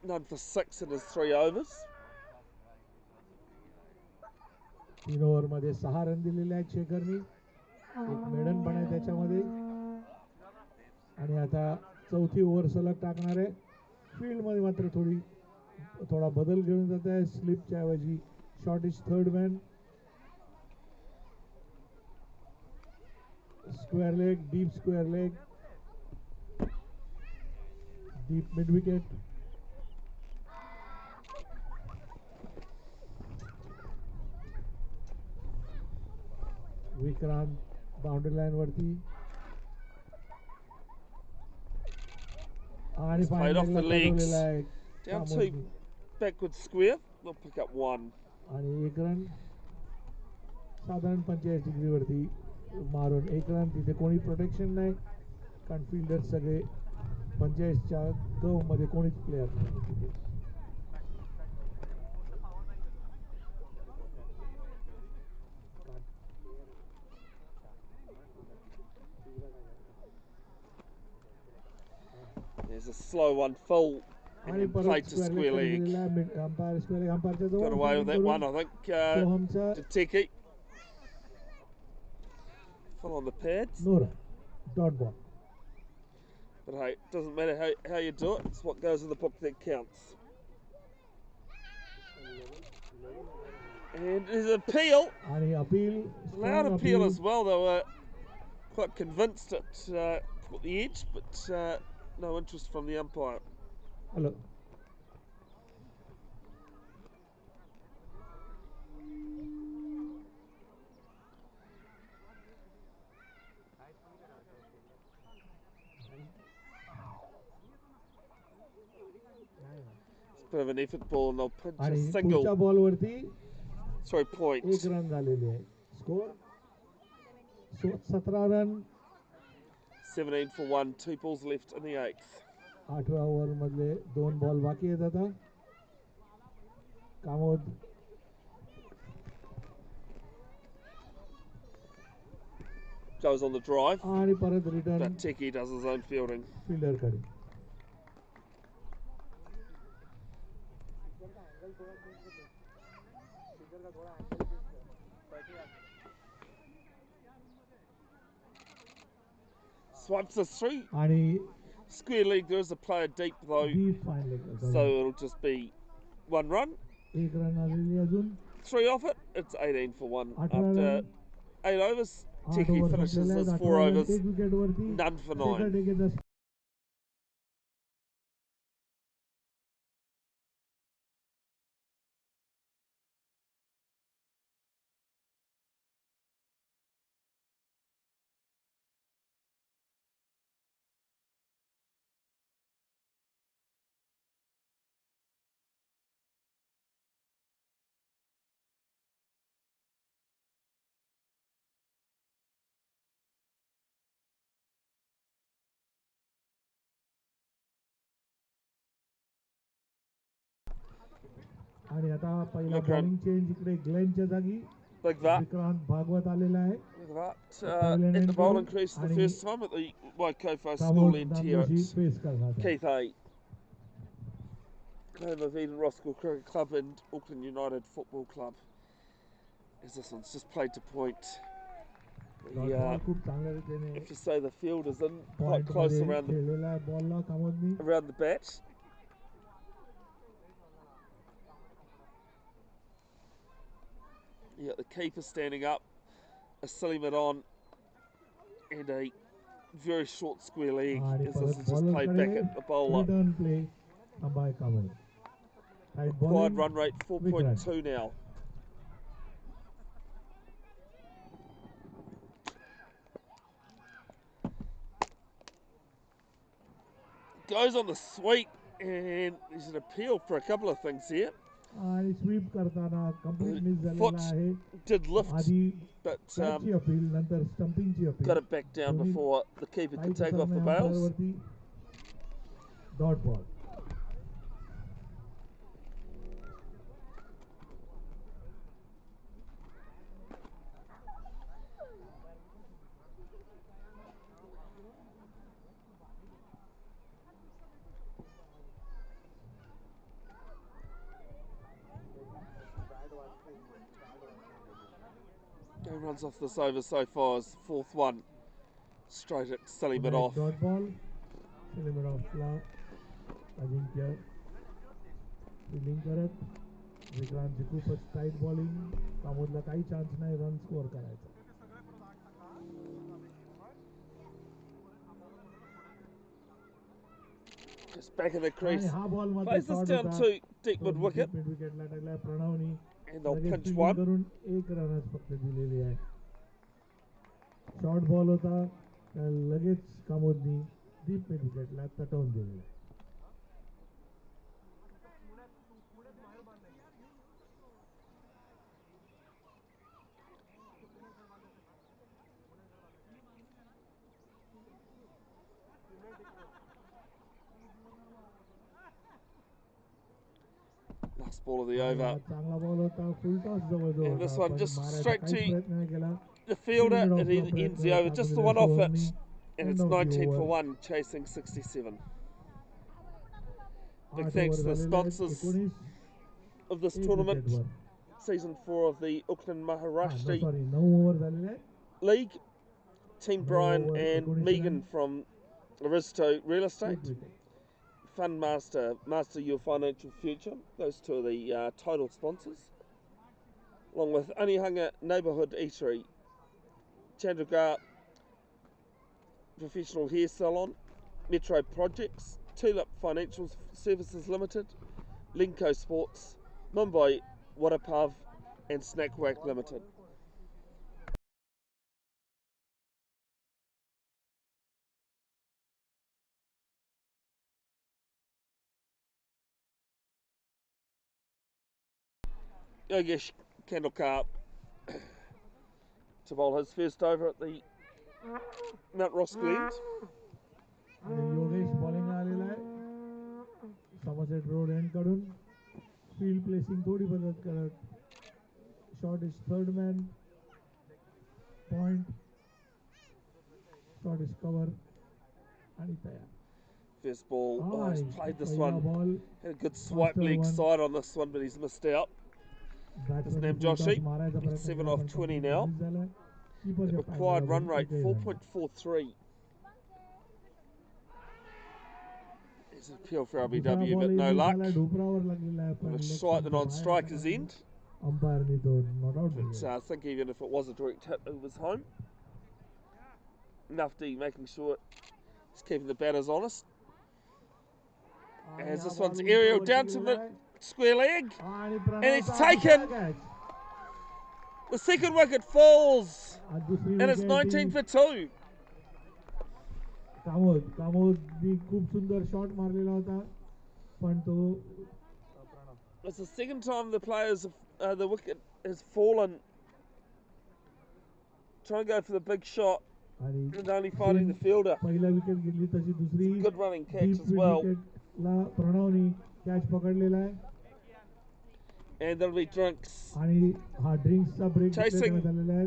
None for 6 in his 3 overs. 3 ओव्हरमध्ये 6 run दिलेले आहेत शेखरनी. एक मेडन पण आहे त्याच्यामध्ये. आणि आता चौथी ओव्हर सलग टाकणार आहे. फील्डमध्ये मात्र थोडा बदल घेऊन जात आहे. स्लिपच्या ऐवजी short is third man. Square leg, deep square leg, deep mid wicket. Vikrant boundary line वरती आणि Played off the legs. आहे Down 2 backward square. We'll pick up 1. आणि 1 रन. साधारण 45 डिग्री वरती मारून 1 रन. तिथे कोणी प्रोटेक्शन नाही कारण फिल्डर सगळे 45च्या कर्व मध्ये कोणीच प्लेअर नाही. There's a slow one full and played to square leg. Got away with that one, I think. Tiki. Full on the pads. Nora, dot ball. But hey, it doesn't matter how you do it. It's what goes in the book that counts. And there's an appeal. Loud appeal as well. They were quite convinced it caught the edge, but no interest from the umpire. Hello. It's a bit of an effort ball and they'll pinch a आणि single. पुढच्या ball वरती Sorry, point. 1 run झालेले आहे. Score 17 run. 17 for 1. 2 balls left in the 8th. 8व्या over मधले 2 ball बाकी आहेत आता. Kamod Goes on the drive. आणि परत return But Tiki does his own fielding. Fielder कडे. Swipes this through. आणि Square leg, there is a player deep though, deep fine leg. so it'll just be 1 run. 1 run आलेली अजून. 3 off it, it's 18 for 1. 18 After run. 8 overs, 8 Tiki over finishes संपलेले his आहेत. 4 18 overs, एक wicket वरती. none for 9. Shekhar टेकेचा आणि आता पहिला Okay. Bowling change इकडे ग्लेनच्या जागी Big that. विक्रांत भागवत आलेला आहे. Look at that. In the bowling crease for the आणि first time at the Waikofo school Kamod end here नामदोशी at face करणार आहे. Keith A. Home of Eden Roskill Cricket Club and Auckland United Football Club. As this one's just played to point. Dot ball खूप चांगल्या रीतीने If you say the field is in quite point close मध्ये around the खेळलेला आहे बॉलला कामोदनी. bat. Yeah, the keeper standing up, a silly mid on, and a very short square leg. आणि As this परत is just played back बॉलरकडे at the bowler. Return play अंबाय Kamod. Right Acquired bowling run rate 4.2 now. Goes on the sweep, and there's an appeal for a couple of things here. आणि SVEEP करताना complete miss झालेला Foot आहे. did lift, आधी but कॅचची appeal नंतर स्टंपिंगची appeal. got it back down दोन्ही before the keeper काही could take off the कसरने bails. अंपायरवरती dot ball. Who runs off this over so far is the fourth one. Straight at silly bit off. Dot ball. silly bit offला Ajinkya fielding करत. विक्रांतची खूपच tight bowling. कामोदला काही chance नाही run score करायचा. Just back in the crease. आणि हा बॉल मात्र Plays this शॉर्ट down होता. to deep mid wicket, mid विकेटला टाकलाय प्रणवनी. and they'll लगेच pinch fielding one. करून एक रनच फक्त दिलेली आहे. शॉर्ट बॉल होता तर लगेच कामोदनी डीप मिड विकेटला तटवून दिलेला. Last ball of the over. चांगला बॉल होता. फुल टॉस जवळजवळ And this होता, one पण just मारायचा straight काहीच to प्रयत्न नाही केला. The fielder, Fielder and he off the ends the over. Just the one off it, and it's 19 for 1, chasing 67. Big thanks to the sponsors of this tournament. Season 4 of the Auckland Maharashtra sorry 9 over झालेले आहेत. League. Team Brian and Megan from Aristo Real Estate. Fund Master, Master Your Financial Future. Those two are the title sponsors. Along with Onehunga Neighbourhood Eatery, Chandigarh Professional Hair Salon, Metro Projects, Tulip Financial Services Limited, Linko Sports, Mumbai Wadapav, and Snackwack Limited. Yogesh Kandalkar to bowl his first over at the Mount Roskill end. आणि Yogesh bowling आलेला आहे. Somerset road end कडून field placing थोडी बदल करत. Shot is third man point. Shot is cover आणि तयार. First ball, oh, he's played this पहिला one. Ball. Had a good swipe leg side on this one, but he's missed out. His name Joshi. He's 7 off 20 now. The required run rate 4.43. There's an appeal for RBW, but no luck. A sighted on striker's end. अंपायरनी तो not out But I think even if it was a direct hit, it was home. Nufty making sure he's keeping the batters honest. As this one's aerial down to mid square leg, and it's taken. The second wicket falls, and it's 19 for 2. कामोदनी खूप सुंदर shot मारलेला होता, पण तो It's the second time the players, the wicket has fallen. Trying to go for the big shot, and only finding the fielder. पहिला wicket घेतली तशी दुसरी Good running catch as well. ला प्रणवनी कॅच पकडलेला आहे. And there'll be drinks. आणि हा ड्रिंक्सचा break Chasing झालेला आहे.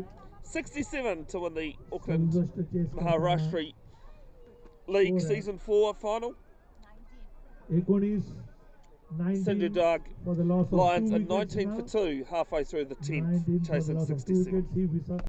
67 to win the Auckland chase Maharashtra League Season 4 final. 19 Sindhudurg for the loss of Lions 2 are 19 for 2 halfway through the 10th, chasing 67.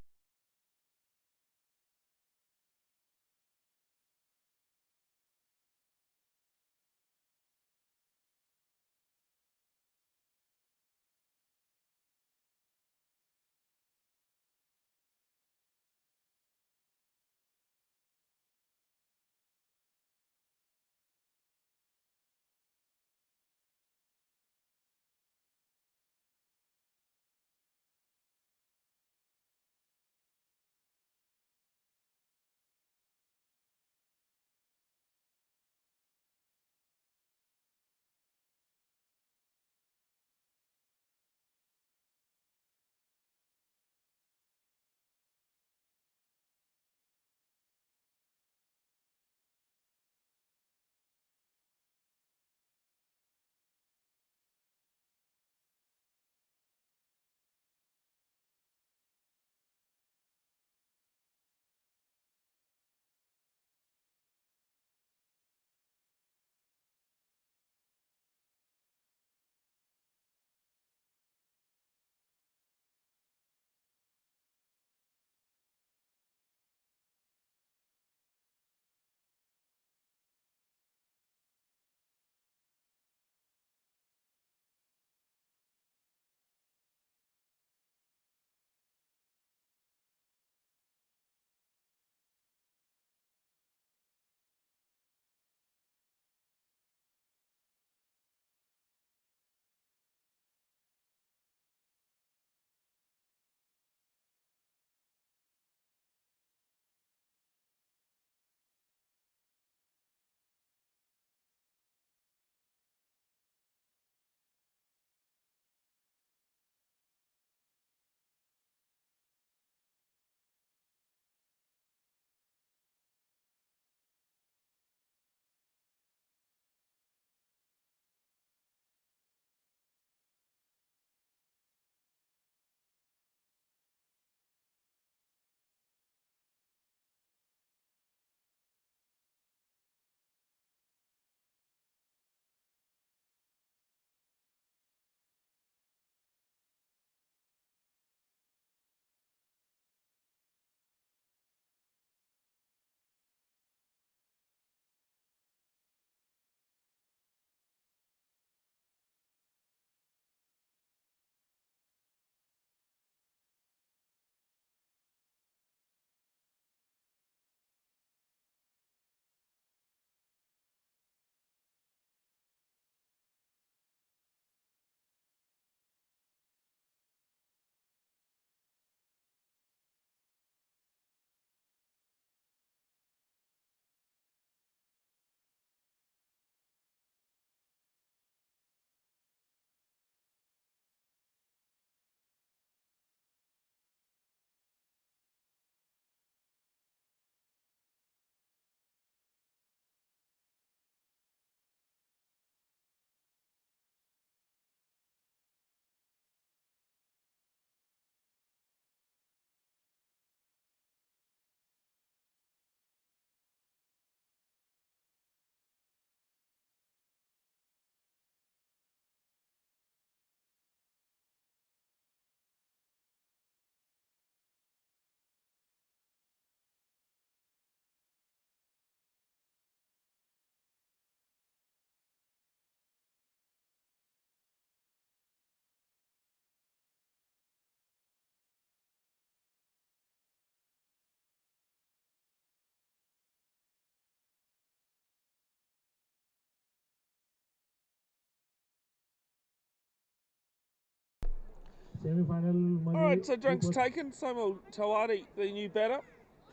Semifinal मध्ये Alright, so drinks खूपच taken. Samuel Tawari, the new batter.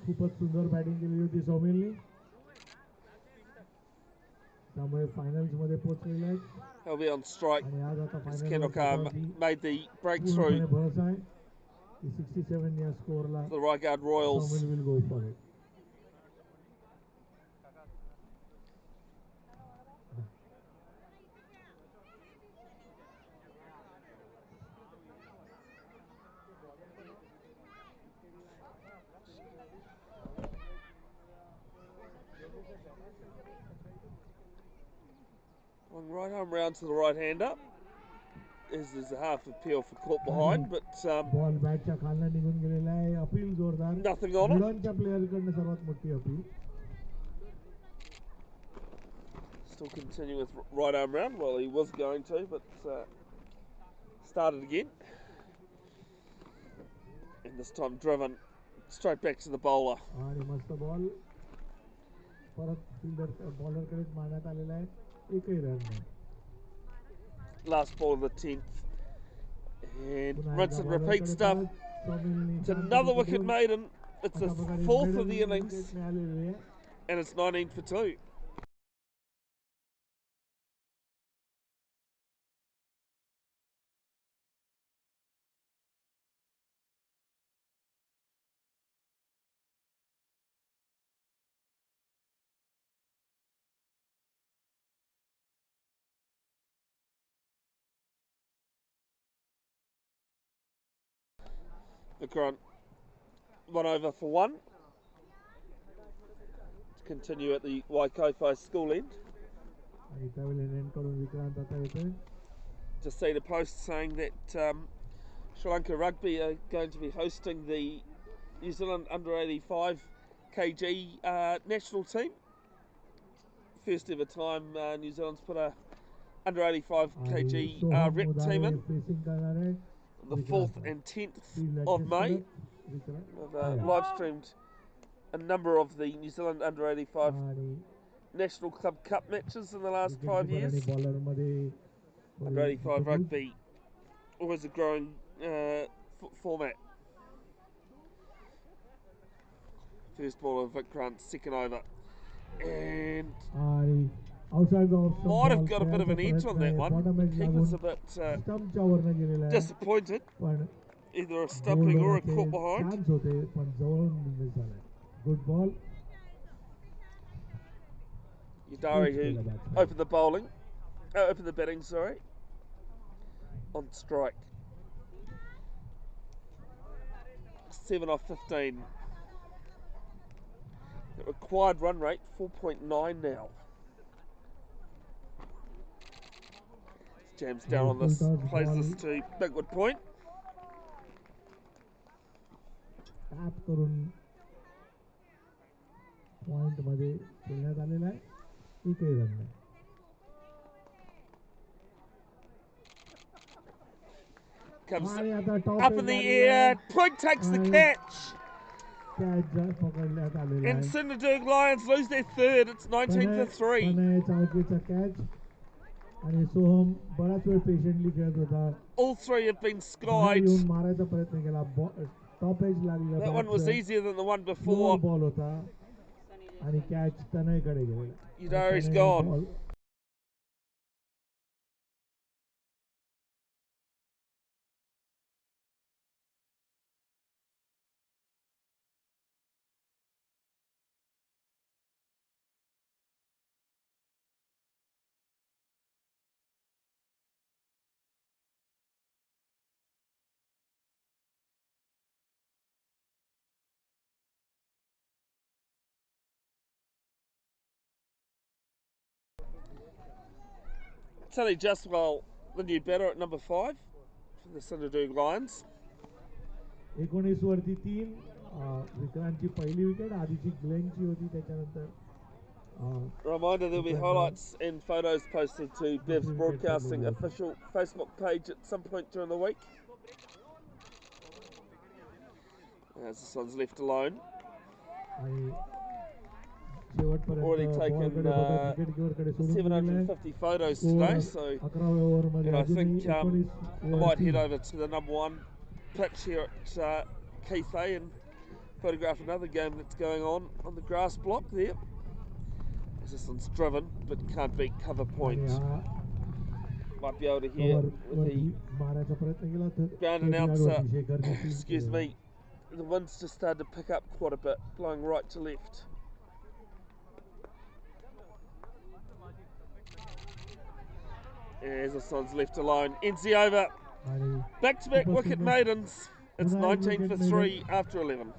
खूपच सुंदर batting केली होती सौमिलनी. त्यामुळे finals मध्ये पोहोचलेले आहेत. He'll be on strike आणि आज आता as final Kendall Carr made the breakthrough पूर्णपणे भरस आहे की 67 या स्कोअरला for the Raigad Royals. Saumil will go for it. On right arm round to the right hander. There's a half appeal for caught behind, but ball बॅटच्या खालनं निघून गेलेला आहे. Appeal जोरदार. nothing on it. युडानच्या प्लेयरकडनं सर्वात मोठी appeal. Still continuing with right arm round. Well, he was going to, but started again. And this time driven straight back to the bowler. आणि मस्त बॉल परत फिल्डर बॉलरकडे मारण्यात आलेला आहे. एकही रन नाही. Last ball of the 10th. And पुन्हा rinse एकदा and repeat बॉलरकडे stuff. परत सौमिलनी It's another wicket maiden. It's the अशा प्रकारे fourth middle of the innings, wicket मिळालेली आहे. and it's 19 for 2. The current 1 over for 1. To continue at the Waikato school end. आणि त्यावेळी एंडकडून विक्रांत आता येतोय. Just seen a post saying that Sri Lanka Rugby are going to be hosting the New Zealand under 85 kg national team. First ever time New Zealand's put a under 85 kg rep team in. Facing करणार आहे. The 4th and 10th of May. I've live streamed a number of the New Zealand under 85 आणि National Club Cup matches in the last 5 wicketkeeper years. आणि बॉलरमध्ये Under 85 rugby, always a growing format. First ball of Vikrant, second over. And आणि outside the off stump might have ball got a bit of an edge on that one. bottom edge Keeper's लागून a bit स्टंपच्या वरनं गेलेला आहे. disappointed. पण Either a stumping or a caught behind. Chance होते पण जवळून miss झालाय. Good ball. Udari who opened the bowling, opened the batting, sorry, on strike. 7 off 15. The required run rate 4.9 now. Jams down on this, plays this to Bigwood Point. Tap करून point मध्ये खेळण्यात आलेला आहे. एकही run नाही. Comes आणि आता top up in the air, Point takes the catch. Catch पकडण्यात आलेला And आहे. Sindhudurg Lions lose their third, it's 19 for 3. पण चाळकेचा कॅच आणि सोहम बराच वेळ पेशंटली खेळत होता. All three have been बाहेर skied. येऊन मारायचा प्रयत्न केला. टॉप एज लागला. That one was easier than the one before. Ball होता आणि कॅच तनयकडे गेला. Udari's gone. Sonny Justwell, the new batter at number 5 for the Sindhudurg Lions. 19 वरती 3. विक्रांतची पहिली विकेट. आधीची ग्लेनची होती. त्याच्यानंतर Reminder, there'll be highlights and photos posted to Bev's Broadcasting official Facebook page at some point during the week. As this one's left alone. आणि शेवटपर्यंत Already बॉलकडे taken बघत wicket कीपरकडे सोडून दिलेला आहे 750 photos score today, so 11व्या ओव्हरमध्ये I अजूनही think 19 I might ओव्हरची head over to the number one pitch here at Keithay and photograph another game that's going on the grass block there. As this one's driven, but can't beat cover आणि point. हा Might be able to hear cover with वरती the मारायचा प्रयत्न केला तर ground 30 announcer. यार्डवरती शेखरने field Excuse केलेला. me. The wind's just started to pick up quite a bit, blowing right to left. As this one's left alone. Enzi over. आणि Back-to-back Super wicket Singer. maidens. It's Puन्हा एक 19 wicket for maiden. 3 after 11.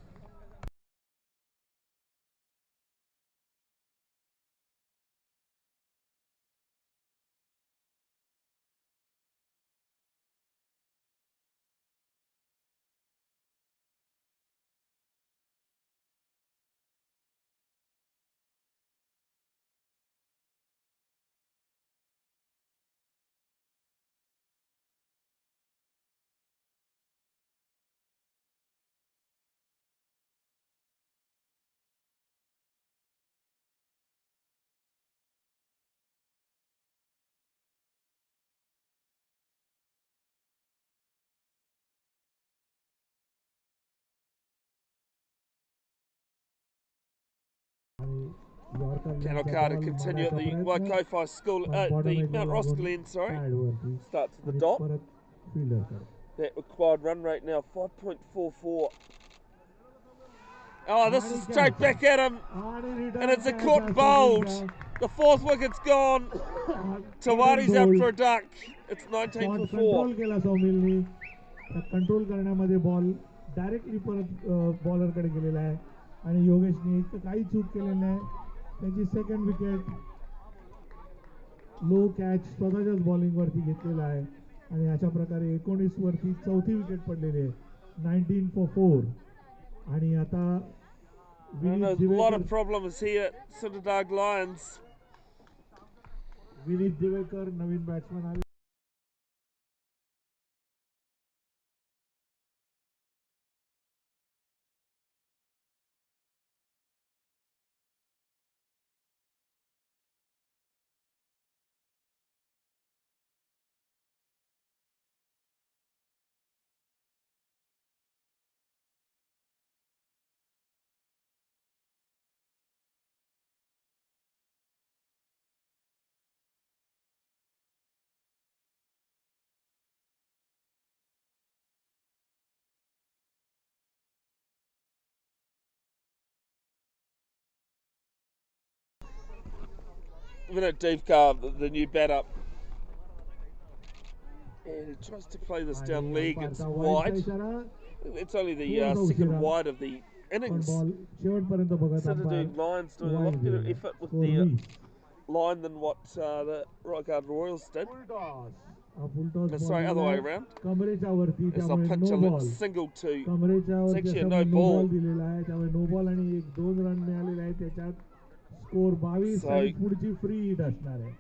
आणि yorker Channel लाईनचा car to ball continue at मारायचा the प्रयत्न Waikofi school, पण the bottom edge ला Mount लागून Roskill end, sorry. pad वरती Starts at the आणि dot. परत fielder. That required run rate now 5.44. Oh, this is straight back at him, and it's a caught bowled. The fourth wicket's gone. Tawari's out for a duck. It's 19 for 4. Control केला सौमिलनी control करण्यामध्ये ball directly परत बॉलरकडे गेलेला आहे आणि योगेशने एक तर काही चूक केलेली नाही त्याची सेकंड विकेट लो कॅच स्वतःच्याच बॉलिंगवरती घेतलेला आहे आणि अशा प्रकारे 19 वरती चौथी विकेट पडलेली आहे 19 for 4 आणि आता And there's a lot of problems here, Sindhudurg Lions. Vineet Divekar नवीन बॅट्समन आले Vinod Devkar, the new batter. And he tries to play this down leg. It's wide. It's only the second wide of the innings. Ball शेवटपर्यंत बघत Sindhudurg Lions doing a lot better effort with their line than what the Raigad Royals did. Sorry, other way around. कमरेच्या वरती As they'll त्यामुळे pinch no a ball single to. कमरेच्या It's वरती actually a असा no no ball. Ball दिलेला आहे त्यामुळे no ball आणि 1-2 run मिळालेले आहेत त्याच्यात स्कोर 22 So- आणि पुढची फ्री हिट असणार आहे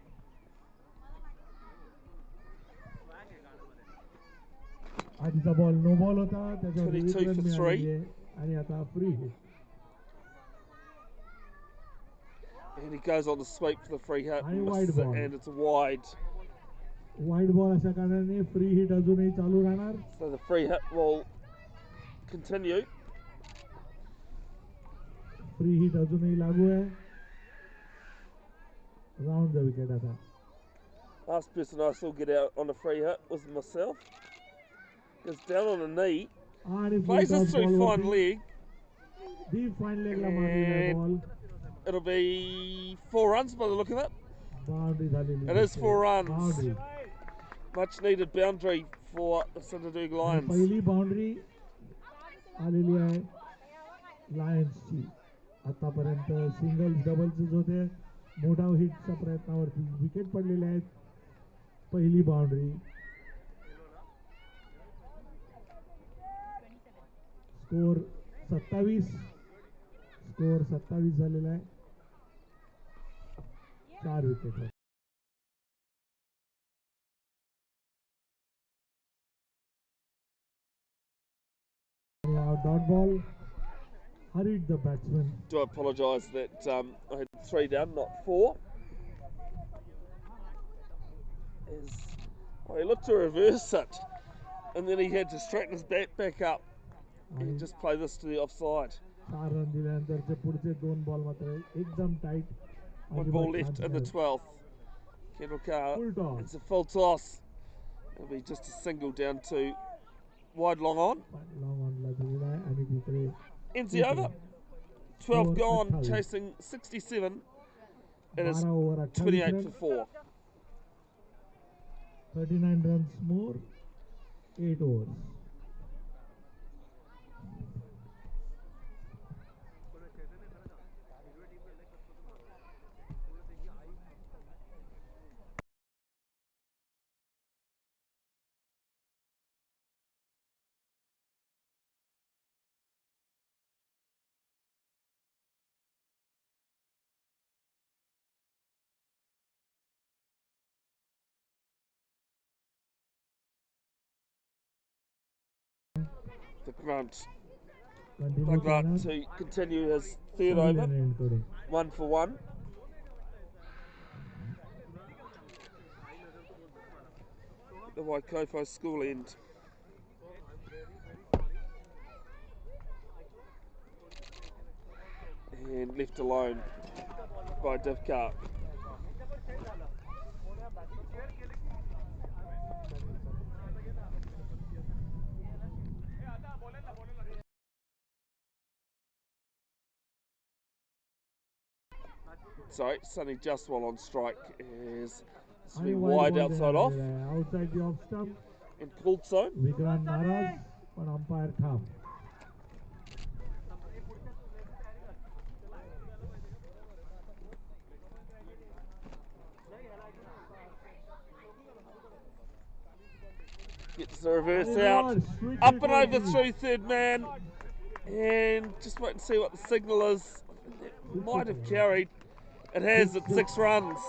आधीचा बॉल नो बॉल होता त्याच्यावर 22 1 रन for मिळालेली 3. आहे आणि आता free hit And he goes on to sweep for the free hit And and wide misses it, ball. and it's wide. Wide ball अशा कारणाने फ्री हिट अजूनही चालू राहणार So the free hit will continue. Free hit अजूनही लागू आहे round the wicket आता Last person I saw get out on a free hit was myself. Goes down on a knee, आणि plays this through fine leg. Deep fine लेगला मारलेला आहे ball It'll be 4 runs by the look of it. Boundary झालेली It is 4 runs. Boundary Much needed boundary for the Sindhudurg Lions. पहिली boundary आलेली आहे लायन्सची आतापर्यंत singles डबल्सच होते मोठा हिटच्या प्रयत्नावरती विकेट पडलेले आहेत पहिली बाउंड्री स्कोर 27 झालेला आहे 4 wicket dot ball hurried the batsman. Do apologise that I had 3 down, not 4. He looked to reverse it, and then he had to straighten his bat back up and just play this to the offside. 4 run दिल्यानंतर ते पुढचे 2 ball मात्र एकदम tight. 1 ball left in the 12th. Kendall Carr, Full toss. it's a full toss. It'll be just a single down to wide long on. Long on ला दिलेला आहे आणि तिकडे Ends the over. 12 gone, 28. chasing 67. It is 12 over 28 for 4. 39 runs more, 8 overs. The Grant. Continue Grant to continue his third over. 1 for 1. The Waikofo school end. And left alone by Divkar. Sorry, Sonny Justwell on strike is wide outside off outside the off stump. and pulled so. Vikrant Maharaj, but umpire calm. Gets the reverse out, up and over through third man, and just wait and see what the signal is. It might have carried. It has at 6 runs.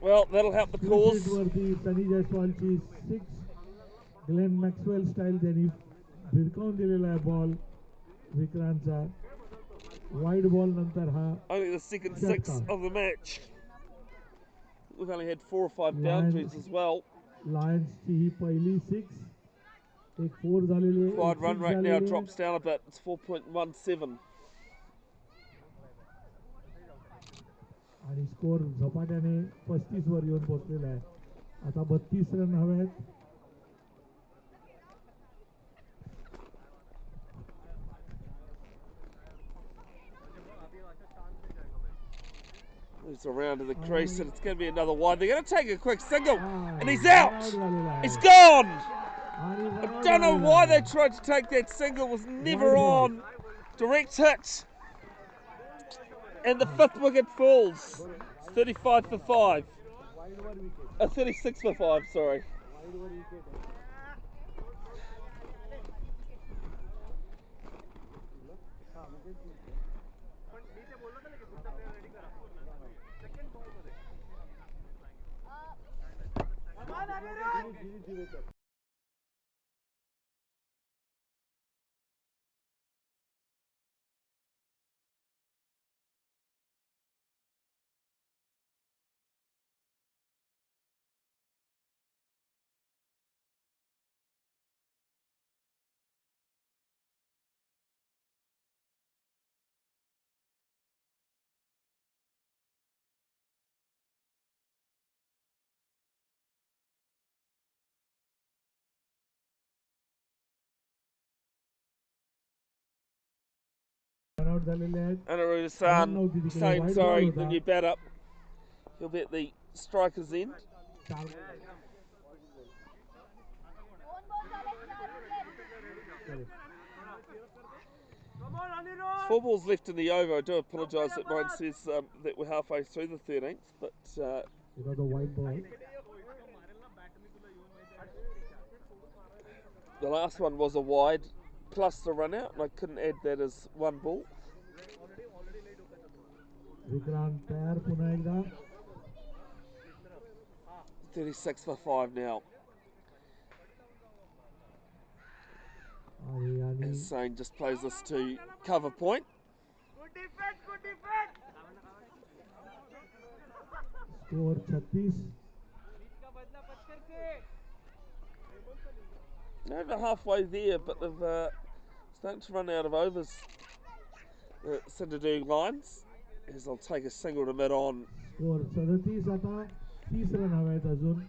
Well, that'll help the cause. Sunny Jaiswalची 6. Glenn Maxwell style त्यांनी भिरकावून दिलेला आहे ball विक्रांतचा. Wide ball नंतर हा Only the second 6 of the match. We've only had 4 or 5 boundaries as well. लायन्सची ही पहिली 6. एक 4 झालेली आहे. Wide run rate now drops down a bit. It's 4.17. आणि स्कोर झपाट्याने 35 वर येऊन पोहोचलेला आहे. आता 32 रन हवे आहेत. Moves around to the crease and it's going to be another wide. They're going to take a quick single and he's out. He's gone. I don't know why they tried to take that single. It was never on. Direct hit. And the 5th wicket falls. It's 35 for 5. 36 for 5, sorry. Anaru-san, same, sorry, the new batter. He'll be at the striker's end. 4 balls left in the over. I do apologise that mine says that we're halfway through the 13th, but the white ball. The last one was a wide plus the run out, and I couldn't add that as 1 ball. Vikrant तयार पुन्हा एकदा. 36 for 5 now. As Sane just plays this to cover point. Score 36. They're over halfway there, but they've starting to run out of overs. The Sindhudurg lines, as they'll take a single to mid on. Score 37 आता 30 run हवे आहेत अजून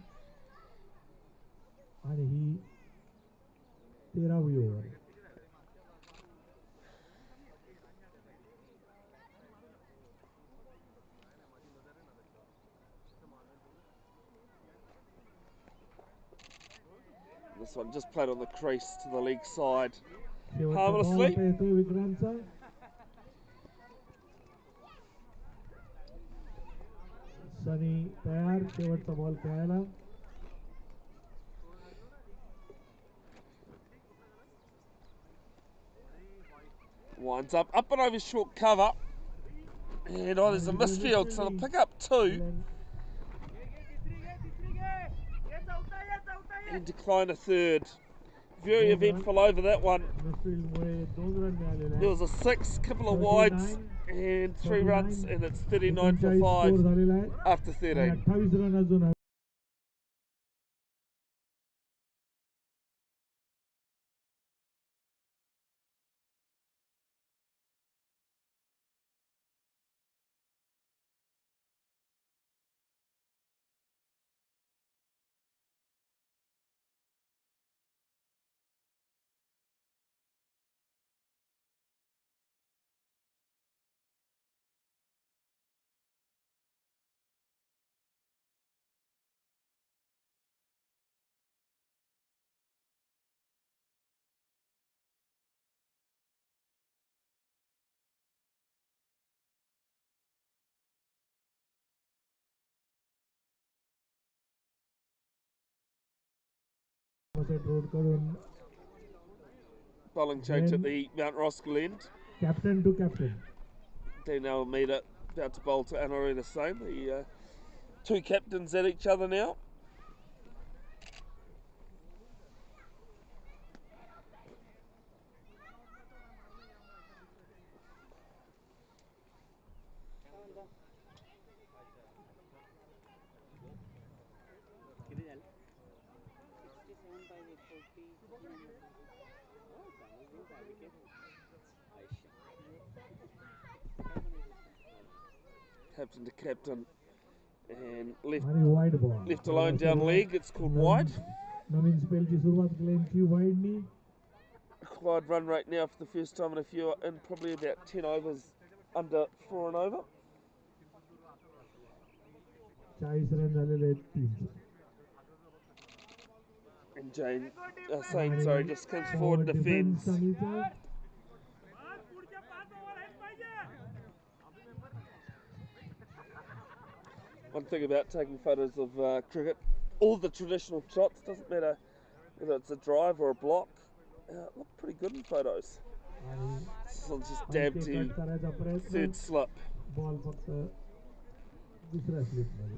आणि ही 13वी over. This one just played on the crease to the leg side. शेवटचा Harmlessly. ball येतोय विक्रांतचा. सनी तयार शेवटचा ball खेळायला. Winds up and over short cover. And oh, there's a misfield, so they'll pick up 2 and decline a 3rd. Very eventful over that one. मिडफील्डमुळे 2 run मिळालेले There आहेत. was a 6, couple of wides and 3 runs, and it's 39 for 39 5 score झालेला आहे after आणि 13. 28 run अजून आहेत. Road कडून Bowling change at the Mount Roskill end. Captain to captain. Daniel Almeida about to bowl to Anarita Sane. The 2 captains at each other now. Captain to captain and आणि wide ball. left alone down leg. It's called wide. नवीन स्पेलची सुरुवात ग्लेनची वाईडनी. Required run rate now for the first time in a few, in probably about 10 overs, under 4 and over. 40 run झालेले आहेत 3. And Jane, Sane, sorry, just comes forward and defends. सनीचा. One thing about taking photos of cricket, all the traditional shots, doesn't matter whether it's a drive or a block, look pretty good in photos. आणि This one's just dabbed अंके to cut करायचा प्रयत्न. third slip. Ball फक्त दुसऱ्या स्लिपमध्ये.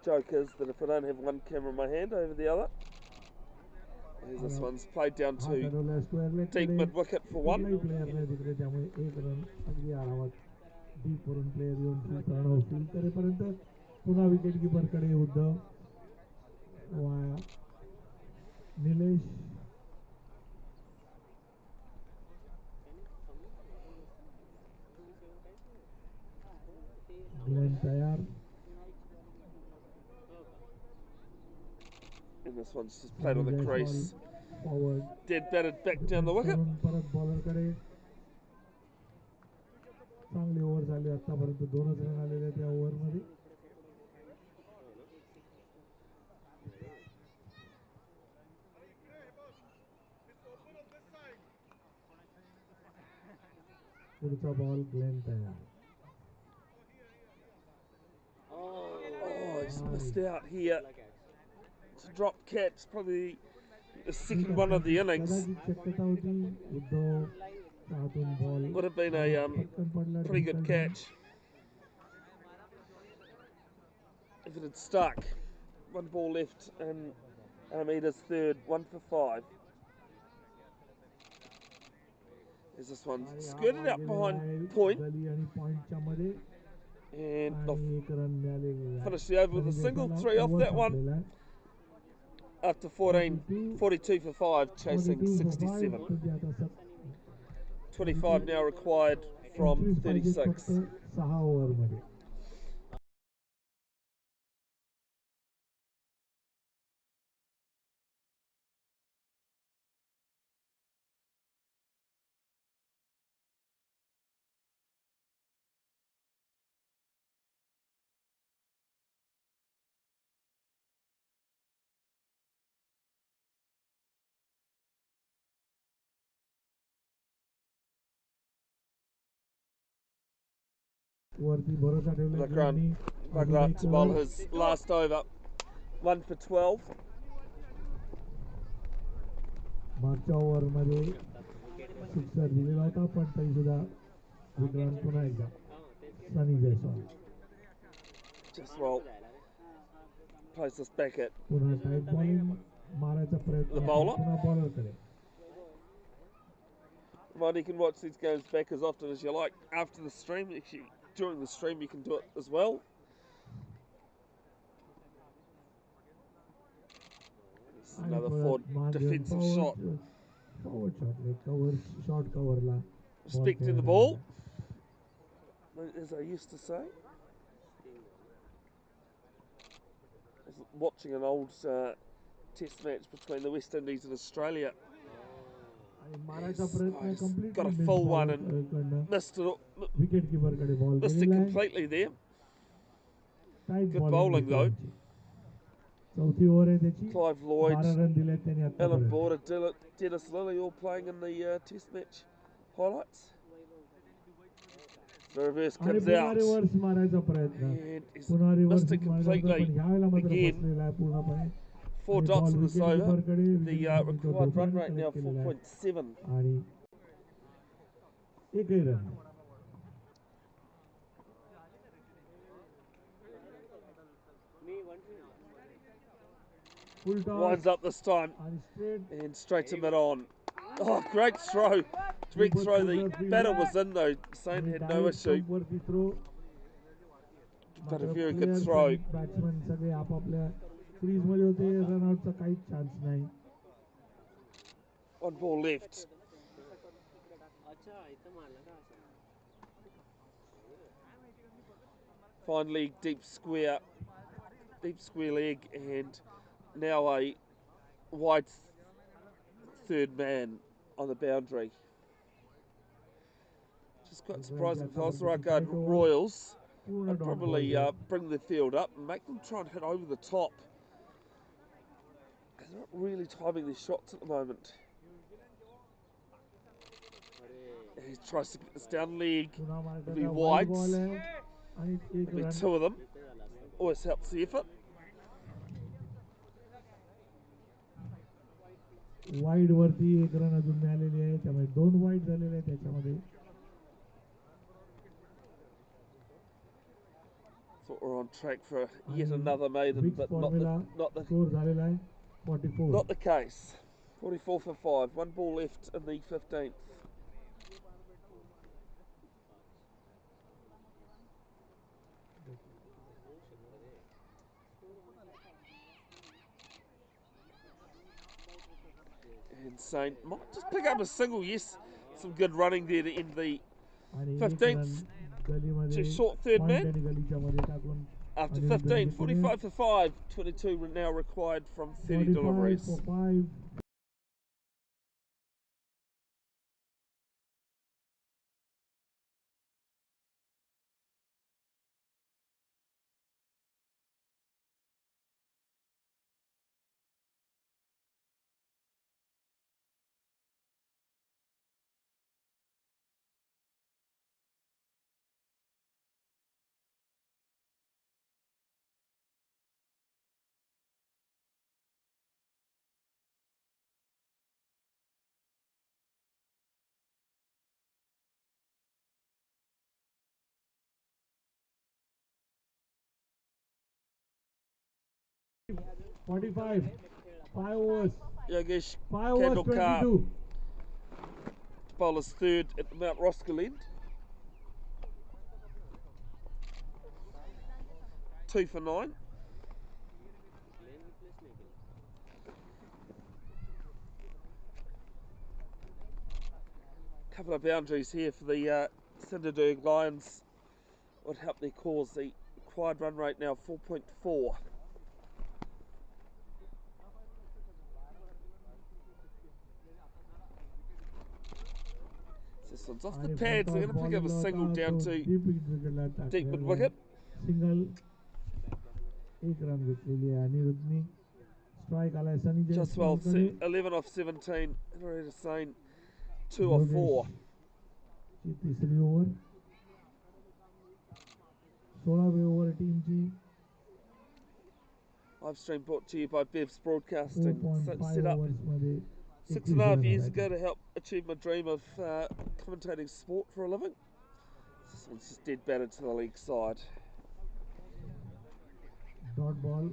Joke is that if I don't have one camera in my hand over the other, as this one's played down to deep mid wicket for 1. प्लेयरने तिकडे त्यामुळे 1 run अगदी आरामात deep वरून player येऊन feel करेपर्यंत पुन्हा विकेट कीपर कडे Uddhav via Nilesh. Glenn तयार. And this one's just played on the crease. Forward. Dead batted back down the wicket. परत बॉलर कडे. चांगली ओव्हर झाली आतापर्यंत 2च रन आलेले त्या ओव्हर मध्ये. पुढचा बॉल ग्लेन तयार. Oh, he's missed out here. It's a drop catch, probably the second one of the innings. कदाचित शक्यता होती उद्धव हातून ball Would have been a pretty good catch. if it had stuck. One ball left in Alameda's third, 1 for 5. As this one skirted out behind point and finished the over with a single, 3 off that one. After 42 for 5, chasing 67. 25 now required from 36. Bagrat to bowl his last over, 1 for 12. मागच्या ओव्हरमध्ये sixer दिलेला होता पण तरी सुद्धा विक्रम पुन्हा एकदा Sunny Jaiswal Just well, place this back at पुन्हा tight bowling मारायचा प्रयत्न पुन्हा बॉलर कडे. Right, you can watch these games back as often as you like after the stream. Actually, during the stream you can do it as well. Another forward defensive shot. Forward shot, like cover, short cover la. Respecting the ball, as I used to say. Watching an old test match between the West Indies and Australia. Got a full one and missed it completely there. Good bowling though. Clive Lloyd, Alan Border, Dennis Lilly all playing in the test match highlights. The reverse comes out and he's missed it completely again. 4 dots in this over. The required run rate now 4.7. Winds up this time and straight to mid-on. Oh, great throw. Direct throw. The batter was in though. Sain had no issue. But a very good throw. One ball left. Fine leg, deep square leg, and now a wide third man on the boundary. Just quite surprising. If I was the Raigad Royals, I'd probably bring the field up and make them try and hit over the top. They're not really timing their shots at the moment. He tries to get this down leg. It'll be wides. It'll be 2 of them. Always helps the effort. Wide वरती एक run अजून मिळालेली आहे त्यामुळे 2 wide झालेले आहेत त्याच्यामध्ये. Thought we're on track for yet another maiden, but not the case. 44 for 5, 1 ball left in the 15th. Insane. Might just pick up a single, yes. Some good running there to end the 15th. Just short third man. After 15, 45 for 5, 22 now required from 30 deliveries. 45. 5 overs. Yogesh 5 overs, Kandokar 22. bowler's third at the Mount Roskill end. 2 for 9. Couple of boundaries here for the Sindhudurg Lions would help their cause. The required run rate now 4.4. This one's off the pads. They're going to pick up a single down to deep mid wicket. Single. 1 run घेतलेली आहे अनिरुद्धनी. Strike आलाय Sunny Jain. Just well, 11 off 17. Henry Hussain, 2 off 4. तीसरी over 16वें over team ची. Live stream brought to you by Bev's Broadcasting. 4.5 Set up overs मध्ये 6.5 years ago to help achieve my dream of commentating sport for a living. This one's just dead batted to the leg side. Dot ball.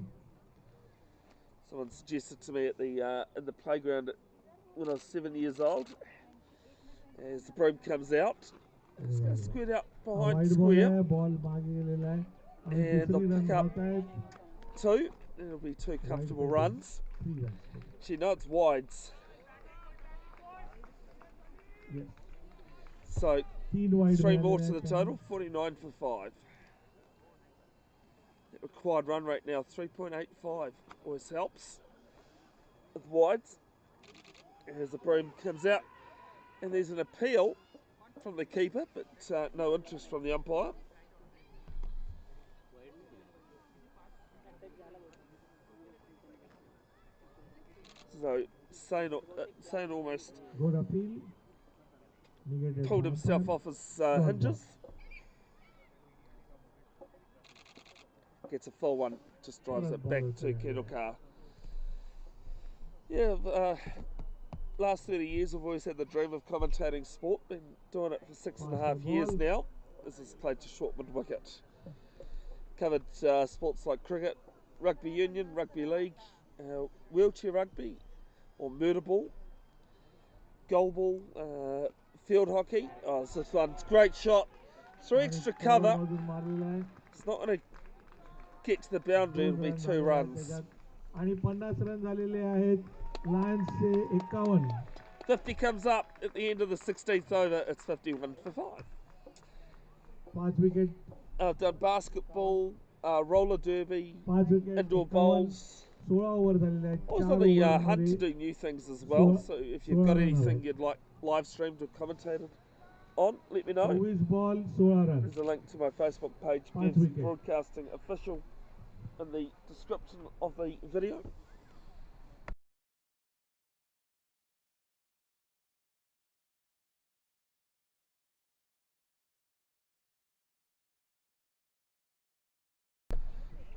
Someone suggested to me at the in the playground when I was 7 years old. As the broom comes out, it's going to square out behind Wide square, ball है, ball मागे गेलेला आहे. आणि and दुसरी they'll run pick up धावतायत. 2. It'll be 2 comfortable runs. 3 runs. She know it's wides, Yes. so 3 wide 3 ball more है, to the total. 49 for 5. The required run rate now 3.85. Always helps with wides. As the broom comes out, and there's an appeal from the keeper, but no interest from the umpire. So Sane almost Good appeal. Negated pulled one himself point. off his hinges. Gets a full one, just drives it back to Kandokar. Yeah, last 30 years I've always had the dream of commentating sport. Been doing it for 6.5 years now. This is played to short mid wicket. Covered sports like cricket, rugby union, rugby league, wheelchair rugby or murder ball, goalball, field hockey. Oh, this one's great shot. 3 extra cover. It's not going to get to the boundary. It'll be 2 runs. आणि 50 run झालेले आहेत लायन्सचे 51. 50 comes up at the end of the 16th over. It's 51 for 5. 5 wicket. I've done basketball, roller derby, 5 wicket. indoor bowls. 16 over झालेले आहेत. Always 4 on the over hunt to मध्ये do new things as well. So if you've got 16 anything runs. you'd like live streamed or commentated on, let me know. 24 ball 16 run. There's a link to my Facebook page, Five Bev's wicket. Broadcasting Official, in the description of the video.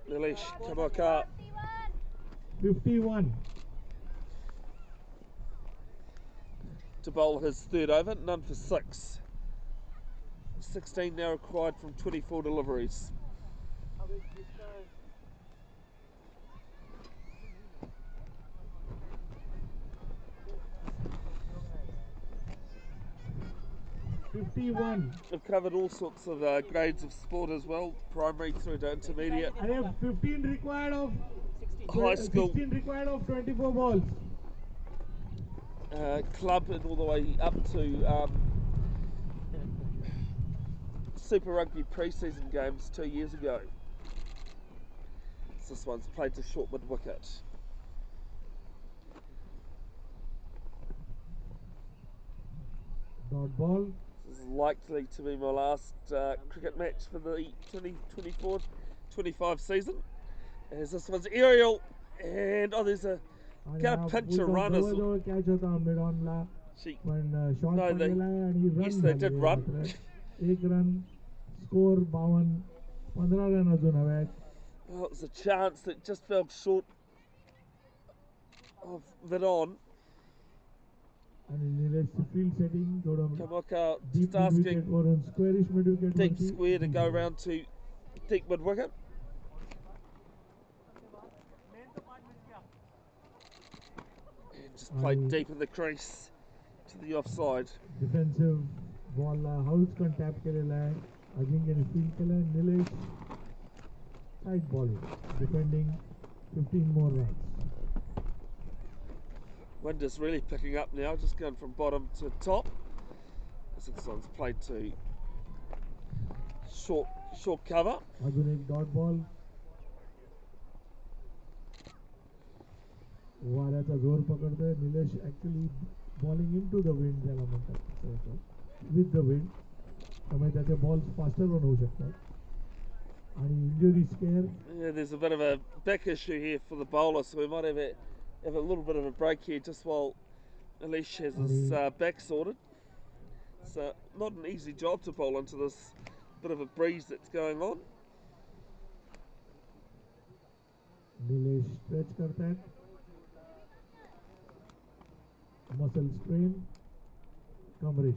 Nilesh Kamaka 51. to bowl his third over, none for 6. 16 now required from 24 deliveries. We've covered all sorts of grades of sport as well, primary through to intermediate, I have 15 required of high school, 16 required of 24 balls. club, and all the way up to Super Rugby pre-season games 2 years ago. So this one's played to short mid wicket. Dot ball. This is likely to be my last cricket match for the 2024-25 season. As this one's aerial, and there's a gonna pinch a run as well. catch होता mid on La She, पण shot No, they- पडलेला आहे आणि run yes, they did झालेले run. मात्र. 1 run score 52. 15 run अजून हवे आहेत. it was a chance that just fell short of that on. आणि निलेश field setting थोडं Kamaka deep just mid wicket asking वरून squarish mid wicket deep वरती. square to go round to deep mid wicket. just played आणि deep in the crease to the offside. Defensive बॉलला हाऊसकन tap केलेला आहे. अजिंक्यने field केलं आहे. Nilesh tight ball defending 15 more runs. Wind is really picking up now, just going from bottom to top. As this one's played to short cover. अजून एक dot ball. वाऱ्याचा जोर पकडतोय. Nilesh actually bowling into the wind ज्याला म्हणतात with the wind, त्यामुळे त्याचे balls faster पण होऊ शकतात. आणि injury scare. Yeah, there's a bit of a back issue here for the bowler, so we might have a little bit of a break here just while Elish has his back sorted. So not an easy job to bowl into this bit of a breeze that's going on. Nilesh stretch करतायत. Muscle strain कमरेज.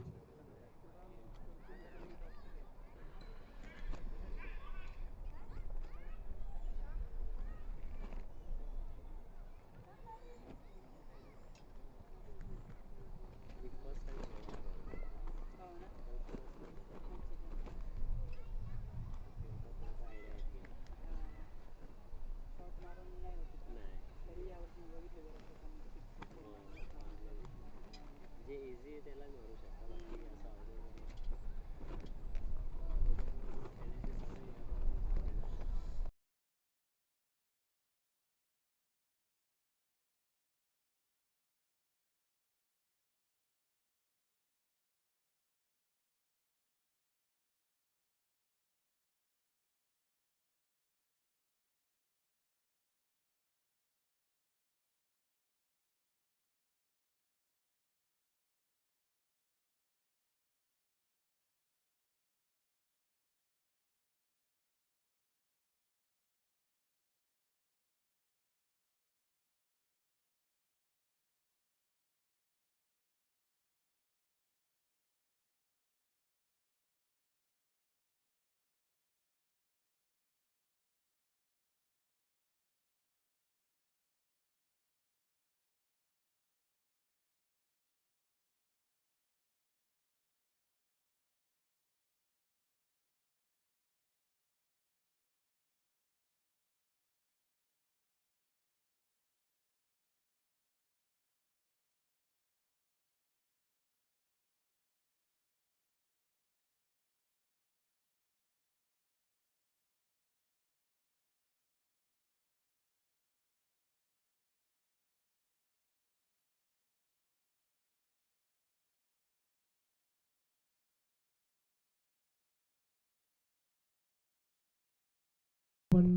पण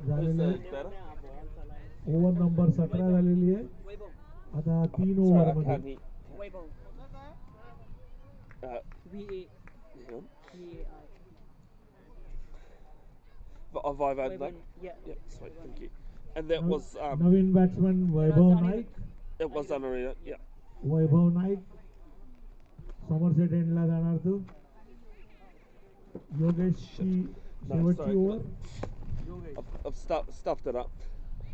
झालेलं आहे. Over number 17 झालेली आहे. आता 3 ओव्हरमध्ये Yeah, sweet, thank you. And that was Naveen batsman Vaibhav Naik. it was Anarina, yeah. Vaibhav Naik Somerset एंडला जाणार तो. योगेशची शेवटची over. I've stuffed it up.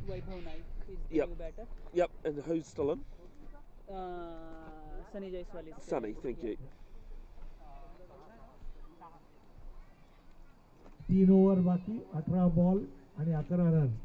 Vaibhav Naik is the Yep. new batter. Yep, and who's still in? Sunny Jaiswal is Sunny, thank you. 3 over बाकी. 18 ball आणि 11 run.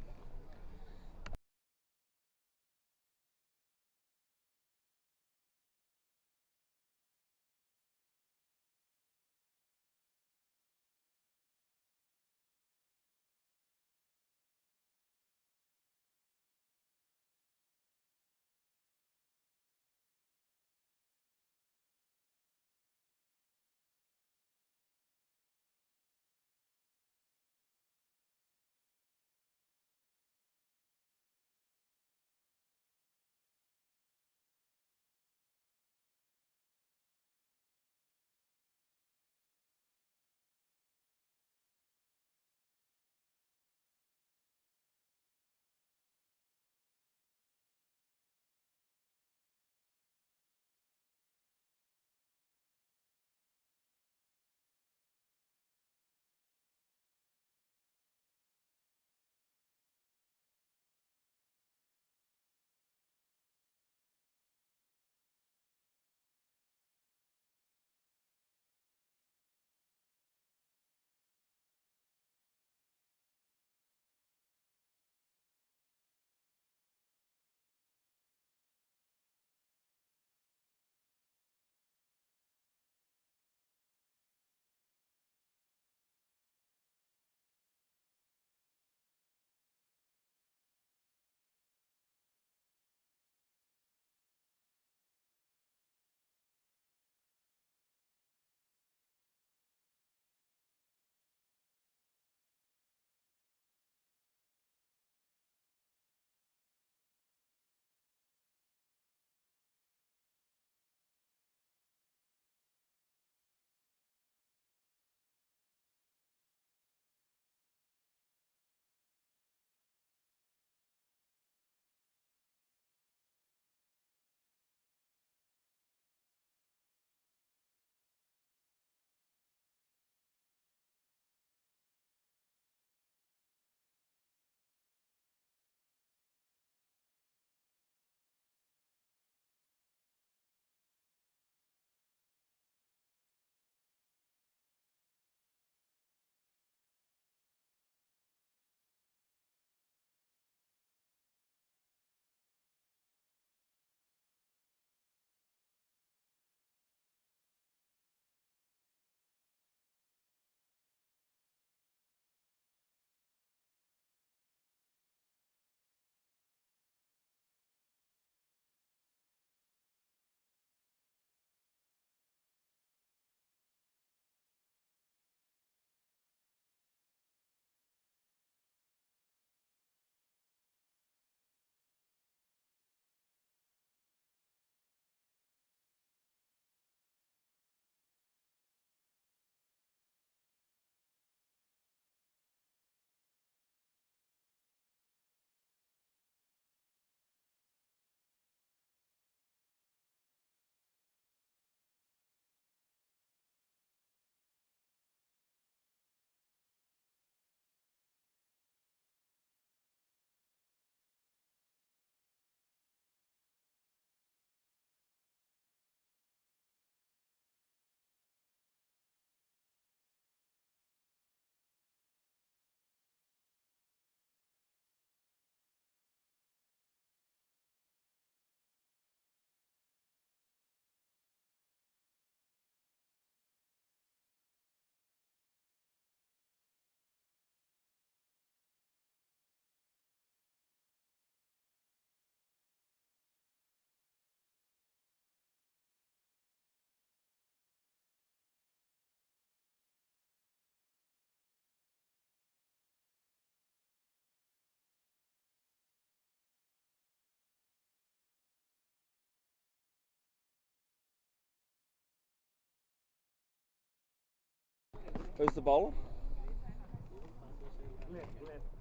Who's the bowler?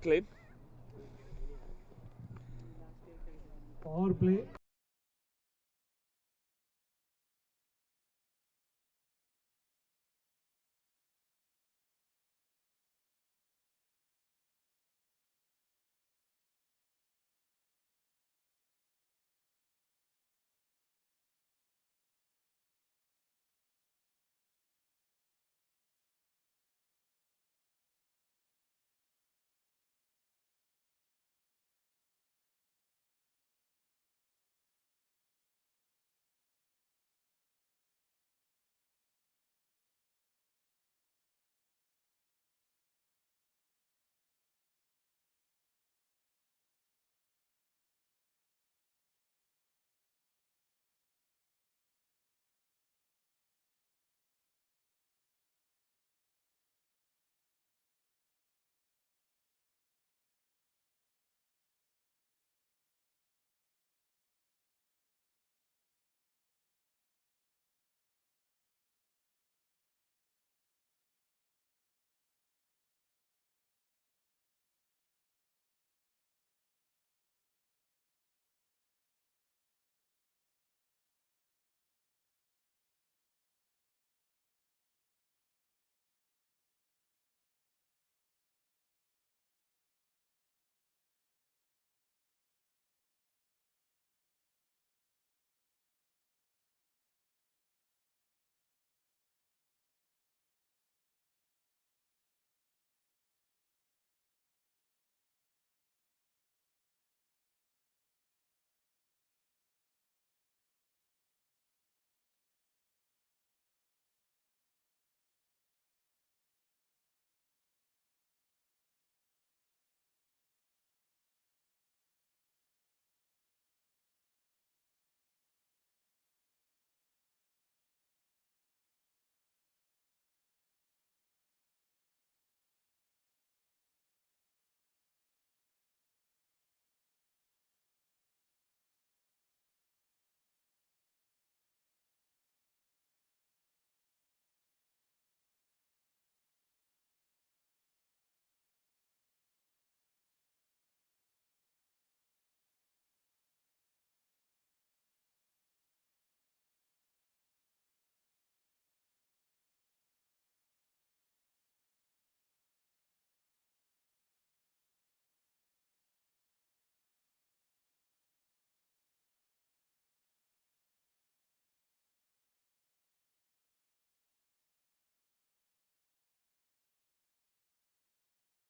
Glenn. Power play.